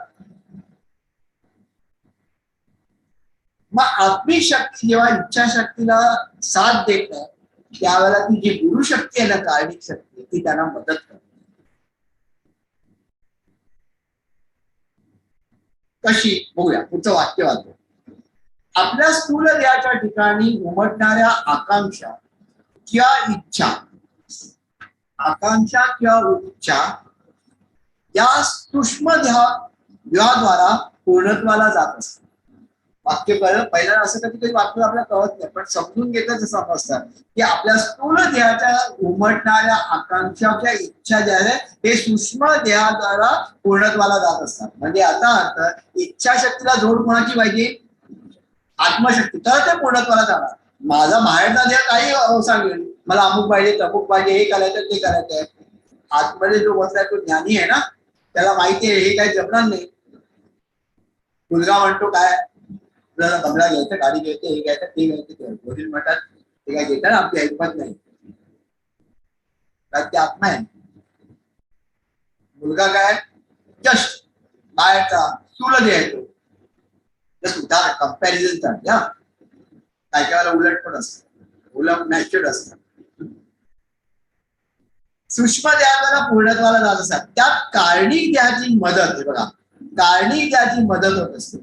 मग आत्मिक शक्ती जेव्हा इच्छा शक्तीला साथ देत आहे त्यावेळेला ती जी गुरु शक्ती आहे ना, कारणिक शक्ती, ती त्यांना मदत करते. कशी बघूया, पुढचं वाक्य वाचतो. आपल्या स्थूल देहाच्या ठिकाणी उमटणाऱ्या आकांक्षा किंवा इच्छा, आकांक्षा किंवा इच्छा या सूक्ष्म देहाद्वारा पूर्णत्वाला जात असतात. वाक्य कळलं, पहिल्यांदा असं कधी काही वाक्य आपल्याला कळत नाही, पण समजून घेतलं जसं समजतात की आपल्या स्थूल देहाच्या उमटणाऱ्या आकांक्षा किंवा इच्छा ज्या आहेत ते सूक्ष्म देहाद्वारा पूर्णत्वाला जात असतात. म्हणजे आता अर्थ, इच्छा शक्तीला जोड कोणाची पाहिजे, आत्मशक्ती, तर ते पूर्णत्वाला जाणार. माझा बाहेरचा देह काही सांगेल मला अमुक पाहिजे तमुक पाहिजे, हे करायचं ते करायचंय. आतमध्ये जो बसलाय तो ज्ञानी आहे ना, त्याला माहिती आहे हे काही जमणार नाही. मुलगा म्हणतो काय आपल्याला बंगला घ्यायचं, गाडी घ्यायचं, हे घ्यायचं ते घ्यायचं, वडील म्हणतात ते काय घेतात आपली ऐकत नाही, ते आत्मा आहे. मुलगा काय जस्ट बाहेरचा स्थूल देह येतो, जस्ट उदाहरण कंपॅरिझन साठी. हा काय काय वेळेला उलट पण असतं, उलट नॅचरल असतं. सूक्ष्म देहाद्वारा पूर्णत्वाला जात असतात. त्यात कारणिक देहाची मदत, बघा कारणिक देहाची मदत होत असते.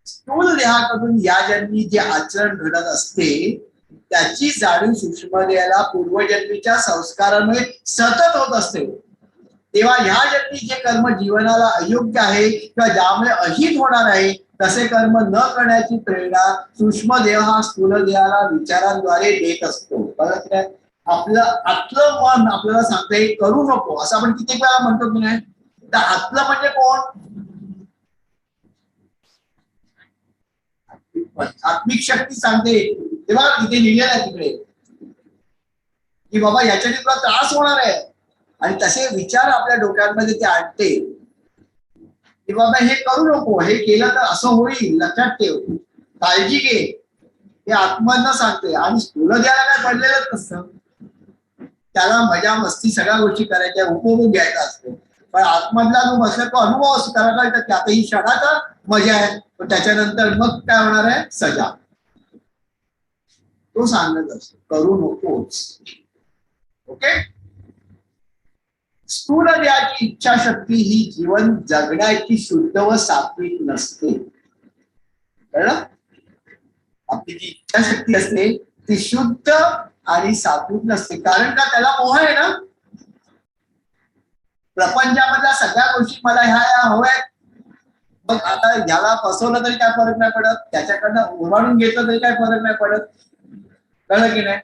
स्थूल देहाकडून या जन्मी जे आचरण घडत असते त्याची जाणीव सूक्ष्म देहाला पूर्वजन्मीच्या संस्कारामुळे सतत होत असते. तेव्हा ह्या जन्मी जे कर्म जीवनाला अयोग्य आहे किंवा ज्यामुळे अहित होणार आहे तसे कर्म न करण्याची प्रेरणा सूक्ष्म देह हा स्थूल देहाला विचारांद्वारे देत असतो. बघा, आपलं आतलं मन आपल्याला सांगतं हे करू नको, असं आपण कित्येक वेळा म्हणतो की नाही. तर आतलं म्हणजे कोण, आत्मिक शक्ती सांगते. तेव्हा तिथे लिहिलेलं आहे तिकडे की बाबा याच्याने तुला त्रास होणार आहे, आणि तसे विचार आपल्या डोक्यांमध्ये ते आणते की बाबा हे करू नको, हे केलं तर असं होईल, लक्षात ठेव, काळजी घे, हे आत्म्यांना सांगते. आणि स्थूल देहाला काय पडलेलंच नसतं, त्याला मजा मस्ती सगळ्या गोष्टी करायच्या, उपभोग घ्यायचा असतो. पण आतमधला जो बसला तो अनुभव असतो, त्याला कळतं की आता ही क्षणाचा मजा आहे, पण त्याच्यानंतर मग काय होणार आहे, सजा. तो सांगत असतो करू नकोच. ओके. स्थूल देहाची इच्छाशक्ती ही जीवन जगण्याची शुद्ध व सात्विक नसते. कळलं? आपली जी इच्छाशक्ती असते ती शुद्ध आणि सात्विक नसते. कारण का, त्याला मोह आहे ना. प्रपंचामधल्या सगळ्या गोष्टी मला ह्या हव्यात, मग आता ह्याला फसवलं तरी काय फरक नाही पडत, त्याच्याकडनं उभारून घेतलं तरी काय फरक नाही पडत. कळलं की नाही?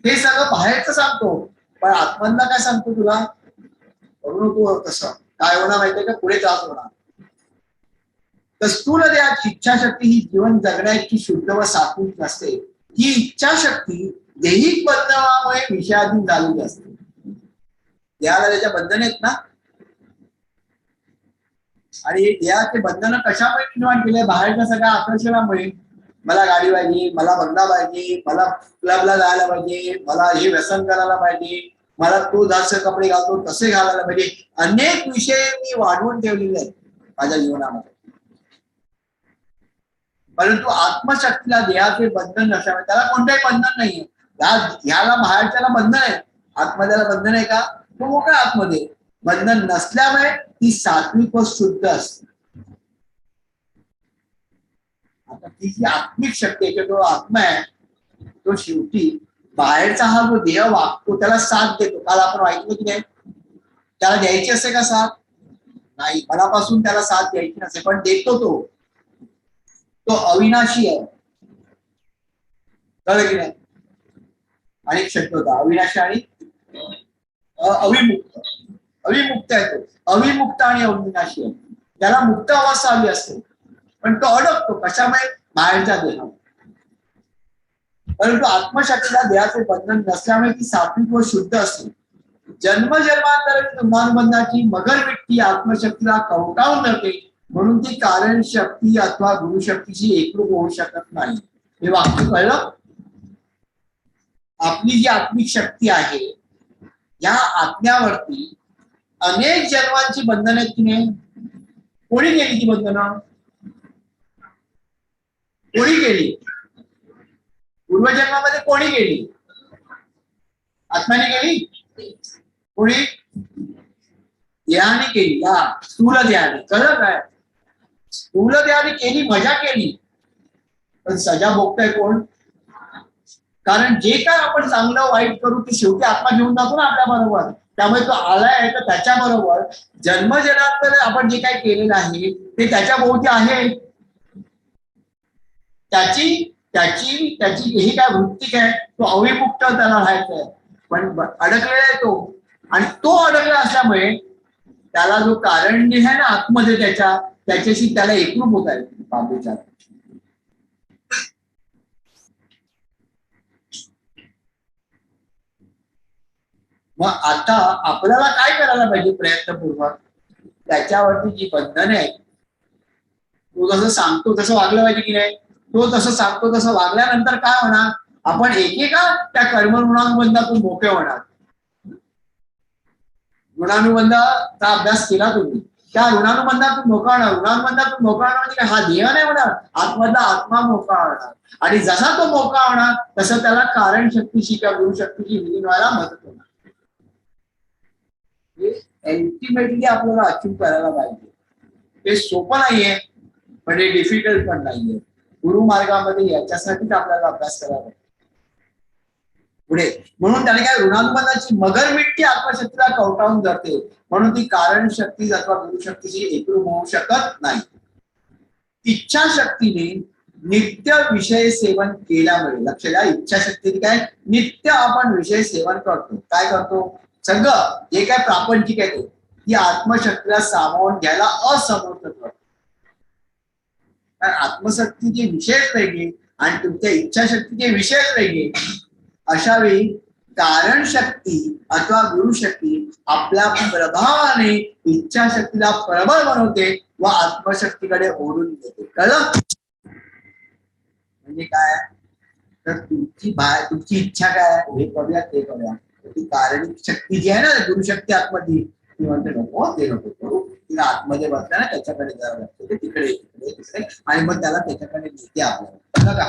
हे सगळं बाहेरचं सांगतो, पण आत्मधला काय सांगतो, तुला करू नको तसं. काय होणार माहितीये का, पुढे त्रास होणार. तर स्थूल देहाची इच्छाशक्ती ही जीवन जगण्याची शुद्ध व सात्विक नसते. ही इच्छाशक्ती दैहिक बंधनामुळे विषयाधीन झालेली असते. देहाला त्याच्या बंधन आहेत ना, आणि देहाचे बंधन कशामुळे निर्माण केले, बाहेरच्या सगळ्या आकर्षणामुळे. मला गाडी पाहिजे, मला बंगला पाहिजे, मला क्लबला जायला पाहिजे, मला हे व्यसन करायला पाहिजे, मला तो जसे कपडे घालतो तसे घालायला पाहिजे. अनेक विषय मी वाढवून ठेवलेले आहेत माझ्या जीवनामध्ये. परंतु आत्मशक्तीला देहाचे बंधन नसल्यामुळे त्याला कोणतेही बंधन नाहीये. ह्याला बाहेरच्याला बंधन आहे, आत्मध्याला बंधन आहे का, तो मोकळा आतमध्ये. बंधन नसल्यामुळे ती सात्विक व शुद्ध असते. आता ती जी आत्मिक शक्ती आहे, तो आत्मा आहे, तो शेवटी बाहेरचा हा जो देह वागतो त्याला साथ देतो. काल आपण ऐकलं की नाही, त्याला द्यायची असते का साथ? नाही, मनापासून त्याला साथ द्यायची नसते, पण देतो तो. तो अविनाशी आहे. कळलं की नाही? अनेक शब्द होता, अविनाशी आणि अविमुक्त. अविमुक्त आहे तो, अविमुक्त आणि अविनाशी आहे. त्याला मुक्त अवस्था हवी असते, पण तो अडकतो कशामुळे, बाहेरच्या देहात. परंतु आत्मशक्तीला देहाचे बंधन नसल्यामुळे ती सात्विक व शुद्ध असते. जन्मजन्मांतराची ऋणानुबंधाची मगर व्यक्ती आत्मशक्तीला कवटाळून धरते, म्हणून ती कारण शक्ती अथवा गुरुशक्तीशी एकरूप होऊ शकत नाही. हे वाक्य कळलं? आपली जी आत्मिक शक्ती आहे, या आत्म्यावरती अनेक जन्मांची बंधन आहेत की नाही. कोणी केली ती बंधनं? कोणी केली? पूर्वजन्मामध्ये कोणी केली? आत्म्याने केली? कोणी? देहाने केली. हा, स्थूल देहाने. कळलं काय? स्थूल देहाने केली, मजा केली, पण सजा भोगताय कोण? कारण जे काय आपण चांगलं वाईट करू ते शेवटी आत्मा घेऊन जातो ना आपल्या बरोबर. त्यामुळे तो आलाय तर त्याच्या बरोबर जन्मजन्मांतर आपण जे काय केलेलं आहे ते त्याच्या भोवती आहे. त्याची त्याची त्याची ही काय वृत्ती काय, तो अविमुक्त त्याला राहायचंय, पण अडकलेला आहे तो. आणि तो अडकला असल्यामुळे त्याला जो कारण आहे ना आतमध्ये त्याच्याशी त्याला एकरूप होत आहे बाबूच्या. मग आता आपल्याला काय करायला पाहिजे प्रयत्नपूर्वक, त्याच्यावरती जी बंधने आहेत, तो जसं सांगतो तसं वागलं पाहिजे की नाही. तो तसं सांगतो तसं वागल्यानंतर काय होणार, आपण एकेका त्या कर्म ऋणानुबंधातून मोकळे होणार. ऋणानुबंधाचा अभ्यास केला तुम्ही, त्या ऋणानुबंधातून मोकळा होणार. ऋणानुबंधातून मोकळा होणार म्हणजे काय, हा देह नाही होणार, आतमधला आत्मा मोकळा होणार. आणि जसा तो मोकळा होणार तसं त्याला कारण शक्तीशी किंवा गुरुशक्तीशी विलीन व्हायला मदत होणार. अल्टिमेटली आपल्याला अचीव करायला पाहिजे. ते सोपं नाहीये, पण हे डिफिकल्ट पण नाहीये. गुरु मार्गामध्ये याच्यासाठीच आपल्याला अभ्यास करायला पाहिजे पुढे. म्हणून त्याने काय, ऋणानुबंधाची मगर मिट्टी आत्मशक्तीला कवटाळून धरते, म्हणून ती कारण शक्ती अथवा गुरुशक्तीशी एकरूप होऊ शकत नाही. इच्छाशक्तीने नित्य विषय सेवन केल्यामुळे, लक्ष द्या, इच्छाशक्तीने काय, नित्य आपण विषय सेवन करतो. काय करतो, सगळं जे काय प्रापंचिक आहे ती आत्मशक्तीला सामावून घ्यायला असमर्थ करतो. कारण आत्मशक्तीचे विषयच वेगळे आणि तुमच्या इच्छाशक्तीचे विषयच वेगळे. अशा वेळी कारण शक्ती अथवा गुरुशक्ती आपल्या प्रभावाने इच्छाशक्तीला प्रबळ बनवते व आत्मशक्तीकडे ओढून देते. कळलं? म्हणजे काय, तर तुमची इच्छा काय हे करूया ते करूया, ती कारणिक शक्ती जी आहे ना गुरुशक्ती आतमध्ये ती म्हणते नको ते नको करू, तिला आतमध्ये बसल्या ना त्याच्याकडे जावं लागतं, ते तिकडे तिकडे तिकडे आणि मग त्याला त्याच्याकडे नेते आपल्याला बघा.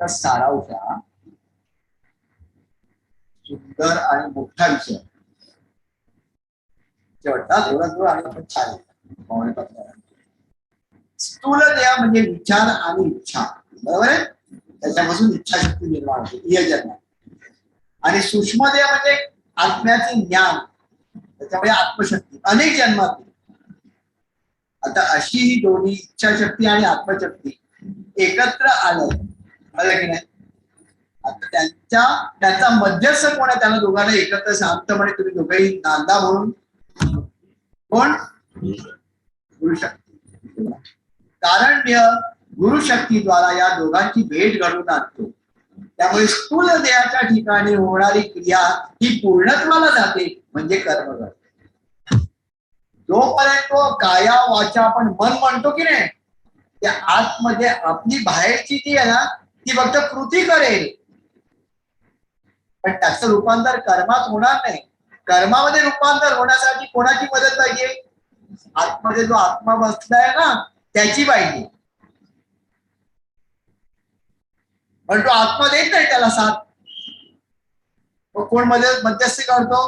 सारांशा सुंदर आणि मोठा विषय वाटतात एवढा आणि आपण छान स्थूल देह म्हणजे विचार आणि इच्छा, बरोबर आहे, त्याच्यापासून इच्छाशक्ती निर्माण होते इयजन्म. आणि सूक्ष्म देह म्हणजे आत्म्याचे ज्ञान, त्याच्यामुळे आत्मशक्ती अनेक जन्मात. आता अशी ही दोन्ही इच्छाशक्ती आणि आत्मशक्ती एकत्र आलं की नाही. आता त्यांचा मध्यस्थ कोण आहे, त्यांना दोघांना एकत्र शांतपणे तुम्ही दोघेही नांदा म्हणून कोण गुरुशक्ती. कारण गुरुशक्तीद्वारा या दोघांची भेट घडवून आणतो. त्यामुळे स्थूल देहाच्या ठिकाणी होणारी क्रिया ही पूर्णत्वाला जाते म्हणजे कर्म घडते. जोपर्यंत काया वाचा आपण मन म्हणतो की नाही, त्या आतमध्ये आपली बाहेरची जी आहे ना ती फक्त कृती करेल, पण त्याचं रूपांतर कर्मात होणार नाही. कर्मामध्ये रूपांतर होण्यासाठी कोणाची मदत पाहिजे, आतमध्ये जो आत्मा बसलाय ना त्याची पाहिजे. पण तो आत्मा देत नाही त्याला साथ. कोण मध्यस्थी करतो,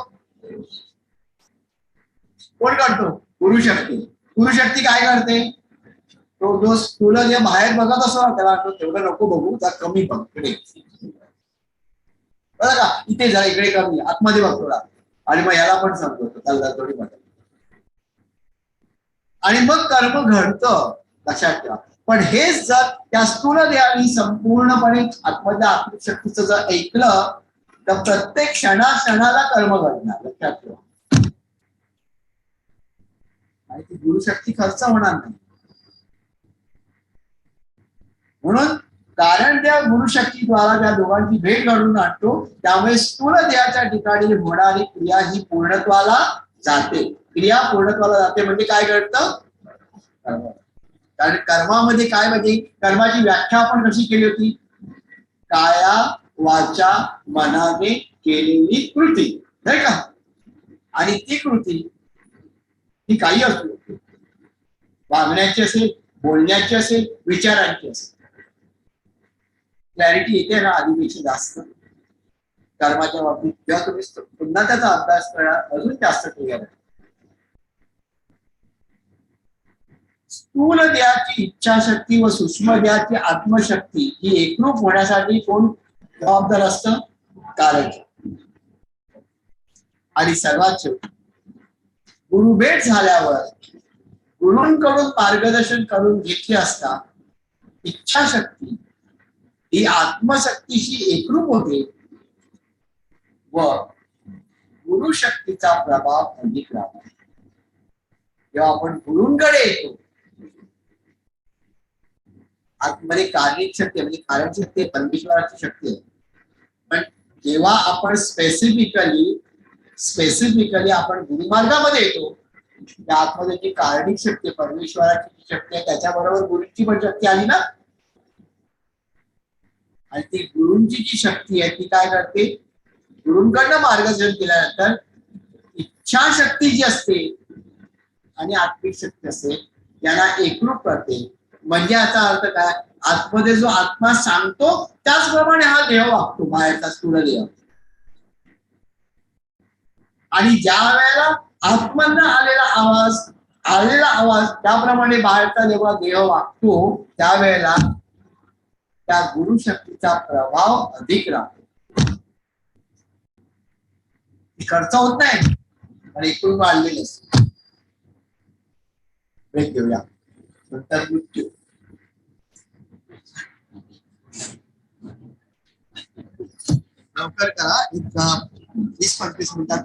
कोण करतो, गुरुशक्ती. गुरुशक्ती काय करते, तो जो स्थूल जे बाहेर बघत असतो ना त्याला तेवढं नको बघू, त्या कमी बघ इकडे, बरं का, इथे जा इकडे कमी, आतमध्ये बघ थोडा, आणि मग याला पण समजवतो त्याला थोडी मदत, आणि मग कर्म घडतं. लक्षात ठेवा. पण हेच जर त्या स्थूल देहाने संपूर्णपणे आत्मधल्या आत्मशक्तीचं जर ऐकलं तर प्रत्येक क्षणाला कर्म घडणार. लक्षात ठेवा. आणि ती गुरुशक्ती खर्च होणार नाही. म्हणून कारण त्या गुरुशक्तीद्वारा त्या दोघांची भेट घडवून आणतो, त्यामुळे स्थूल देहाच्या ठिकाणी होणारी क्रिया ही पूर्णत्वाला जाते. क्रिया पूर्णत्वाला जाते म्हणजे काय घडतं, कारण कर्मामध्ये काय म्हणजे कर्माची व्याख्या आपण कशी केली होती, काया वाचा मनाने केलेली कृती, नाही का. आणि ती कृती ही काही असू, वागण्याची असेल, बोलण्याची असेल, विचारांची असेल. क्लॅरिटी येते ना आधीपेक्षा जास्त कर्माच्या बाबतीत. जेव्हा तुम्ही पुन्हा त्याचा अभ्यास करा अजून जास्त क्लिअर आहे. स्थूल देहाची इच्छाशक्ती व सूक्ष्म देहाची आत्मशक्ती ही एकरूप होण्यासाठी कोण जबाबदार असतं, कारण. आणि सर्वात शेवटी गुरुभेट झाल्यावर गुरूंकडून मार्गदर्शन करून घेतले असता इच्छाशक्ती ही आत्मशक्तीशी एकरूप होते व गुरुशक्तीचा प्रभाव अधिक राहतो. जेव्हा आपण गुरूंकडे येतो आतमध्ये कार्मिक शक्ती म्हणजे कारण शक्ती परमेश्वराची शक्ती आहे. पण जेव्हा आपण स्पेसिफिकली आपण गुरुमार्गामध्ये येतो त्या आतमध्ये जी कार्मिक शक्ती परमेश्वराची शक्ती आहे त्याच्याबरोबर गुरूंची पण शक्ती आली ना. आणि ती गुरूंची जी शक्ती आहे ती काय करते, गुरूंकडनं मार्गदर्शन केल्यानंतर इच्छाशक्ती जी असते आणि आत्मिक शक्ती असते यांना एकरूप करते. म्हणजे याचा अर्थ काय, आतमध्ये जो आत्मा सांगतो त्याचप्रमाणे हा देह वागतो, बाहेरचा स्थूल देह. आणि ज्या वेळेला आत्मधनं आलेला आवाज त्याप्रमाणे बाहेरचा जेव्हा देह वागतो त्यावेळेला त्या गुरुशक्तीचा प्रभाव अधिक राहतो. खर्च होत नाही आणि एकूण वाढलेले असते. ब्रेक घेऊया, नंतर मृत्यू. लवकर करा, एक 20-25 मिनिटात